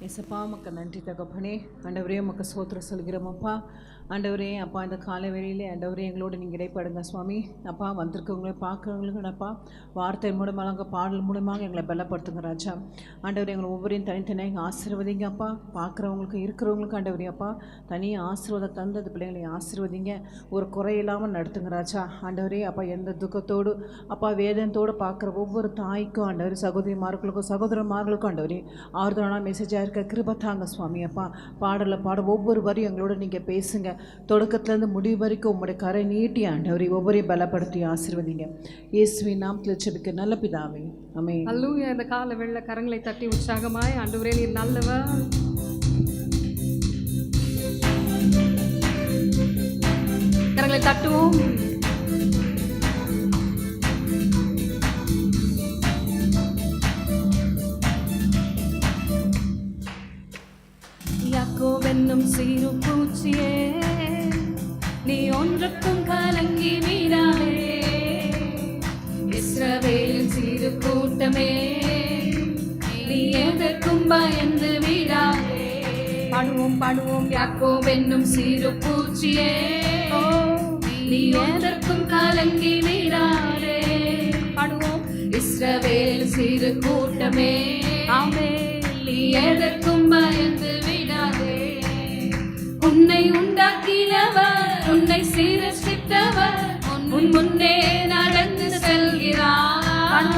ஏசப்பா உமக்கு நன்றி தகப்பனே. ஆண்டவரே உமக்கு ஸ்தோத்திரம் சொல்கிறோம் அப்பா. ஆண்டவரே அப்பா, இந்த காலை வேளையிலே ஆண்டவரே எங்களோடு நீங்கள் இடைப்படுங்க சுவாமி. அப்பா, வந்திருக்கவங்களே பார்க்குறவங்களுக்கு அப்பா வார்த்தை மூலமாக பாடல் மூலமாக எங்களை பலப்படுத்துங்க ராஜா. ஆண்டவரே எங்களை ஒவ்வொரையும் தனித்தனியாக எங்கள் ஆசீர்வதிங்க அப்பா. பார்க்குறவங்களுக்கு இருக்கிறவங்களுக்கு ஆண்டவரே அப்பா தனியாக ஆசீர்வாதம் தந்தது பிள்ளைங்களை ஆசீர்வதிங்க. ஒரு குறையில்லாமல் நடத்துங்க ராஜா. ஆண்டவரே அப்பா, எந்த துக்கத்தோடு அப்பா வேதனத்தோடு பார்க்குற ஒவ்வொரு தாய்க்கும் ஆண்டவரே, சகோதரிமார்களுக்கும் சகோதரமார்களுக்கும் ஆண்டவரே ஆறுதலான மெசேஜாக இருக்க கிருபை தாங்க சுவாமி. அப்பா, பாடலை பாட ஒவ்வொரு வரையும் எங்களோட நீங்கள் பேசுங்க. தொடக்கத்துலேருந்து முடிவு வரைக்கும் உங்களுடைய கரை நீட்டி ஆண்டவரை ஒவ்வொரையும் பலப்படுத்தி ஆசீர்வதிங்க. இயேசுவின் நாமத்தில் ஜெபிக்க நல்ல பிதாவே, ஆமென். அல்லேலூயா. இந்த கால வெள்ள கரங்களை தட்டி உற்சாகமாய் ஆண்டவரே நீர் நல்லவர், கரங்களை தட்டுவோம். யாக்கோபென்னும் சிறு பூச்சியே, நீ ஒன்றுக்கும் கலங்கி வீடாதே. இஸ்ரவேலின் சிறு கூட்டமே, நீ எதற்கும் பயந்து வீடாதே. பாடுவோம் பாடுவோம். யாக்கோபென்னும் சிறு பூச்சியே, நீ எதற்கும் கலங்கி வீடாதே. பாடுவோம். இஸ்ரவேல் சிறு கூட்டமே, ஆமென், நீ எதற்கும் பயந்து வீடாதே. உன்னை உண்டாக்கினவர், உன்னை சிருஷ்டித்தவர் உன் முன்னே நடந்து செல்கிறார்.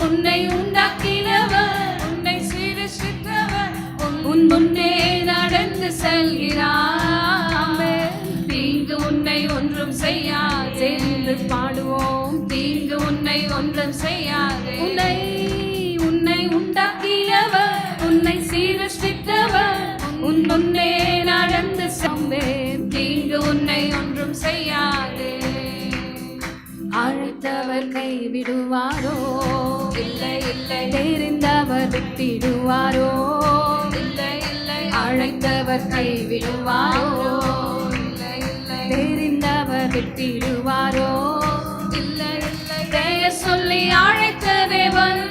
உன்னை உண்டாக்கினவர், உன்னை சிருஷ்டித்தவர் உன் முன்னே நடந்து செல்கிறார். தீங்கு உன்னை ஒன்றும் செய்யாது என்று பாடுவோம். தீங்கு உன்னை ஒன்றும் செய்யாது. உன்னை உண்டாக்கினவர், உன்னை சிருஷ்டித்தவர் உன் முன்னே நடந்து செல்வேன். தீங்கு உன்னை ஒன்றும் செய்யாது. அழைத்தவர் கைவிடுவாரோ? இல்லை இல்லை. தெரிந்தவர் விட்டிடுவாரோ? இல்லை இல்லை. அழைத்தவர் கைவிடுவாரோ? இல்லை இல்லை. தெரிந்தவர் விட்டிடுவாரோ? இல்லை இல்லை. பெயர் சொல்லி அழைத்த தேவன்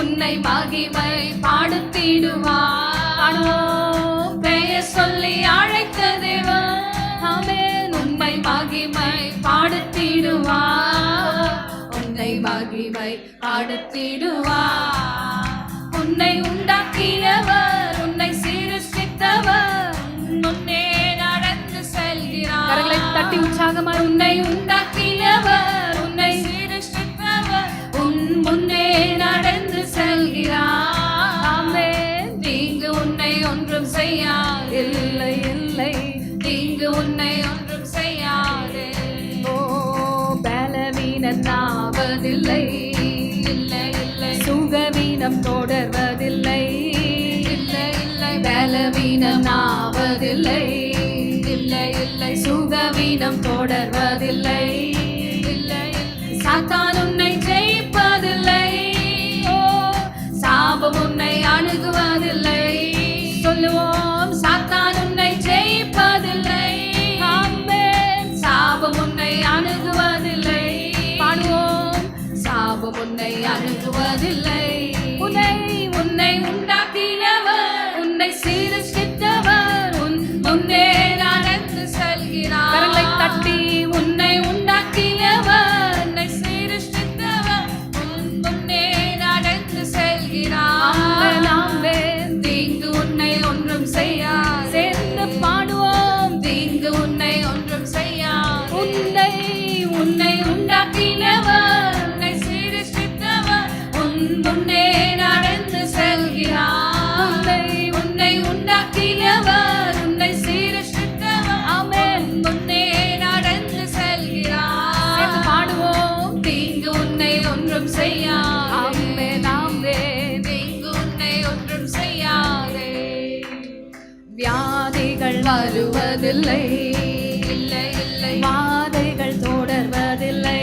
உன்னை மகிமை பாடுத்திடுவார். பெயர் சொல்லி அழைத்த தேவன், ஆமென், உன்னை மகிமை பாடுத்திடுவார். உன்னை மகிமை பாடுத்திடுவார். உன்னை உண்டாக்கினவர், உன்னை சிருஷ்டித்தவர் முன்னே நடந்து செல்கிறார். கரங்களை தட்டி உற்சாகமாய். உன்னை உண்டாக்கினவர், உன்னை சிருஷ்டித்தவர் உன் முன்னே நடந்து செல்கிறார். ஆமென். தீங்கு உன்னை ஒன்றும் செய்யாது. இல்லை இல்லை. தீங்கு உன்னை ஒன்றும் செய்யாது. ஓ, பலவீனனாவதில்லை. இல்லை இல்லை. சுகவீனம் தொடர்வதில்லை. இல்லை இல்லை. பலவீனனாவதில்லை. இல்லை இல்லை. சுகவீனம் தொடர்வதில்லை. இல்லை இல்லை. சாத்தான் உன்னை ஜெயிப்பதில்லை. ஓ, சாபம் உன்னை அணுகுவதில்லை. சொல்லுவோம். சாத்தான் உன்னை ஜெயிப்பதில்லை. ஆமென். சாபம் உன்னை அணுகுவதில்லை. பாடுவோம். சாபம் உன்னை அணுகுவதில்லை. உன்னை உண்டாக்கினவர், உன்னை சிருஷ்டித்தவர் உன் முன்னே நடந்து செல்கிறார். கரங்களை தட்டி. உன்னை உண்டாக்கினவர், உன்னை சிருஷ்டித்தவர் உன் முன்னே நடந்து செல்கிறார். ஆமென். தீங்கு உன்னை ஒன்றும் செய்யாது. சேர்ந்து பாடுவோம். தீங்கு உன்னை ஒன்றும் செய்யாது. உன்னை உண்டாக்கினவர், உன்னை சிருஷ்டித்தவர் உன் முன்னே நடந்து செல்கிறார். உன்னை உண்டாக்கினவர், உன்னை சிருஷ்டித்தவர் ஆமென் முன்னே நடந்து செல்கிறார். சேர்ந்து பாடுவோம். தீங்கு உன்னை ஒன்றும் செய்யாது. ஆமென் ஆமென். தீங்கு உன்னை ஒன்றும் செய்யாது. வியாதிகள் வருவதில்லை. இல்லை இல்லை. வாதைகள் தொடர்வதில்லை.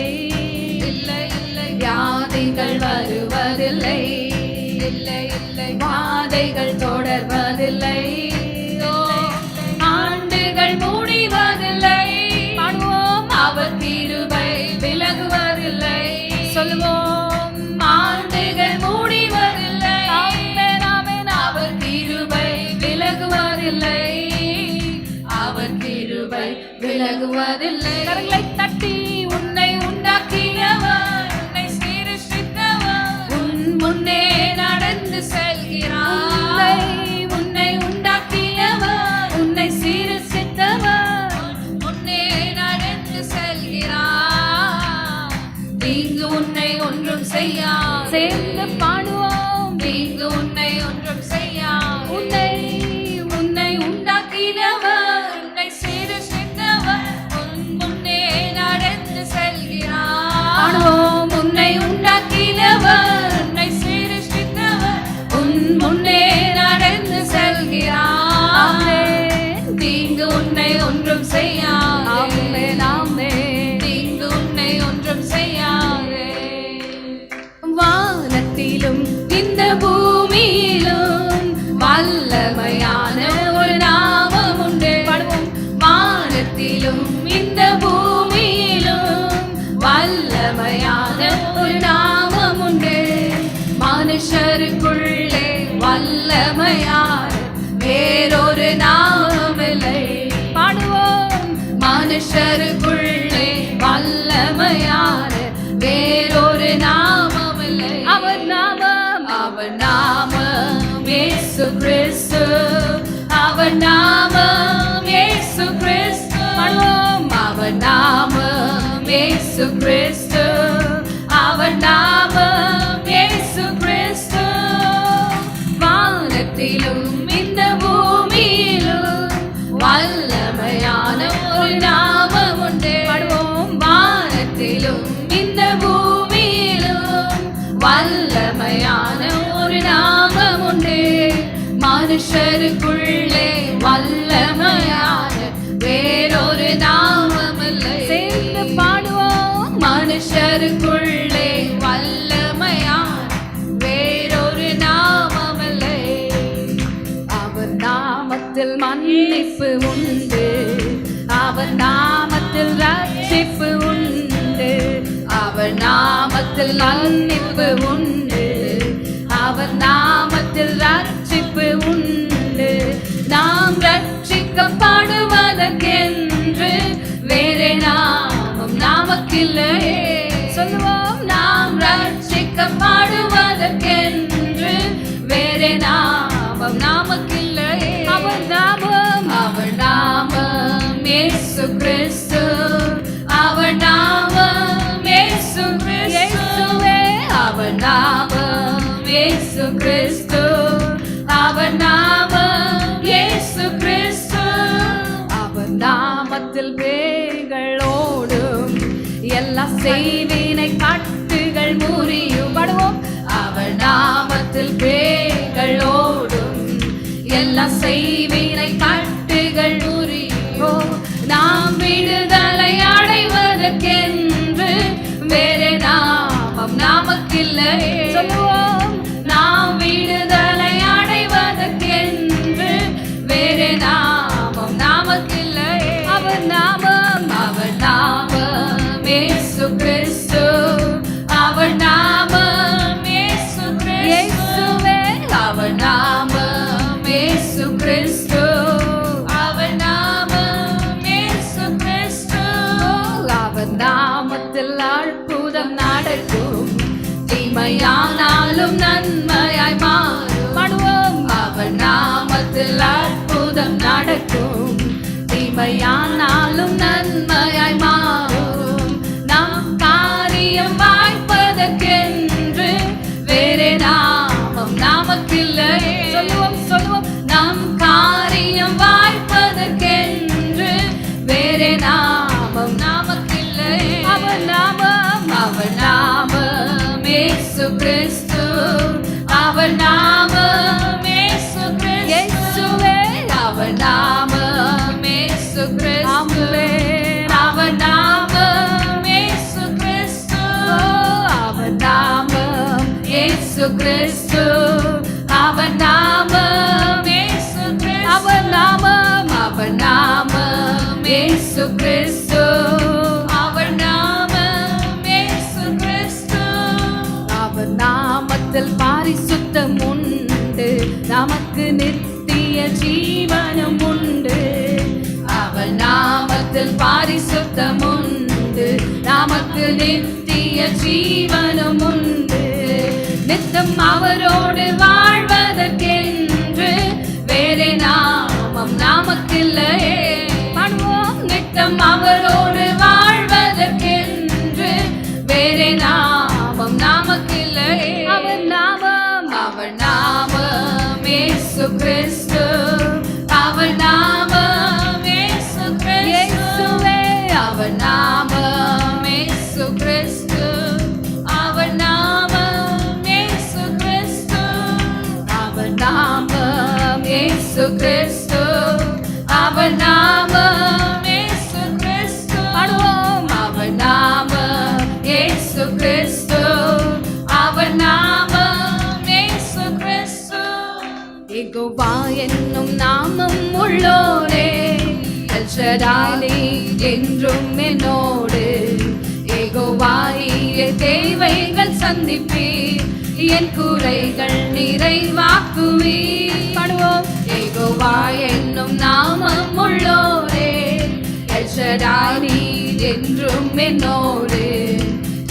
இல்லை இல்லை. வியாதிகள் வருவதில்லை. இல்லை இல்லை. வாதைகள் தொடர்வதில்லை. ஆண்டுகள் முடிவதில்லை. பாடுவோம். அவர் கிருபை விலகுவதில்லை. சொல்லுவோம். ஆண்டுகள் முடிவதில்லை. ஆமென் ஆமென். அவர் கிருபை விலகுவதில்லை. கரங்களை தட்டி உன்னை உண்டாக்கியவர், உன்னை சிருஷ்டித்தவர் உன் முன்னே நடந்து செல்கிறார். உன்னை உண்டாக்கியவர், உன்னை சிருஷ்டித்தவர் உன் முன்னே நடந்து செல்கிறார். தீங்கு உன்னை ஒன்றும் செய்யா, சேர்ந்து பாடுவோம். தீங்கு உன்னை ஒன்றும் செய்யா, உன்னை உண்டாக்கினவர், உன்னை சிருஷ்டித்தவர் உன் முன்னே நடந்து செல்கிறார். பாடுவோம். உன்னை உண்டாக்கினவர், உன்னை சிருஷ்டித்தவர் உன் முன்னே நடந்து செல்கிறார். தீங்கு உன்னை ஒன்றும் செய்யாதே, தீங்கு உன்னை ஒன்றும் செய்யாதே. வானத்திலும் இந்த பூமியிலும் வல்லமையான ஒரு நாமம் உண்டு. பாடுவோம். வானத்திலும் இந்த பூமியிலும் வல்லமையான ஒரு நாமம் உண்டு. மனுஷருக்குள்ளே வல்லமையான வேறொரு நாமமில்லை. பாடுவோம். மனுஷருக்குள்ளே வல்லமையான வேறொரு நாமமில்லை. அவர் நாமம், அவர் நாமம் இயேசு கிறிஸ்து. அவர் நாமம் இயேசு கிறிஸ்து. பாடுவோம். அவர் நாமம் இயேசு கிறிஸ்து. அவர் நாமம் இயேசு கிறிஸ்து. வானத்திலும் இந்த பூமியிலும் வல்லமையான ஒரு நாமம் உண்டு. பாடுவோம். வானத்திலும் இந்த பூமியிலும் வல்லமையான ஒரு நாமம் உண்டு. மனுஷருக்குள்ளே வல்லமையான வேறொரு நாமமில்லை. சேர்ந்து பாடுவோம். மனுஷருக்குள்ளே வல்லமையான வேறொரு நாமமில்லை. அவர் நாமத்தில் மன்னிப்பு உண்டு, அவர் நாமத்தில் ரட்சிப்பு உண்டு. அவர் நாமத்தில் மன்னிப்பு உண்டு, அவர் நாமத்தில் ரட்சிப்பு உண்டு. நாம் ரட்சிக்கப்படுவதற்கென்று வேறே நாமம் நமக்கில்லையே. சொல்லுவோம். நாம் ரட்சிக்கப்படுவதற்கென்று வேறே நாமம் நமக்கில்லையே. அவர் நாமம், அவர் நாமம் இயேசு கிறிஸ்து. அவர் நாமம் இயேசு கிறிஸ்துவே. அவர் நாமம் இயேசு கிறிஸ்து. அவர் நாமம் இயேசு கிறிஸ்து. அவர் நாமத்தில் பேய்களோடும், எல்லா செய்வினை கட்டுகள் முறியும். படுவோம். அவர் நாமத்தில் பேய்களோடும், எல்லா செய்வினை கட்டுகள் முறியும். நாம் விடுதலை அடைவதற்கென்று வேறே நாமம் நமக்கில்லை. சொல்லுவோம். நாம் விடுதலை அடைவதற்கென்று வேறே நாமம் நமக்கில்லை. அவர் நாமம், அவர் நாமம் இயேசு கிறிஸ்து. அவர் நாமம் இயேசு கிறிஸ்துவே. அவர் நாமம் இயேசு கிறிஸ்து. அவர் நாமம் இயேசு கிறிஸ்து. அவர் நாமத்தில் அற்புதம் நடக்கும், தீமையானாலும் நன்மையாய் மாறும். பாடுவோம். அவர் நாமத்தில் அற்புதம் நடக்கும், தீமையானாலும் நன்மையாய் மாறும். நாம் காரியம் வாய்ப்பதற்கென்று வேறே நாமம் நமக்கில்லை. சொல்லுவோம், சொல்லுவோம். நம் காரியம் வாய்ப்பதற்கென்று வேறே நாமம் நமக்கில்லை. அவர் நாமம், அவர் நாமம் இயேசு கிறிஸ்து. அவர் நாமம் இயேசு கிறிஸ்துவே. அவர் நாமம் இயேசு கிறிஸ்து. அவர் நாமம் இயேசு கிறிஸ்து. அவர் நாமம் இயேசு கிறிஸ்து. அவர் நாமம் இயேசு கிறிஸ்து. அவர் நாமம், அவர் நாமம் இயேசு கிறிஸ்து. அவர் நாமம் இயேசு கிறிஸ்து. அவர் நாமத்தில் பரிசுத்தம் உண்டு, நமக்கு நித்திய ஜீவனம் உண்டு. அவர் நாம நாமத்தில் பாரிசுத்தம் உண்டு, நமக்கு நித்திய ஜீவனும் உண்டு. நித்தம் அவரோடு வாழ்வதற்கென்று வேறே நாமம் நமக்கில்லையே. பாடுவோம். நித்தம் அவரோடு வாழ்வதற்கென்று வேறே நாமம் நமக்கில்லையே. அவர் நாமம் இயேசு கிறிஸ்து. அவர் நாமம் இயேசு கிறிஸ்து. அவர் நாமம் இயேசு கிறிஸ்து. அவர் நாமம் இயேசு கிறிஸ்து. அவர் நாமம் இயேசு கிறிஸ்து. அவர் நாமம் இயேசு கிறிஸ்து. பாடுவோம். அவர் நாமம் இயேசு கிறிஸ்து. அவர் நாமம் இயேசு கிறிஸ்து. யெகோவா என்னும் நாமம் உள்ளோரே, எல் ஷடாய் என்றும் என்னோடு. யெகோவாயே தேவைகள் சந்திப்பீர், என் குறைகள் நிறைவாக்குவீர். பாடுவோம். யெகோவா என்னும் நாமம் உள்ளோரே, எல் ஷடாய் என்றும் என்னோடு.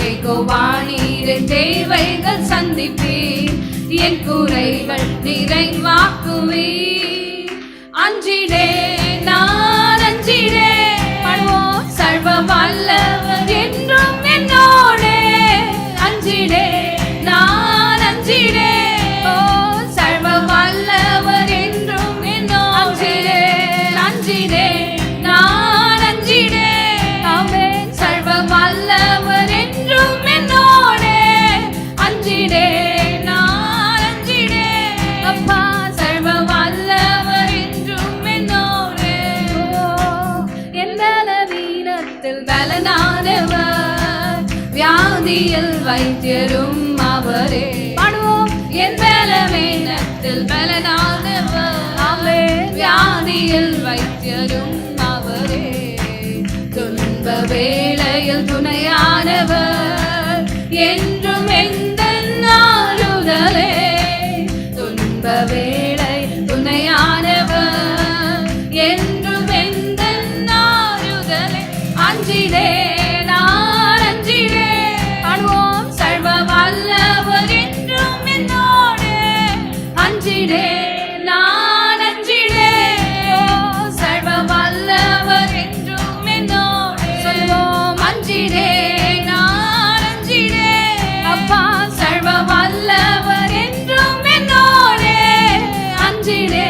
யெகோவா நீரே தேவைகள் சந்திப்பீர், என் குறைகள் நிறைவாக்குவீர். அஞ்சிடே நான் அஞ்சிடே. பாடுவோம். சர்வ வல்லவர் என்றும் என்னோடே. அஞ்சிடே நான் அஞ்சிடே. ஓ சர்வ வல்லவர் என்றும் என்னோடே. அஞ்சிடே நான் அஞ்சிடே. ஆமென். சர்வ வல்லவர் என்றும் என்னோடே. அஞ்சிடே நான் அஞ்சிடே. அப்பா சர்வ வல்லவர் என்றும் என்னோடே. என் பலவீனத்தில் பலனானவர், வியாதியில் வைத்தியரும் அவரே. பாடுவோம். என் பலவீனத்தில் பலனானவர், ஆமென். வியாதியில் வைத்தியரும் அவரே. துன்ப வேளையில் துணையானவர், என்றும் எந்தன் ஆறுதலே. துன்ப வேளை துணையானவர், என்றும் எந்தன் ஆறுதலே. அஞ்சிடே நான் அஞ்சிடே. பாடுவோம். சர்வ வல்லவர் என்றும் என்னோடு. அஞ்சிடே நான் அஞ்சிடே. ஓ சர்வ வல்லவர் என்றும் என்னோடு. சொல்வோம். அஞ்சிடே நான் அஞ்சிடே. அப்பா சர்வ வல்லவர் என்றும் என்னோடு. அஞ்சிடே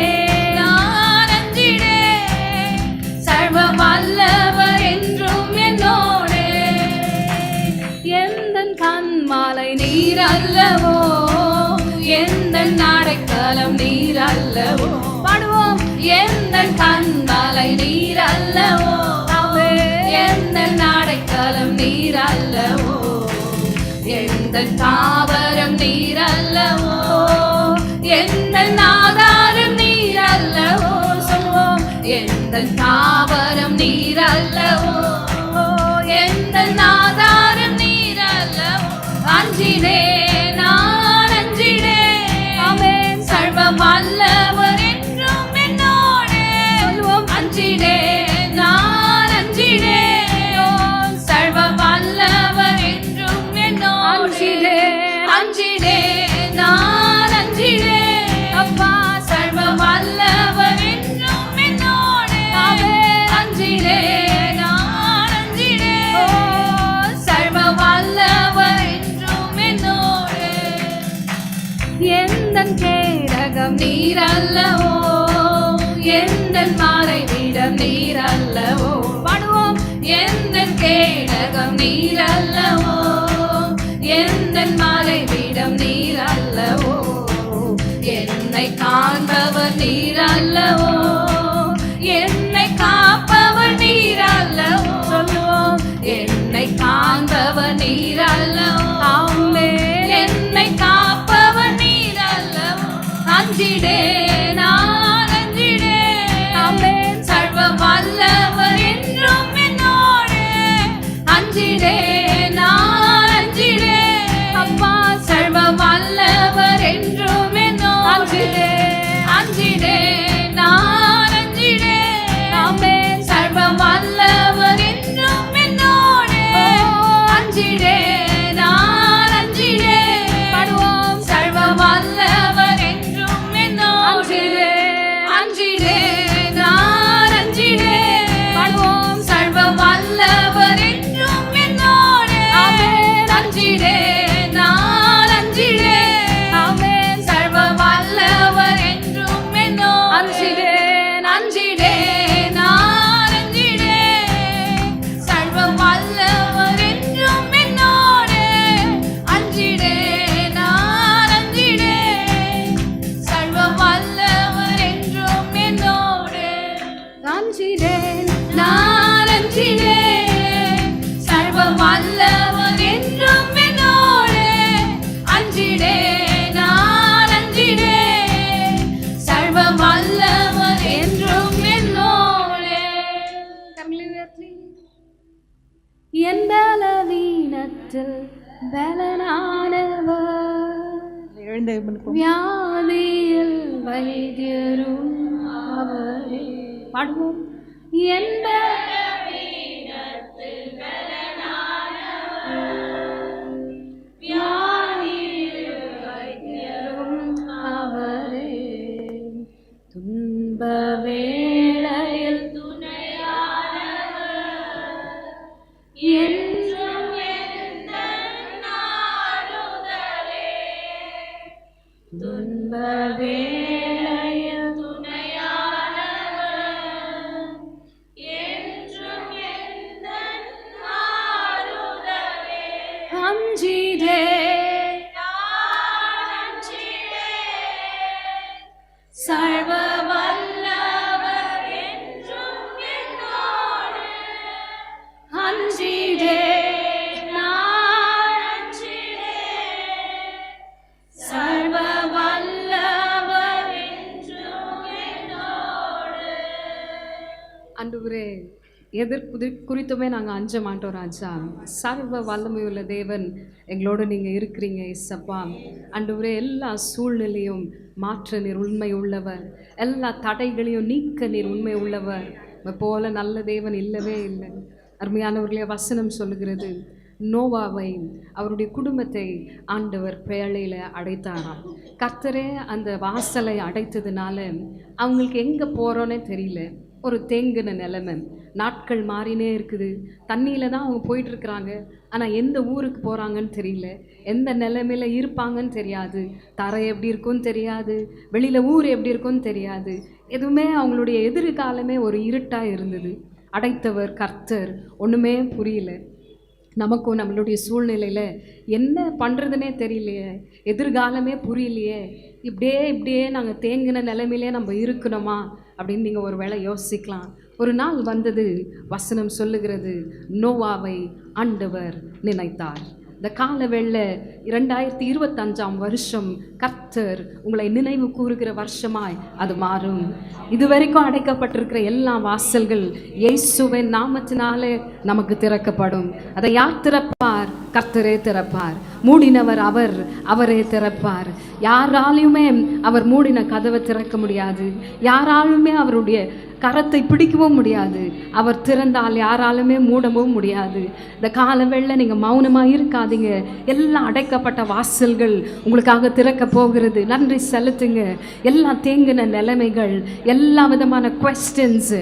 நான் அஞ்சிடே. சர்வ வல்லவர் என்றும் என்னோடு. எந்தன் கண்மாலை நீர் அல்லவோ, எந்தன் நாடைக்கலம் நீர் அல்லவோ. பாடுவோம். எந்தன் கண்மாலை நீர் அல்லவோ, எந்தன் நாடைக்கலம் நீர் அல்லவோ. எந்தன் தாவரம் நீர் அல்லவோ, எந்தன் ஆதாரம் நீர் அல்லவோ. சொல்வோம். எந்தன் தாவரம் நீர் அல்லவோ, எந்தன் ஆதாரம் நீர் அல்லவோ. அஞ்சிடே நான் அஞ்சிடே. ஆமென். சர்வ வல்லவர் என்றும் என்னோடு. சொல்வோம். அஞ்சிடே நான் அஞ்சிடே. ஓ சர்வ வல்லவர் என்றும் என்னோடு. அஞ்சிடே அஞ்சிடே நான் அஞ்சிடே. அப்பா சர்வ வல்லவர் என்றும் என்னோடு. ஆமென். அஞ்சிடே நான் அஞ்சிடே. ஓ சர்வ வல்லவர் என்றும் என்னோடு. எந்தன் கேடகம் நீர் அல்லவோ, எந்தன் மறைவிடம் நீர் அல்லவோ. பாடுவோம். எந்தன் கேடகம் நீர் அல்லவோ, எந்தன் மறைவிடம் நீர் அல்லவோ. என்னை காண்பவர் நீர் அல்லவோ, என்னை காப்பவர் நீர் அல்லவோ. சொல்லுவோம். என்னை காண்பவர் நீர் அல்லவோ, ஆமென். என்னை காப்பவர் நீர் அல்லவோ. அஞ்சிடே நான் அஞ்சிடே. ஆமென். சர்வ வல்லவர் என்றும் என்னோடு. அஞ்சிடே நான் அஞ்சிடே. அப்பா சர்வ வல்லவர் என்றும் என்னோடு. அஞ்சிடே அஞ்சிடே நான் என் பலவீனத்தில் பலனானவர், எழுந்த வியாதியில் வைத்தியரும் அவரே. பாடுவோம். என் பலவீனத்தில் பலனானவர், வியாதியில் வைத்தியரும் அவரே. துன்ப வேளையில் துணையானவர், என்றும் எந்தன் ஆறுதலே. துன்ப வேளையில் துணையானவர், என்றும் எந்தன் ஆறுதலே. அஞ்சிடே சர்வ வல்லவர் என்றும் என்னோடு. அஞ்சிடே நான் அஞ்சிடே, சர்வ வல்லவர் என்றும் என்னோடு. ஆண்டவரே, எதற்கு குறித்துமே நாங்கள் அஞ்ச மாட்டோம் ராஜா. சர்வ வல்லமையுள்ள தேவன் எங்களோடு நீங்கள் இருக்கிறீங்க இயேசப்பா. ஆண்டவரே, எல்லா சூழ்நிலையும் மாற்ற நீர் உண்மை உள்ளவர், எல்லா தடைகளையும் நீக்க நீர் உண்மை உள்ளவர். போல நல்ல தேவன் இல்லவே இல்லை. அருமையானவர்களே, வசனம் சொல்லுகிறது, நோவாவை அவருடைய குடும்பத்தை ஆண்டவர் பேழையில் அடைத்தாராம். கர்த்தரே அந்த வாசலை அடைத்ததுனால அவங்களுக்கு எங்கே போகிறோன்னே தெரியல. ஒரு தேங்கின நிலைமை, நாட்கள் மாறினே இருக்குது. தண்ணியில் தான் அவங்க போயிட்டுருக்குறாங்க, ஆனால் எந்த ஊருக்கு போகிறாங்கன்னு தெரியல, எந்த நிலைமையில் இருப்பாங்கன்னு தெரியாது, தரை எப்படி இருக்குன்னு தெரியாது, வெளியில் ஊர் எப்படி இருக்குன்னு தெரியாது. எதுவுமே அவங்களுடைய எதிர்காலமே ஒரு இருட்டாக இருந்தது. அடைத்தவர் கர்த்தர். ஒன்றுமே புரியல. நமக்கும் நம்மளுடைய சூழ்நிலையில் என்ன பண்ணுறதுனே தெரியலையே, எதிர்காலமே புரியலையே, இப்படியே நாங்கள் தேங்கின நிலைமையிலே நம்ம இருக்கணுமா அப்படின்னு நீங்கள் ஒரு வேளை யோசிக்கலாம். ஒரு நாள் வந்தது, வசனம் சொல்லுகிறது, நோவாவை ஆண்டவர் நினைத்தார். இந்த காலவேள 2025ஆம் வருஷம் கர்த்தர் உங்களை நினைவு கூறுகிற வருஷமாய் அது மாறும். இதுவரைக்கும் அடைக்கப்பட்டிருக்கிற எல்லா வாசல்கள் இயேசுவின் நாமத்தினாலே நமக்கு திறக்கப்படும். அதை யார் திறப்பார்? கர்த்தரே திறப்பார். மூடினவர் அவர், அவரே திறப்பார். யாராலுமே அவர் மூடின கதவை திறக்க முடியாது. யாராலுமே அவருடைய கரத்தை பிடிக்கவும் முடியாது. அவர் திறந்தால் யாராலுமே மூடவும் முடியாது. இந்த காலவேளை நீங்கள் மௌனமாக இருக்காதீங்க. எல்லாம் அடைக்கப்பட்ட வாசல்கள் உங்களுக்காக திறக்க போகிறது. நன்றி செலுத்துங்க. எல்லா தேங்கின நிலைமைகள், எல்லா விதமான குவெஸ்டன்ஸ்,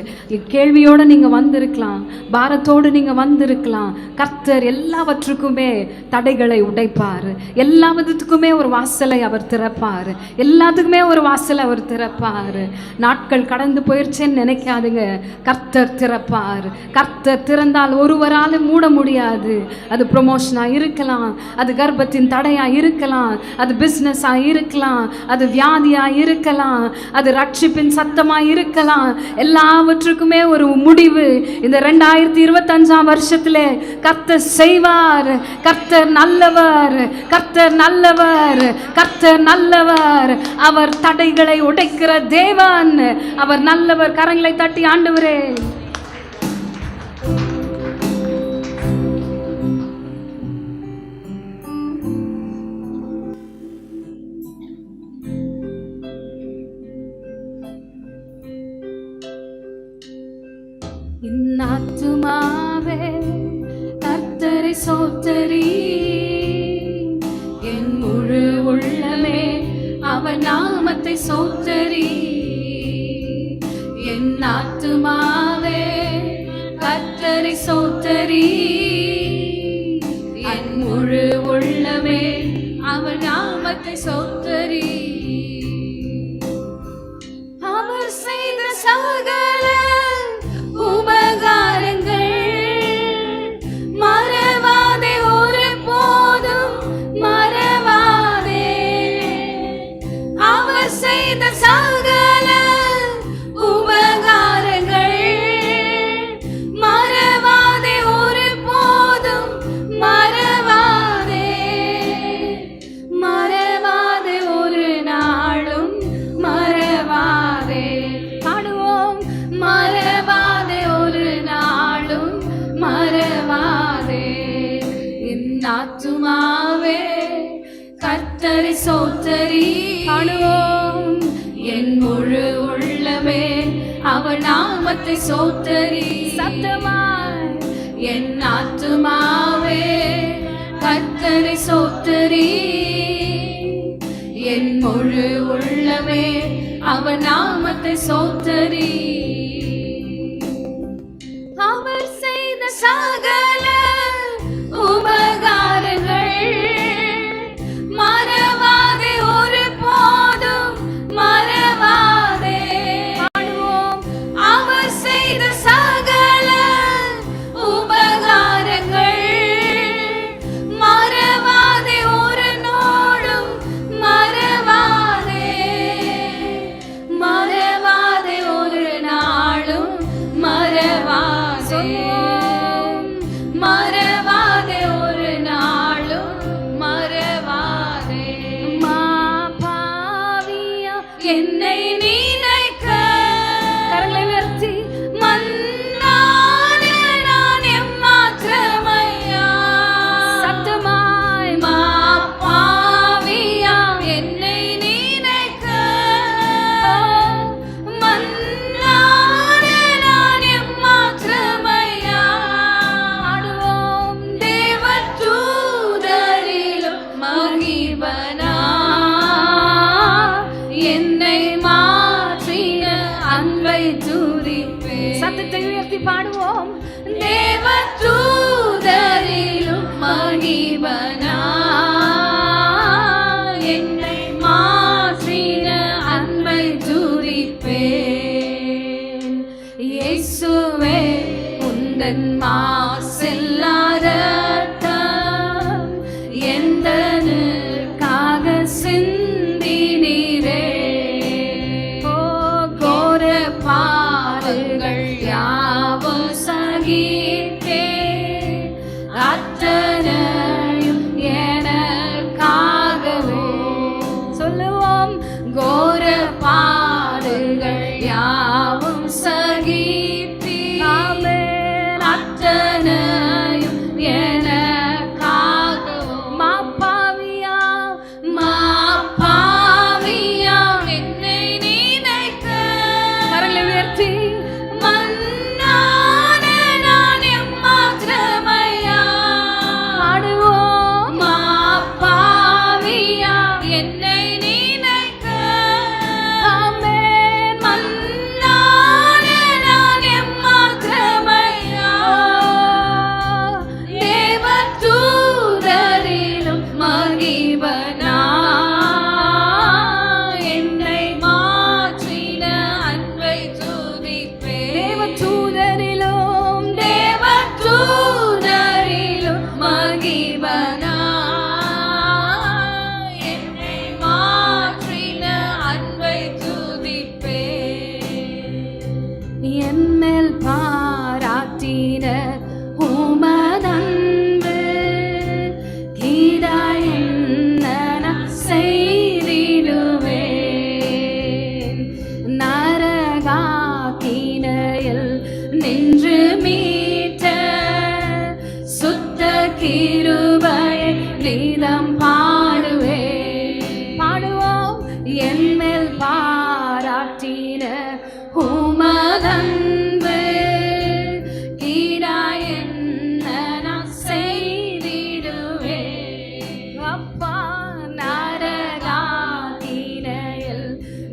கேள்வியோடு நீங்கள் வந்திருக்கலாம், பாரத்தோடு நீங்கள் வந்திருக்கலாம். கர்த்தர் எல்லாவற்றுக்குமே தடைகளை உடைப்பார். எல்லா விதத்துக்குமே ஒரு வாசலை அவர் திறப்பார். எல்லாத்துக்குமே ஒரு வாசலை அவர் திறப்பார். நாட்கள் கடந்து போயிடுச்சேன்னு நினைக்காதுங்க. கர்த்தர் திறப்பார். கர்த்தர் திறந்தால் ஒருவராலும் மூட முடியாது. அது ப்ரொமோஷனாக இருக்கலாம், அது கர்ப்பத்தின் தடையாக இருக்கலாம், அது பிஸ்னஸாக இருக்கலாம், அது வியாதியாக இருக்கலாம், அது ரட்சிப்பின் சத்தமாக இருக்கலாம். எல்லாவற்றுக்குமே ஒரு முடிவு இந்த 2025ஆம் வருஷத்தில் கர்த்தர் செய்வார். கர்த்தர் நல்லவர், கர்த்தர் நல்லவர், கர்த்தர் நல்லவர். அவர் தடைகளை உடைக்கிற தேவன். அவர் நல்லவர். கரங்களை தட்டி ஆண்டவரே, என் ஆத்துமாவே கர்த்தரை சோத்தரி, என் முழு உள்ளமே அவர் நாமத்தை சோத்தரி. என் ஆத்துமாவே கர்த்தரை சோத்தரி, என் முழு உள்ளமே அவர் நாமத்தை சோத்தரி. அவர் செய்த சகல உபகாரங்கள் மறவாதே, ஒரு போதும் மறவாதே. அவர் செய்த சகல உபகாரங்கள் மறவாதே, ஒரு போதும் மறவாதே, மறவாதே. ஆத்துமாவே கர்த்தரை சோத்தரி. பாடுவோம். என் முழு உள்ளமே அவர் நாமத்தை சோத்தரி. சத்தமாய் என் ஆத்துமாவே கர்த்தரை சோத்தரி. என் முழு உள்ளமே அவர் நாமத்தை சோத்தரி. அவர் செய்த சகல உபகாரங்கள் மறவாதே, ஒரு போதும் மறவாதே. பாடுவோம். அவர் செய்த சகல உபகாரங்கள் மறவாதே, ஒரு நோடும் மறவாதே. மறவாதே, ஒரு நாளும் மறவாதே. மறவாதே, ஒரு நாளும் மறவாதே. பாவியா என்னை நினைக்க கரங்களை உயர்த்தி மன்னான நான் எம்மாத்திரமையா. சத்தமாய் பாவியா என்னை நினைக்க மன்னான நான் எம்மாத்திரமையா. ஆடுவோம். தேவதூதரிலும் மகிபனா என்னை மாற்றின அன்பை துதிப்பே. சத்தத்தை உயர்த்தி பாடுவோம். தேவதூதரிலும் மகிபனா என்னை மாற்றின அன்பை துதிப்பே. இயேசுவே உந்தன் மாசில்லாத ரத்தம் எந்தனுக்காக சிந்தினீரே. ஓ கோர பாடுகள் யாவும் சகித்தே, அத்தனையும் எனக்காகவே. சொல்லுவோம். கோர பாடுகள் யாவும் சகித்தீர், அத்தனையும் எனக்காகவும். மாப்பாவியா மாப்பாவியா என்னை நினைக்க கரங்களை உயர்த்தி மன்னான நான் எம்மாத்திரமையா. ஆடுவோம். மாப்பாவியா என்னை நினைக்க ஆமென். மன்னான நான் எம்மாத்திரமையா. தேவதூதரிலும் மகிபனா என்னை மாற்றின அன்பை துதிப்பே. தேவதூதரிலும் மகிபனா என்னை மாற்றின அன்பை துதிப்பே. என்னில் பாராட்டின உமதன்பு கீழா என்ன செய்திடுவேன். நரகாக்கினையில் நின்று மீட்ட சுத்த கிருபையை நீதம் பாடுவேன். பாடுவோம். என்மேல் பாராட்டின உமதன்பு கீழா என்ன நான் செய்திடுவேன். அப்பா நரகாக்கினையில்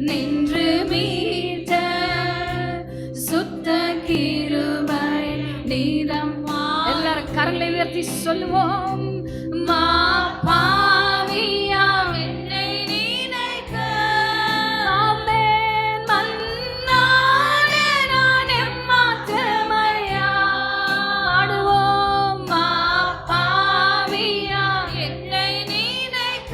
நின்று மீட்ட சுத்த கிருபை நீதம். எல்லாரும் கரங்களை உயர்த்தி சொல்லுவோம். மாப்பாவியா என்னை நினைக்க ஆமென். மன்னான நான் எம்மாத்திரமையா. ஆடுவோம். மாப்பாவியா என்னை நினைக்க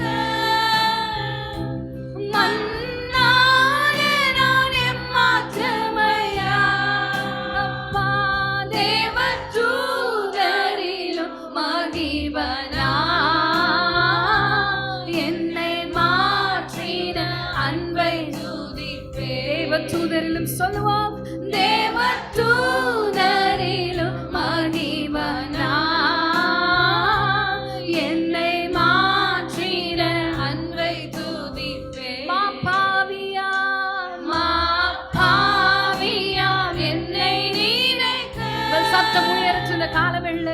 மன்னான நான் எம்மாத்திரமையா. அப்பா தேவதூதரிலும் மகிபனா என்னை மாற்றின அன்பை துதிப்பே. தேவதூதரிலும் மகிபனா என்னை மாற்றின அன்பை துதிப்பே. மகிபனா சத்தம் உயர்த்து இந்த காலவெள்ள.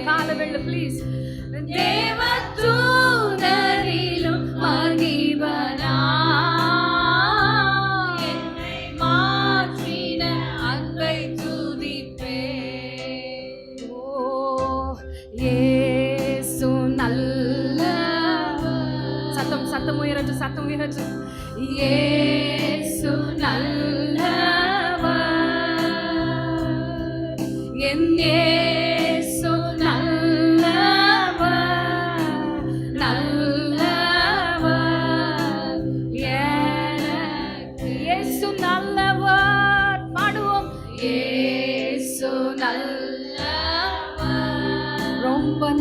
காலவெள்ள ப்ளீஸ். தேவதூதரிலும் மகிவனா என்னை மாற்றின அன்பை துதிப்பே. ஓ இயேசு நல்லவர். சத்தம் உயரட்டு. இயேசு நல்லவர். என்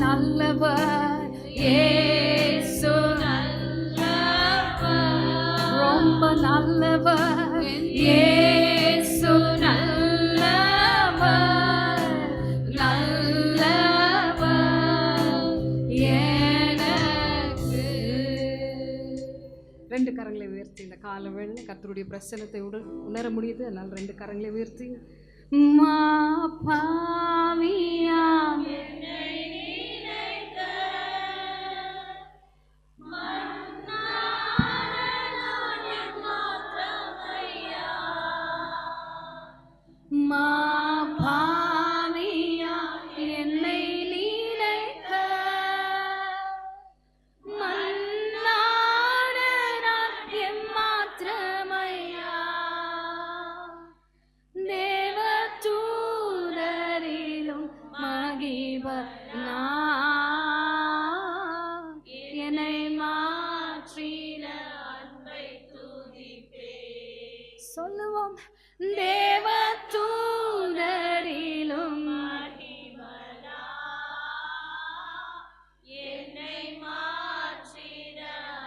நல்லவர் இயேசு நல்லவர். ரொம்ப நல்லவர் இயேசு நல்லவர். எனக்கு. ரெண்டு கரங்களை உயர்த்தி இந்த காலவேளை கர்த்தருடைய பிரசன்னத்தை உணர முடியுது. அதனால் ரெண்டு கரங்களை உயர்த்தி மா பாவியாம் என்னை நீனைக்க மன்னான எம்மாத்திரமையா தேவதூதரிலும் மகிவனா என்னை மாற்றின அன்பை துதிப்பே. சொல்லுவோம் தேவதூதரிலும் மகிவனா என்னை மாற்றின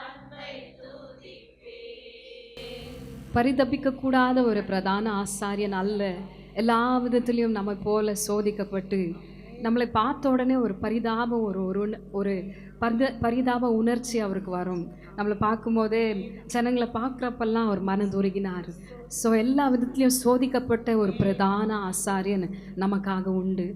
அன்பை துதிப்பே. பரிதபிக்க கூடாத ஒரு பிரதான ஆசாரியன் அல்ல. எல்லா விதத்திலையும் நம்ம போல சோதிக்கப்பட்டு நம்மளை பார்த்த உடனே ஒரு பரிதாபம் ஒரு பரிதாப உணர்ச்சி அவருக்கு வரும். நம்மளை பார்க்கும்போதே ஜனங்களை பார்க்குறப்பெல்லாம் அவர் மனதுருகினார். ஸோ எல்லா விதத்துலேயும் சோதிக்கப்பட்ட ஒரு பிரதான ஆசாரியன் நமக்காக உண்டு.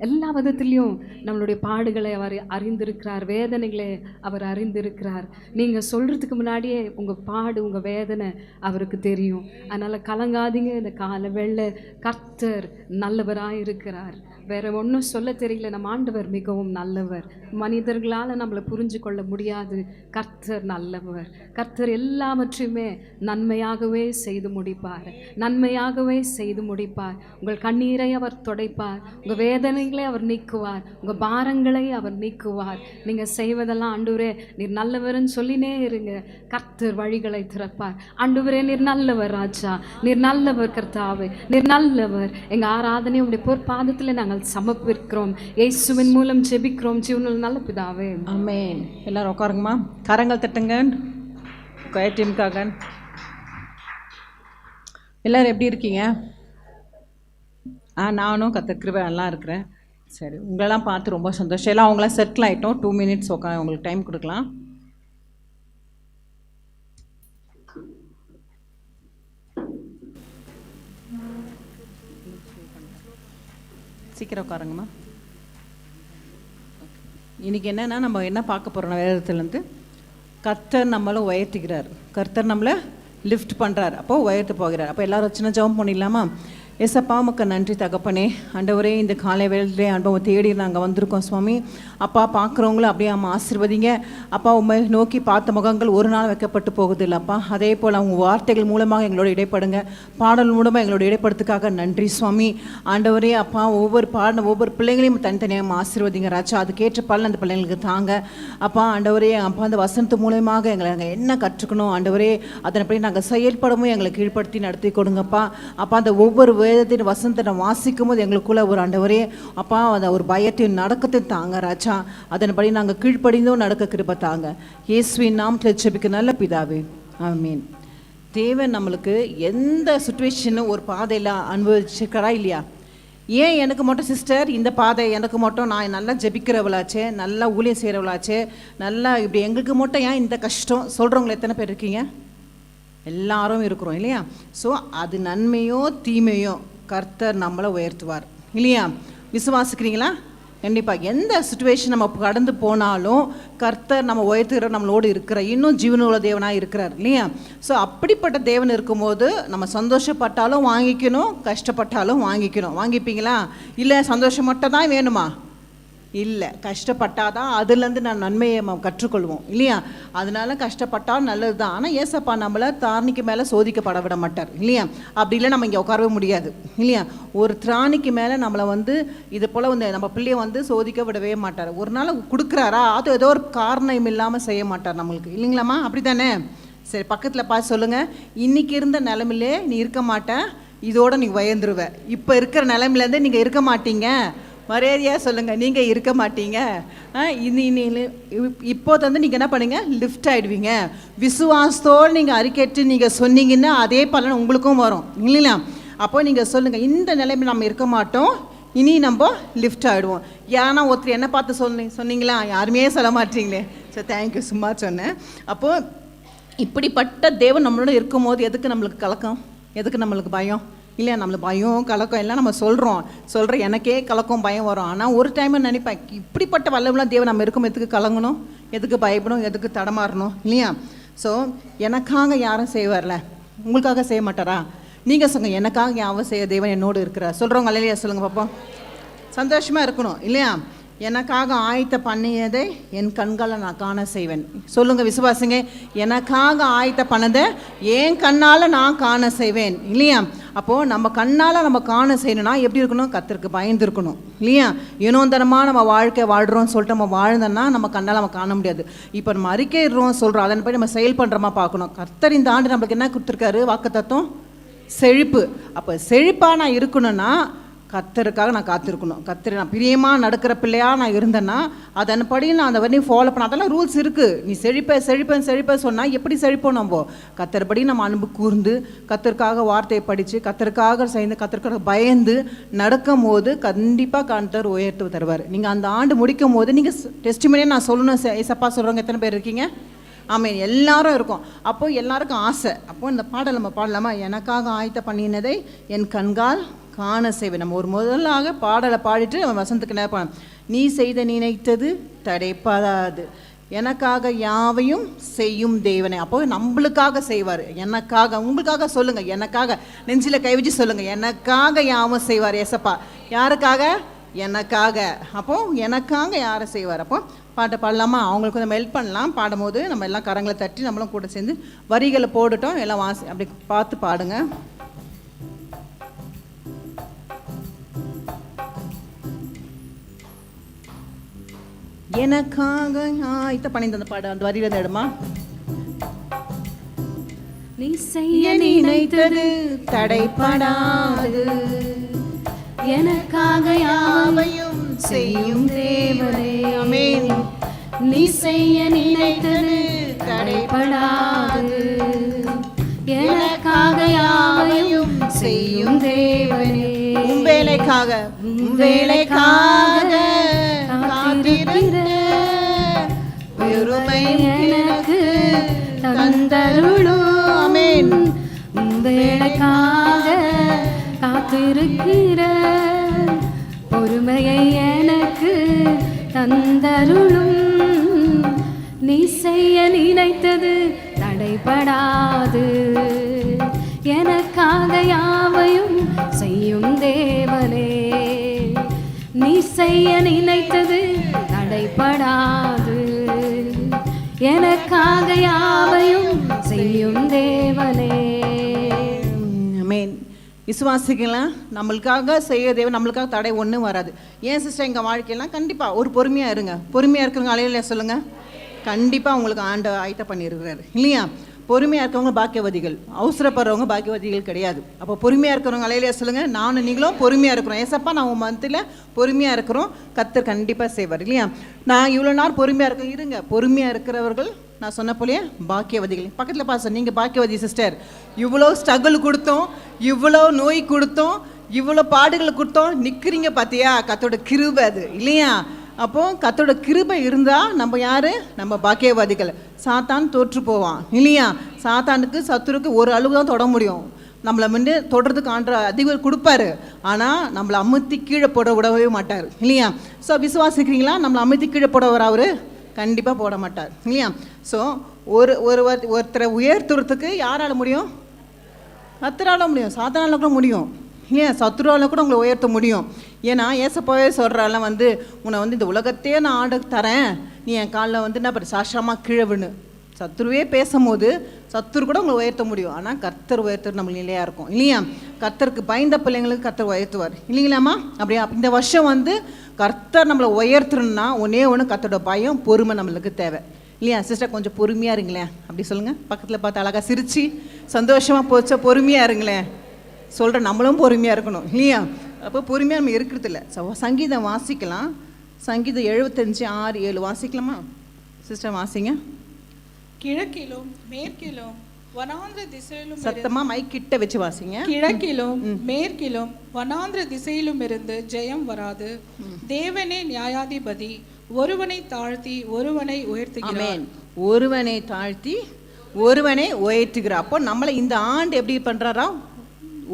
எல்லா விதத்துலேயும் நம்மளுடைய பாடுகளை அவர் அறிந்திருக்கிறார், வேதனைகளை அவர் அறிந்திருக்கிறார். நீங்கள் சொல்கிறதுக்கு முன்னாடியே உங்கள் பாடு உங்கள் வேதனை அவருக்கு தெரியும். அதனால் கலங்காதீங்க. இந்த காலவேளை கர்த்தர் நல்லவராக இருக்கிறார். வேறு ஒன்றும் சொல்ல தெரியல. நம்ம ஆண்டவர் மிகவும் நல்லவர். மனிதர்களால் நம்மளை புரிஞ்சு கொள்ள முடியாது. கர்த்தர் நல்லவர். கர்த்தர் எல்லாவற்றையுமே நன்மையாகவே செய்து முடிப்பார். நன்மையாகவே செய்து முடிப்பார். உங்கள் கண்ணீரை அவர் துடைப்பார். உங்கள் வேதனைகளை அவர் நீக்குவார். உங்கள் பாரங்களை அவர் நீக்குவார். நீங்கள் செய்வதெல்லாம் ஆண்டவரே நீர் நல்லவர்னு சொல்லினே இருங்க. கர்த்தர் வழிகளை திறப்பார். ஆண்டவரே நீர் நல்லவர் ராஜா, நீர் நல்லவர் கர்த்தாவே, நீர் நல்லவர். எங்கள் ஆராதனை உடைய பொற்பாதத்தில் நாங்கள் சமர்ப்பிக்கிறோம். இயேசுவின் மூலம் ஜெபிக்கிறோம் ஜீவனுள்ள நல்ல பிதாவே, ஆமென். எல்லாரும் உட்காருங்கம்மா, கரங்கள் தட்டுங்க டீமுக்காக. எல்லோரும் எப்படி இருக்கீங்க? நானும் கர்த்தர் கிருபை நல்லா இருக்கிறேன். சரி, உங்களெல்லாம் பார்த்து ரொம்ப சந்தோஷம். எல்லாம் அவங்களாம் செட்டில் ஆகிட்டோம். 2 minutes உங்களுக்கு டைம் கொடுக்கலாம். சீக்கிரம் உட்காருங்கம்மா. இன்றைக்கி என்னென்னா நம்ம என்ன பார்க்க போகிறோம் வேதத்துலேருந்து, கர்த்தர் நம்மளை உயர்த்துகிறார், கர்த்தர் நம்மளை லிஃப்ட் பண்ணுறார், அப்போது உயர்த்து போகிறார். அப்போ எல்லோரும் சின்ன ஜெபம் பண்ணிடலாமா? ஏசப்பா உமக்கு நன்றி தகப்பனே. ஆண்டவரே இந்த காலை வேளையிலே அனுபவ தேடி நாங்கள் வந்திருக்கோம் சுவாமி. அப்பா பார்க்குறவங்களும் அப்படியே அம்மா ஆசீர்வதிங்க. அப்பா உண்மை நோக்கி பார்த்த முகங்கள் ஒரு நாள் வைக்கப்பட்டு போகுது இல்லைப்பா. அதே போல் அவங்க வார்த்தைகள் மூலமாக எங்களோட இடைப்படுங்க, பாடல் மூலமாக எங்களோட இடைப்படுறதுக்காக நன்றி சுவாமி. ஆண்டவரே அப்பா ஒவ்வொரு பிள்ளைங்களையும் தனித்தனியாக ஆசீர்வதிங்க ராஜா. அதுக்கேற்ற பலன் அந்த பிள்ளைங்களுக்கு தாங்க அப்பா. ஆண்டவரே அப்பா அந்த வசனத்து மூலமாக எங்களை நாங்கள் என்ன கற்றுக்கணும் ஆண்டவரே, அதனைப்படி நாங்கள் செயல்படவும் எங்களை கீழ்ப்படுத்தி நடத்தி கொடுங்கப்பா. அப்பா அந்த ஒவ்வொரு வேதத்தின் வசனத்தை வாசிக்கும் போது எங்களுக்குள்ள ஒரு ஆண்டவரே அப்பா அதை ஒரு பயத்தையும் நடக்கத்தை தாங்க ராஜா. அதன்படி நாங்கள் கீழ்ப்படிந்தும் நடக்க கிருபை தாங்க. இயேசுவின் நாமத்தில் ஜெபிக்க நல்ல பிதாவே, ஆமீன். தேவன் நம்மளுக்கு எந்த சுச்சுவேஷனும் ஒரு பாதையில் அனுபவிச்சிருக்கிறா இல்லையா? ஏன் எனக்கு மட்டும் சிஸ்டர் இந்த பாதை எனக்கு மட்டும், நான் நல்லா ஜெபிக்கிறவளாச்சே, நல்லா ஊழியம் செய்கிறவளாச்சே, நல்லா இப்படி எங்களுக்கு மட்டும் ஏன் இந்த கஷ்டம் சொல்கிறவங்களை எத்தனை பேர் இருக்கீங்க? எல்லாரும் இருக்கிறோம் இல்லையா? ஸோ அது நன்மையோ தீமையோ கர்த்தர் நம்மளை உயர்த்துவார் இல்லையா? விசுவாசிக்கிறீங்களா? கண்டிப்பாக. எந்த சுச்சுவேஷன் நம்ம கடந்து போனாலும் கர்த்தர் நம்ம உயர்த்துகிற நம்மளோடு இருக்கிற இன்னும் ஜீவனுள்ள தேவனாக இருக்கிறார் இல்லையா? ஸோ அப்படிப்பட்ட தேவன் இருக்கும்போது நம்ம சந்தோஷப்பட்டாலும் வாங்கிக்கணும், கஷ்டப்பட்டாலும் வாங்கிக்கணும். வாங்கிப்பீங்களா? இல்லை சந்தோஷம் மட்டும் தான் வேணுமா? இல்லை, கஷ்டப்பட்டாதான் அதுலேருந்து நான் நன்மையை கற்றுக்கொள்வோம் இல்லையா? அதனால கஷ்டப்பட்டால் நல்லது தான். ஆனால் ஏசப்பா நம்மளை தாரணிக்கு மேலே சோதிக்கப்பட விட மாட்டார் இல்லையா? அப்படி இல்லை நம்ம இங்கே உட்காரவே முடியாது இல்லையா? ஒரு திராணிக்கு மேலே நம்மளை இது போல் நம்ம பிள்ளையை சோதிக்க விடவே மாட்டார். ஒரு நாள் கொடுக்குறாரா, அது ஏதோ ஒரு காரணம் இல்லாமல் செய்ய மாட்டார் நம்மளுக்கு இல்லைங்களாம்மா? அப்படி தானே? சரி, பக்கத்தில் பார்த்து சொல்லுங்கள், இன்றைக்கி இருந்த நிலமையிலே நீ இருக்க மாட்டேன், இதோடு நீ பயந்துருவ. இப்போ இருக்கிற நிலமையிலேருந்து நீங்கள் இருக்க மாட்டீங்க. மரியாதையாக சொல்லுங்கள், நீங்கள் இருக்க மாட்டீங்க. இப்போது நீங்கள் என்ன பண்ணுங்க, லிஃப்ட் ஆகிடுவீங்க. விசுவாசத்தோடு நீங்கள் அறிக்கைட்டு நீங்கள் சொன்னீங்கன்னா அதே பலன் உங்களுக்கும் வரும் இல்லைங்களா? அப்போ நீங்கள் சொல்லுங்கள், இந்த நிலைமையில் நம்ம இருக்க மாட்டோம், இனி நம்ம லிஃப்ட் ஆகிடுவோம். ஏன்னா ஒருத்தர் என்ன பார்த்து சொன்னீங்களா? யாருமே சொல்ல மாட்டீங்களே. சரி, தேங்க்யூ, சும்மா சொன்னேன். அப்போது இப்படிப்பட்ட தேவன் நம்மளோட இருக்கும்போது எதுக்கு நம்மளுக்கு கலக்கம், எதுக்கு நம்மளுக்கு பயம் இல்லையா? நம்மளுக்கு பயம் கலக்கம் எல்லாம் நம்ம சொல்கிற எனக்கே கலக்கம் பயம் வரும். ஆனால் ஒரு டைம் நினைப்பேன், இப்படிப்பட்ட வல்லவெல்லாம் தேவன் நம்ம இருக்கும், எதுக்கு கலங்கணும், எதுக்கு பயப்படணும், எதுக்கு தடமாறணும் இல்லையா? ஸோ எனக்காக யாரும் செய்வார்ல, உங்களுக்காக செய்ய மாட்டாரா? நீங்கள் சொல்லுங்கள், எனக்காக யாவும் செய்ய தேவன் என்னோடு இருக்கிறார். சொல்கிறவங்க இல்லையா? சொல்லுங்கள் பார்ப்போம். சந்தோஷமாக இருக்கணும் இல்லையா? எனக்காக ஆயத்த பண்ணியதை என் கண்களை நான் காண செய்வேன். சொல்லுங்கள் விசுவாசிங்க, எனக்காக ஆயத்த பண்ணதை என் கண்ணால் நான் காண செய்வேன் இல்லையா? அப்போது நம்ம கண்ணால் நம்ம காண செய்யணும்னா எப்படி இருக்கணும்? கர்த்தருக்கு பயந்து இருக்கணும் இல்லையா? ஏனோந்தரமாக நம்ம வாழ்க்கை வாழ்கிறோம்னு சொல்லிட்டு நம்ம வாழ்ந்தோன்னா நம்ம கண்ணால் நம்ம காண முடியாது. இப்போ நம்ம அறிக்கையிடுறோம் சொல்கிறோம், அதன் போய் நம்ம செயல் பண்ணுறோமா பார்க்கணும். கர்த்தர் இந்த ஆண்டு நம்மளுக்கு என்ன கொடுத்துருக்காரு? வாக்குத்தத்தம், செழிப்பு. அப்போ செழிப்பாக நான் இருக்கணும்னா கர்த்தருக்காக நான் காத்திருக்கணும். கர்த்தர் நான் பிரியமாக நடக்கிற பிள்ளையாக நான் இருந்தேன்னா அதன்படி நான் அந்த வரையும் ஃபாலோ பண்ண. அதெல்லாம் ரூல்ஸ் இருக்குது. நீ செழிப்ப சொன்னால் எப்படி செழிப்போம்? நம்ம கர்த்தர்படி நம்ம அன்பு கூர்ந்து கர்த்தருக்காக வார்த்தையை படித்து கர்த்தருக்காக செய்து கர்த்தருக்காக பயந்து நடக்கும் போது கண்டிப்பாக கர்த்தர் உயர்த்து தருவார். நீங்கள் அந்த ஆண்டு முடிக்கும் போது நீங்கள் டெஸ்டிமனியே நான் சொல்லணும். ஏசப்பா சொல்கிறவங்க எத்தனை பேர் இருக்கீங்க? ஆமீன். எல்லாரும் இருக்கும். அப்போது எல்லாருக்கும் ஆசை. அப்போது இந்த பாடல் நம்ம பாடலாமா? எனக்காக ஆயத்த பண்ணினதை என் கண்கால் காண செய்வேன். நம்ம ஒரு முதலாக பாடலை பாடிட்டு நம்ம வசனத்துக்கு நேரம், நீ செய்த நினைத்தது தடைப்படாது, எனக்காக யாவையும் செய்யும் தேவனே. அப்போ நம்மளுக்காக செய்வார். எனக்காக, உங்களுக்காக சொல்லுங்கள், எனக்காக நெஞ்சில் கை வச்சு சொல்லுங்கள், எனக்காக யாவும் செய்வார் ஏசப்பா. யாருக்காக? எனக்காக. அப்போது எனக்காக யாரை செய்வார்? அப்போ பாட்டை பாடலாமா? அவங்களுக்கு நம்ம ஹெல்ப் பண்ணலாம். பாடும்போது நம்ம எல்லாம் கரங்களை தட்டி நம்மளும் கூட சேர்ந்து வரிகளை போட்டுட்டோம். எல்லாம் அப்படி பார்த்து பாடுங்க. எனக்காக ஆயத்த பண்ணிந்த அந்த பாடு, அந்த வரியில எடுமா. நீ செய்ய நினைத்தது தடைப்படாது, எனக்காக யாவையும் செய்யும் தேவனே. ஆமென். நீ செய்ய நினைத்தது தடைப்படாது, எனக்காக யாவையும் செய்யும் தேவனே. உம் வேலைக்காக காத்திருந்த பெருமை எனக்கு தந்தருளும். ஆமென். உம் வேலைக்காக காத்திருக்கிற பொறுமையை எனக்கு தந்தருளும். நீ செய்ய நினைத்தது தடைப்படாது, எனக்காக யாவையும் செய்யும் தேவனே. நீ செய்ய நினைத்தது தடைப்படாது, எனக்காக யாவையும் செய்யும் தேவனே. ஆமென். விசுவாசிக்கலாம், நம்மளுக்காக செய்ய தேவன் நம்மளுக்காக தடை ஒன்றும் வராது. ஏன் சிஸ்டர் எங்கள் வாழ்க்கையெல்லாம் கண்டிப்பாக ஒரு பொறுமையாக இருங்க. பொறுமையாக இருக்கிறவங்க அலையில சொல்லுங்கள், கண்டிப்பாக உங்களுக்கு ஆண்டவர் ஆயத்த பண்ணியிருக்கிறாரு இல்லையா? பொறுமையாக இருக்கிறவங்க பாக்கியவதிகள், அவசரப்படுறவங்க பாக்கியவதிகள் கிடையாது. அப்போ பொறுமையாக இருக்கிறவங்க அலையிலேயே சொல்லுங்கள், நானும் நீங்களும் பொறுமையாக இருக்கிறோம். ஏசப்பா நான் உன் மத்தியில் பொறுமையாக இருக்கிறோம், கர்த்தர் கண்டிப்பாக செய்வார் இல்லையா. நான் இவ்வளோ நாள் பொறுமையாக இருக்கேன், இருங்க. பொறுமையாக இருக்கிறவர்கள் நான் சொன்ன போலயே பாக்கியவதிகள். பக்கத்தில் பாச நீங்கள் பாக்கியவதி சிஸ்டர், இவ்வளோ ஸ்ட்ரகிள் கொடுத்தோம், இவ்வளோ நோய் கொடுத்தோம், இவ்வளோ பாடுகளை கொடுத்தோம், நிற்கிறீங்க பார்த்தியா, கர்த்தரோட கிருபை அது இல்லையா. அப்போது கர்த்தரோட கிருபை இருந்தால் நம்ம யார், நம்ம பாக்கியவாதிகள். சாத்தான் தோற்று போவான் இல்லையா. சாத்தானுக்கு சத்துருக்கு ஒரு அளவு தான் தொட முடியும், நம்மளை வந்து தொடர்றதுக்கு ஆண்ட அதிகம் கொடுப்பாரு, ஆனால் நம்மளை அமுத்தி கீழே போட விடவே மாட்டார் இல்லையா. ஸோ விசுவாசிக்கிறீங்களா, நம்மளை அமுத்தி கீழே போட வர அவர் கண்டிப்பாக போட மாட்டார் இல்லையா. ஸோ ஒருத்தரை உயர்த்துறதுக்கு யாரால் முடியும், கர்த்தரால முடியும், சாத்தானால கூட முடியும் ஏன், சத்துருவால கூட உங்களை உயர்த்த முடியும். ஏன்னா ஏசப்பாவே சொல்கிறால வந்து உன்னை வந்து இந்த உலகத்தையே நான் ஆண்டு தரேன், நீ என் காலில் வந்து என்ன பண்ண சாஷாமாக கீழே விழு. சத்துருவே பேசும்போது சத்துரு கூட உங்களை உயர்த்த முடியும், ஆனால் கர்த்தர் உயர்த்துறது நம்மளுக்கு நிலையாக இருக்கும் இல்லையா. கர்த்தருக்கு பயந்த பிள்ளைங்களுக்கு கர்த்தர் உயர்த்துவார் இல்லைங்களாம்மா. அப்படியா இந்த வருஷம் வந்து கர்த்தர் நம்மளை உயர்த்தணும்னா ஒன்றே ஒன்று, கர்த்தரோட பயம் பொறுமை நம்மளுக்கு தேவை இல்லையா. சிஸ்டர் கொஞ்சம் பொறுமையாக இருங்களேன், அப்படி சொல்லுங்கள். பக்கத்தில் பார்த்து அழகாக சிரித்து சந்தோஷமாக போச்சா, பொறுமையாக இருங்களேன் சொல்கிற, நம்மளும் பொறுமையாக இருக்கணும் இல்லையா. அப்போ பொறுமையாக நம்ம இருக்கிறது இல்லை. சங்கீதம் வாசிக்கலாம், சங்கீதம் 75, 6, 7 வாசிக்கலாமா சிஸ்டர், வாசிங்க. கிழக்கிலும் மேற்கிலும் வனாந்திர திசையிலும் சத்தமாக மைக் கிட்ட வச்சு வாசிங்க. கிழக்கிலும் மேற்கிலும் வனாந்திர திசையிலும் இருந்து ஜெயம் வராது. தேவனே நியாயாதிபதி, ஒருவனை தாழ்த்தி ஒருவனை உயர்த்துகிறார். ஒருவனை தாழ்த்தி ஒருவனை உயர்த்துகிறார். அப்போ நம்மளை இந்த ஆண்டு எப்படி பண்ணுறாரா,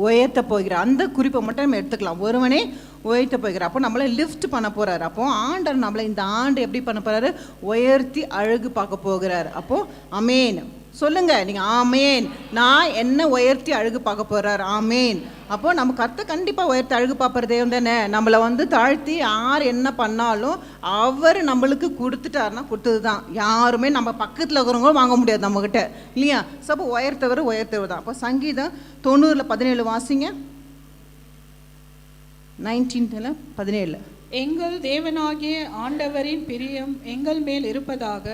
உயர்த்த போகிறார். அந்த குறிப்பை மட்டும் நம்ம எடுத்துக்கலாம், ஒருவனே உயர்த்த போகிறார். அப்போ நம்மளை லிஃப்ட் பண்ண போகிறார். அப்போ ஆண்டர் நம்மளை இந்த ஆண்டு எப்படி பண்ண போகிறாரு, உயர்த்தி அழகு பார்க்க போகிறார். அப்போது அமேன் சொல்லுங்க நீங்கள், ஆமேன். நான் என்ன உயர்த்தி அழகு பார்க்க போகிறார், ஆமேன். அப்போது நம்ம கர்த்தர் கண்டிப்பாக உயர்த்தி அழகு பார்ப்பறதே தானே. நம்மளை வந்து தாழ்த்தி யார் என்ன பண்ணாலும் அவர் நம்மளுக்கு கொடுத்துட்டாருன்னா கொடுத்தது தான். யாருமே நம்ம பக்கத்தில் இருக்கிறவங்க வாங்க முடியாது நம்மக்கிட்ட இல்லையா. ஸோ அப்போ உயர்த்தவர் தான். அப்போ சங்கீதம் 90:17 வாசிங்க. 19:17. எங்கள் தேவனாகிய ஆண்டவரின் பிரியம் எங்கள் மேல் இருப்பதாக,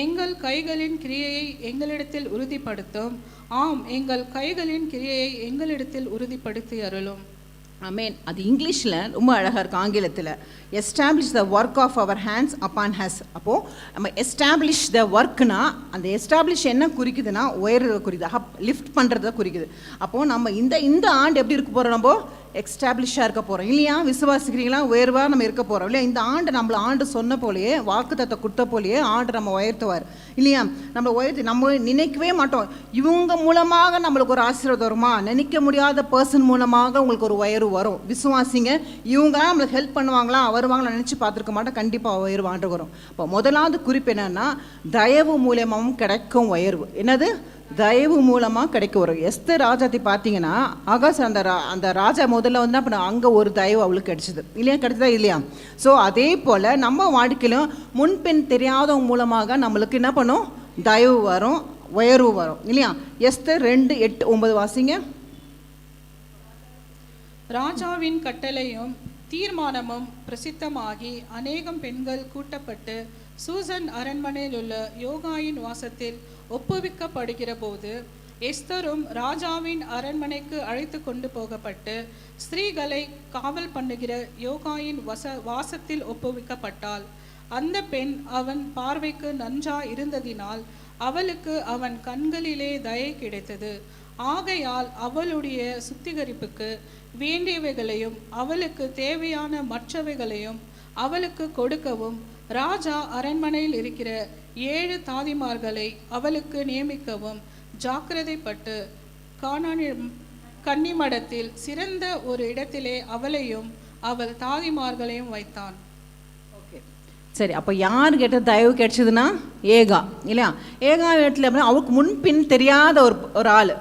எங்கள் கைகளின் கிரியையை எங்களிடத்தில் உறுதிப்படுத்தும். ஆம், எங்கள் கைகளின் கிரியையை எங்களிடத்தில் உறுதிப்படுத்தி அருளும். ஆமேன். அது இங்கிலீஷில் ரொம்ப அழகாக இருக்குது, ஆங்கிலத்தில் establish the work of our hands upon us. அப்போது நம்ம எஸ்டாப்ளிஷ் த ஒர்க்னா அந்த எஸ்டாப்ளிஷ் என்ன குறிக்குதுன்னா உயர்றதை குறிக்குது, லிஃப்ட் பண்ணுறதை குறிக்குது. அப்போது நம்ம இந்த ஆண்டு எப்படி இருக்க போகிறோம், நம்ம எஸ்டாப்ளிஷாக இருக்க போகிறோம் இல்லையா. விசுவாசிக்கிறீங்களா, உயர்வாக நம்ம இருக்க போகிறோம் இல்லையா. இந்த ஆண்டு நம்மளை ஆண்டு சொன்ன போலேயே, வாக்குத்தத்தை கொடுத்த போலேயே ஆண்டு நம்ம உயர்த்துவார் இல்லையா. நம்மளை உயர்த்தி நம்ம நினைக்கவே மாட்டோம், இவங்க மூலமாக நம்மளுக்கு ஒரு ஆசீர்வாதம் வருமா, நினைக்க முடியாத பர்சன் மூலமாக உங்களுக்கு ஒரு உயர்வு வரும். விசுவாசிங்க, இவங்க நம்மளுக்கு ஹெல்ப் பண்ணுவாங்களா வருவாங்களா நினச்சி பார்த்துருக்க மாட்டோம், கண்டிப்பாக உயர்வு ஆண்டு வரும். இப்போ முதலாவது குறிப்பு என்னன்னா, தயவு மூலமாகவும் கிடைக்கும் உயர்வு. என்னது, தயவு மூலமாக கிடைக்க வரும். எஸ்தர் ராஜாத்தி பார்த்தீங்கன்னா ஆகாஷ் அந்த ராஜா முதல்ல வந்து அப்போ அங்கே ஒரு தயவு அவளுக்கு கிடைச்சிது இல்லையா, கிடைச்சதா இல்லையா. ஸோ அதே போல் நம்ம வாழ்க்கையிலும் முன்பின் தெரியாதவங்க மூலமாக நம்மளுக்கு என்ன பண்ணும், தயவு வரும், உயர்வு வரும் இல்லையா. எஸ்தர் 2:8-9 வாசிங்க. ராஜாவின் கட்டளையும் தீர்மானமும் பிரசித்தமாகி அநேகம் பெண்கள் கூட்டப்பட்டு சூசன் அரண்மனையில் உள்ள யோகாயின் வாசத்தில் ஒப்புவிக்கப்படுகிற போது, எஸ்தரும் ராஜாவின் அரண்மனைக்கு அழைத்து கொண்டு போகப்பட்டு ஸ்திரீகளை காவல் பண்ணுகிற யோகாயின் வாசத்தில் ஒப்புவிக்கப்பட்டாள். அந்த பெண் அவன் பார்வைக்கு நன்றா இருந்ததினால் அவளுக்கு அவன் கண்களிலே தயை கிடைத்தது. ஆகையால் அவளுடைய சுத்திகரிப்புக்கு வேண்டியவைகளையும் அவளுக்கு தேவையான மற்றவைகளையும் அவளுக்கு கொடுக்கவும், ராஜா அரண்மனையில் இருக்கிற 7 தாதிமார்களை அவளுக்கு நியமிக்கவும் ஜாக்கிரதைப்பட்டு கன்னிமடத்தில் சிறந்த ஒரு இடத்திலே அவளையும் அவள் தாதிமார்களையும் வைத்தான். சரி, அப்போ யார் கேட்ட தயவு கிடைச்சதுன்னா ஏகா இல்லையா. ஏகா இடத்துல அவருக்கு முன்பின் தெரியாத ஒரு ஆள்,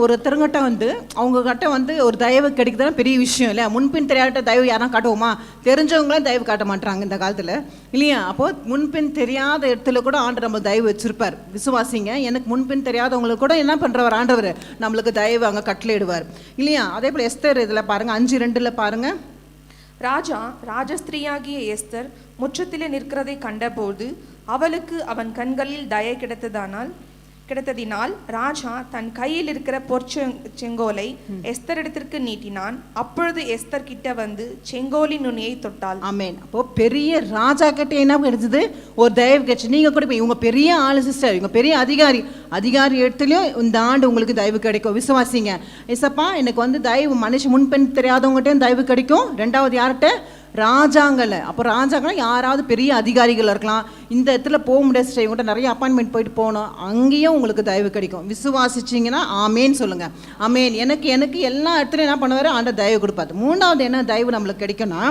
ஒரு திருங்கட்ட வந்து அவங்க கிட்ட வந்து ஒரு தயவு கிடைக்குதுன்னா பெரிய விஷயம் இல்லையா. முன்பின் தெரியாத தயவு யாரா காட்டுவோமா, தெரிஞ்சவங்களும் தயவு காட்ட மாட்டாங்க இந்த காலத்தில் இல்லையா. அப்போது முன்பின் தெரியாத இடத்துல கூட ஆண்டவர் நம்மளுக்கு தயவு வச்சுருப்பார். விசுவாசிங்க, எனக்கு முன்பின் தெரியாதவங்களுக்கு கூட என்ன பண்ணுறவர் ஆண்டவர் நம்மளுக்கு தயவு அங்கே கட்டளையிடுவார் இல்லையா. அதே போல் எஸ்தர் இதில் பாருங்கள் 5:2 பாருங்கள். ராஜா ராஜஸ்திரீயாகிய எஸ்தர் முற்றத்திலே நிற்கிறதை கண்டபோது அவளுக்கு அவன் கண்களில் தயை கிடைத்ததினால் ராஜா தன் கையில் இருக்கிற செங்கோலை எஸ்தரிடத்திற்கு நீட்டினான். அப்பொழுது எஸ்தர் கிட்ட வந்து செங்கோலின் நுனியை தொட்டாள். ஆமென். அப்போ பெரிய ராஜா கிட்ட என்ன கிடைச்சது? ஒரு தயவு கிடைச்சு. நீங்க கூட இவங்க பெரிய ஆளு சிஸ்டர், இவங்க பெரிய அதிகாரி இடத்துலயும் இந்த ஆண்டு உங்களுக்கு தயவு கிடைக்கும். விசுவாசிங்க. ஏசப்பா எனக்கு வந்து தயவு மனுஷன் முன்பெண் தெரியாதவங்ககிட்ட தயவு கிடைக்கும். ரெண்டாவது யார்கிட்ட? ராஜாங்கல்ல. அப்போ ராஜாங்கள யாராவது பெரிய அதிகாரிகள் இருக்கலாம். இந்த இடத்துல போக முடியாது, இவங்கள்ட்ட நிறைய அப்பாயின்மெண்ட் போயிட்டு போகணும், அங்கேயும் உங்களுக்கு தயவு கிடைக்கும். விசுவாசிச்சிங்கன்னா ஆமேன்னு சொல்லுங்க. ஆமேன். எனக்கு எல்லா இடத்துலையும் என்ன பண்ணுவார்? ஆண்டவர் தயவு கொடுப்பாரு. மூணாவது என்ன தயவு நம்மளுக்கு கிடைக்கும்னா,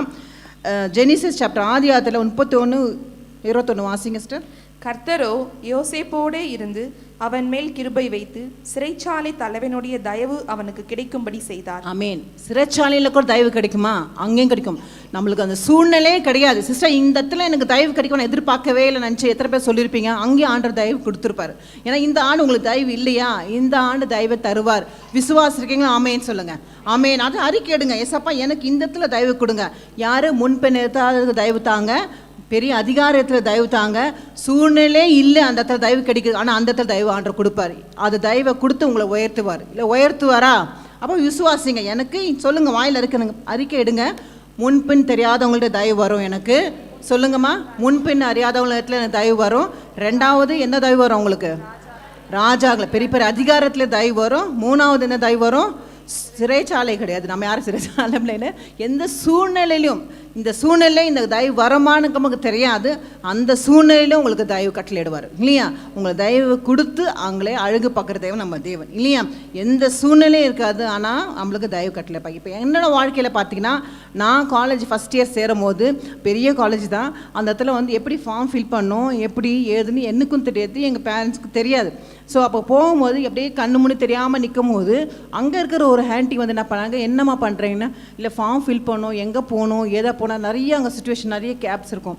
ஜெனிசிஸ் சாப்டர் ஆதியாகமத்தில் 31:21 வாசிங்க சிஸ்டர். கர்த்தரோ யோசேப்போடே இருந்து அவன் மேல் கிருபை வைத்து சிறைச்சாலை தலைவனுடைய தயவு அவனுக்கு கிடைக்கும்படி செய்தார். ஆமேன். சிறைச்சாலையில் கூட தயவு கிடைக்குமா? அங்கேயும் கிடைக்கும். நம்மளுக்கு அந்த சூழ்நிலையே கிடையாது சிஸ்டர், இந்த இடத்துல எனக்கு தயவு கிடைக்கும்னு எதிர்பார்க்கவே இல்லை நினச்சி எத்தனை பேர் சொல்லியிருப்பீங்க. அங்கேயும் ஆண்டவர் தயவு கொடுத்துருப்பாரு. ஏன்னா இந்த ஆண்டு உங்களுக்கு தயவு இல்லையா? இந்த ஆண்டு தயவை தருவார். விசுவாசிருக்கீங்களா? ஆமேன்னு சொல்லுங்க. ஆமேன். அது அறிக்கையிடுங்க. ஏசப்பா எனக்கு இந்த இடத்துல தயவு கொடுங்க. யாரு முன்பெண் எடுத்தாலும் தயவு தாங்க, பெரிய அதிகாரத்தில் தயவு தாங்க. சூழ்நிலை இல்லை அந்த இடத்துல தயவு கிடைக்குது, ஆனால் அந்த இடத்துல தயவு ஆண்டவர் கொடுப்பார். அது தயவை கொடுத்து உங்களை உயர்த்துவார். இல்லை உயர்த்துவாரா? அப்போ விசுவாசிங்க. எனக்கு சொல்லுங்க, வாயில் இருக்குங்க, அறிக்கை எடுங்க. முன்பின் தெரியாதவங்கள்ட்ட தயவு வரும் எனக்கு. சொல்லுங்கம்மா. முன்பின் அறியாதவங்க இடத்துல எனக்கு தயவு வரும். ரெண்டாவது என்ன தயவு வரும் உங்களுக்கு? ராஜாக்களை பெரிய பெரிய அதிகாரத்தில் தயவு வரும். மூணாவது என்ன தயவு வரும்? சிறைச்சாலை கிடையாது. நம்ம யாரும் சிறைச்சாலைன்னு எந்த சூழ்நிலையிலும், இந்த சூழ்நிலை இந்த தயவு வரமானு நமக்கு தெரியாது, அந்த சூழ்நிலையிலும் உங்களுக்கு தயவு கட்டளையிடுவார் இல்லையா? உங்களை தயவு கொடுத்து அவங்களே அழகு பார்க்குற தேவன் நம்ம தேவன் இல்லையா? எந்த சூழ்நிலையும் இருக்காது, ஆனால் நம்மளுக்கு தயவு கட்டளைப்பாங்க. இப்போ என்னோட வாழ்க்கையில் பார்த்தீங்கன்னா, நான் காலேஜ் ஃபஸ்ட் இயர் சேரும் போது பெரிய காலேஜ் தான். அந்த இடத்துல வந்து எப்படி ஃபார்ம் ஃபில் பண்ணோம், எப்படி ஏதுன்னு எனக்கும் தெரியாது, எங்கள் பேரண்ட்ஸ்க்கு தெரியாது. ஸோ அப்போ போகும்போது அப்படியே கண்ணு முன்னு தெரியாமல் நிற்கும் போது அங்கே இருக்கிற ஒரு ஹேண்டி வந்து என்ன பண்ணாங்க, என்னம்மா பண்ணுறீங்கன்னா, இல்லை ஃபார்ம் ஃபில் பண்ணோம், எங்கே போகணும், எதை போனால் நிறைய அங்கே சுச்சுவேஷன் நிறைய கேப்ஸ் இருக்கும்,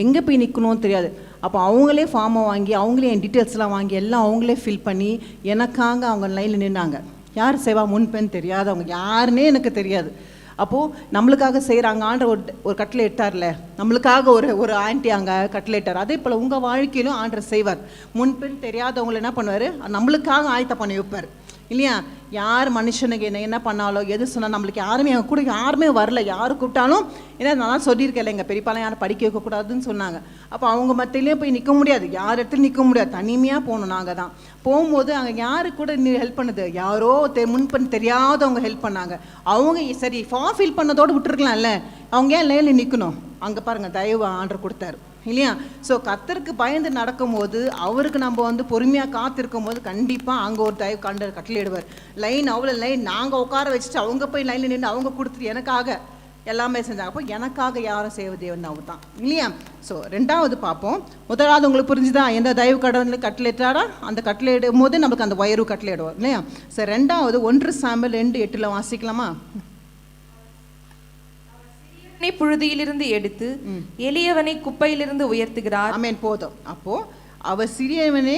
எங்கே போய் நிற்கணும்னு தெரியாது. அப்போ அவங்களே ஃபார்மை வாங்கி அவங்களே என் டீட்டெயில்ஸ்லாம் வாங்கி எல்லாம் அவங்களே ஃபில் பண்ணி எனக்காக அவங்க லைனில் நின்னாங்க. யார் செய்வா? முன்பெண் தெரியாதவங்க, யாருன்னே எனக்கு தெரியாது. அப்போது நம்மளுக்காக செய்கிறாங்க. ஆண்டர் ஒரு கட்டளை இட்டார்ல, நம்மளுக்காக ஒரு ஆண்டி அங்கே கட்டளை இட்டார். அதே போல் உங்கள் வாழ்க்கையிலும் ஆண்டர் செய்வார். முன்பின் தெரியாதவங்களை என்ன பண்ணுவார்? நம்மளுக்காக ஆயத்த பண்ணி வைப்பார் இல்லையா? யார் மனுஷனுக்கு என்ன பண்ணாலும் எது சொன்னால் நம்மளுக்கு யாருமே எங்கள் கூட யாருமே வரல. யார் கூப்பிட்டாலும் ஏன்னா நான் சொல்லியிருக்கேன், எங்கள் பெரியப்பாலாம் யாரும் படிக்க வைக்கக்கூடாதுன்னு சொன்னாங்க. அப்போ அவங்க மத்தியிலையும் போய் நிற்க முடியாது, யார் இடத்துல நிற்க முடியாது, தனிமையாக போகணும். நாங்கள் தான் போகும்போது அங்கே யாரு கூட ஹெல்ப் பண்ணுது? யாரோ முன்பண் தெரியாதவங்க ஹெல்ப் பண்ணாங்க. அவங்க சரி ஃபார்ம் ஃபில் பண்ணதோடு விட்டுருக்கலாம்ல, அவங்க ஏன் லைனில் நிற்கணும்? அங்கே பாருங்கள் தயவு ஆண்டர் கொடுத்தாரு இல்லையா? ஸோ கர்த்தருக்கு பயந்து நடக்கும்போது, அவருக்கு நம்ம வந்து பொறுமையாக காத்திருக்கும் போது கண்டிப்பாக அங்கே ஒரு தயவு கட்டளையிடுவார். லைன் அவ்வளோ லைன் நாங்கள் உட்கார வச்சுட்டு அவங்க போய் லைனில் நின்று அவங்க கொடுத்துட்டு எனக்காக எல்லாமே செஞ்சாங்க. அப்போ எனக்காக யாரும் செய்வ தேவன் அவர் தான் இல்லையா? ஸோ ரெண்டாவது பார்ப்போம். முதலாவது உங்களுக்கு புரிஞ்சுதா? எந்த தயவு கடவுள் கட்டளையிட்டாரா அந்த கட்டளையிடும் போது நம்மளுக்கு அந்த உயர்வு கட்டளையிடுவார் இல்லையா? ஸோ ரெண்டாவது 1 சாமுவேல் 2:8 வாசிக்கலாமா? புழுதியிலிருந்து எடுத்து எளியவனை குப்பையிலிருந்து உயர்த்துகிறார். ஆமென். போதும். அப்போ அவர் சிறியவனை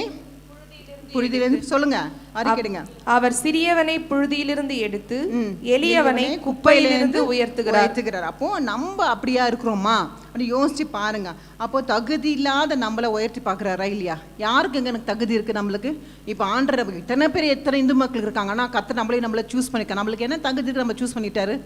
புழுதியிலிருந்து சொல்லுங்க, அறிக்கைடுங்க. அவர் சிறியவனை புழுதியிலிருந்து எடுத்து எளியவனை குப்பையிலிருந்து உயர்த்துகிறார். அப்போ நம்ம அப்படியா இருக்கிறோமா அப்படி யோசிச்சு பாருங்க. அப்போ தகுதி இல்லாத நம்மளை உயர்த்தி பார்க்குறாரா இல்லையா? யாருக்கு எங்க எனக்கு தகுதி இருக்கு? நம்மளுக்கு இப்போ ஆண்டர் எத்தனை பேர் எத்தனை இந்து மக்கள் இருக்காங்க, ஆனால் கர்த்தர் நம்மளை சூஸ் பண்ணிக்க. நம்மளுக்கு என்ன தகுதி இருக்கு? நம்ம சூஸ் பண்ணிட்டாரு.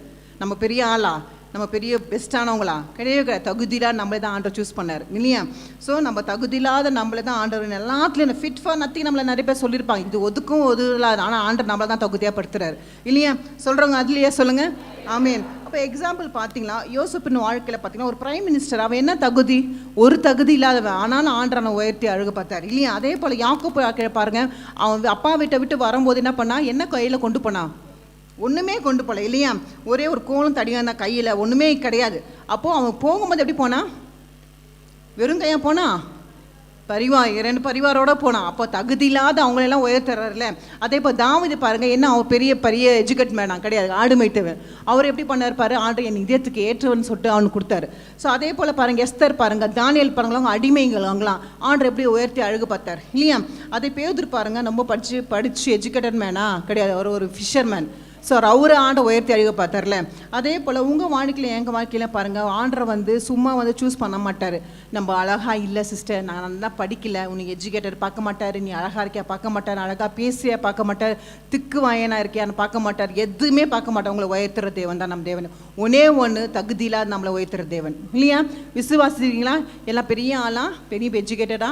நம்ம பெரிய ஆளா? நம்ம பெரிய பெஸ்ட்டானவங்களா? கிடையாது. தகுதியில்லாத நம்மளே தான் ஆண்டவர் சூஸ் பண்ணார் இல்லையா? ஸோ நம்ம தகுதியில்லாத நம்மளே தான் ஆண்டவர் எல்லாத்துலேயும் ஃபிட் ஃபார் நத்திங் நம்மளை நிறைய பேர் சொல்லியிருப்பாங்க. இது ஒதுக்கும் ஒதுலாது, ஆனால் ஆண்டர் நம்மளை தான் தகுதியாக படுத்துறாரு இல்லையா? சொல்கிறவங்க அதுலையே சொல்லுங்கள். ஆமேன். அப்போ எக்ஸாம்பிள் பார்த்தீங்களா, யோசப்பின் வாழ்க்கையில் பார்த்தீங்கன்னா ஒரு பிரைம் மினிஸ்டர், அவன் என்ன தகுதி? ஒரு தகுதி இல்லாதவன், ஆனாலும் ஆண்டர் அவனை உயர்த்தி அழகு பார்த்தார் இல்லையா? அதே போல் யாக்கோபு பாருங்க, அவன் அப்பா வீட்டை விட்டு வரும்போது என்ன பண்ணா? என்ன கையில் கொண்டு போனான்? ஒன்றுமே கொண்டு போகல இல்லையா? ஒரே ஒரு கோலும் தடியாக தான் கையில், ஒன்றுமே கிடையாது. அப்போது அவன் போகும்போது எப்படி போனான்? வெறும் கையாக போனான்? 2 பரிவாரோட போனான். அப்போ தகுதி இல்லாத அவங்களெல்லாம் உயர்த்துறாருல. அதே இப்போ தாவீது பாருங்கள், என்ன அவன் பெரிய எஜுகேட் மேனான் கிடையாது, ஆடு மேய்த்தவன். அவர் எப்படி பண்ணார் பாரு? ஆண்டு என் இதயத்துக்கு ஏற்றவன் சொல்லிட்டு அவனுக்கு கொடுத்தாரு. ஸோ அதே போல் பாருங்கள், எஸ்தர் பாருங்கள், தானியேல் பாருங்களா, அவங்க அடிமைகள் அவங்களாம் ஆண்டு எப்படி உயர்த்தி அழகு பார்த்தார் இல்லையா? அதே பேதுரு பாருங்கள், ரொம்ப படித்து எஜுகேட்டட் மேனா கிடையாது, அவர் ஒரு ஃபிஷர்மேன். ஸோ அவரு ஆண்டை உயர்த்தி அழுக பார்த்தார்ல, அதே போல் உங்கள் வாழ்க்கையில் எங்கள் வாழ்க்கையில் பாருங்கள், ஆண்டரை வந்து சும்மா வந்து சூஸ் பண்ண மாட்டார். நம்ம அழகா இல்லை சிஸ்டர், நான் நல்லா படிக்கல, உனக்கு எஜுகேட்டட் பார்க்க மாட்டார், நீ அழகாக இருக்கியா பார்க்க மாட்டார், அழகாக பேசியா பார்க்க மாட்டார், திக்கு வாயனா இருக்கியான்னு பார்க்க மாட்டார், எதுவுமே பார்க்க மாட்டார். உங்களை உயர்த்துற தேவன் தான் நம்ம தேவன். ஒன்னே ஒன்று, தகுதியில்லாத நம்மளை உயர்த்துற தேவன் இல்லையா? விசுவாசிக்கிறீங்களா? எல்லாம் பெரிய ஆளா, பெரிய எஜுகேட்டடா,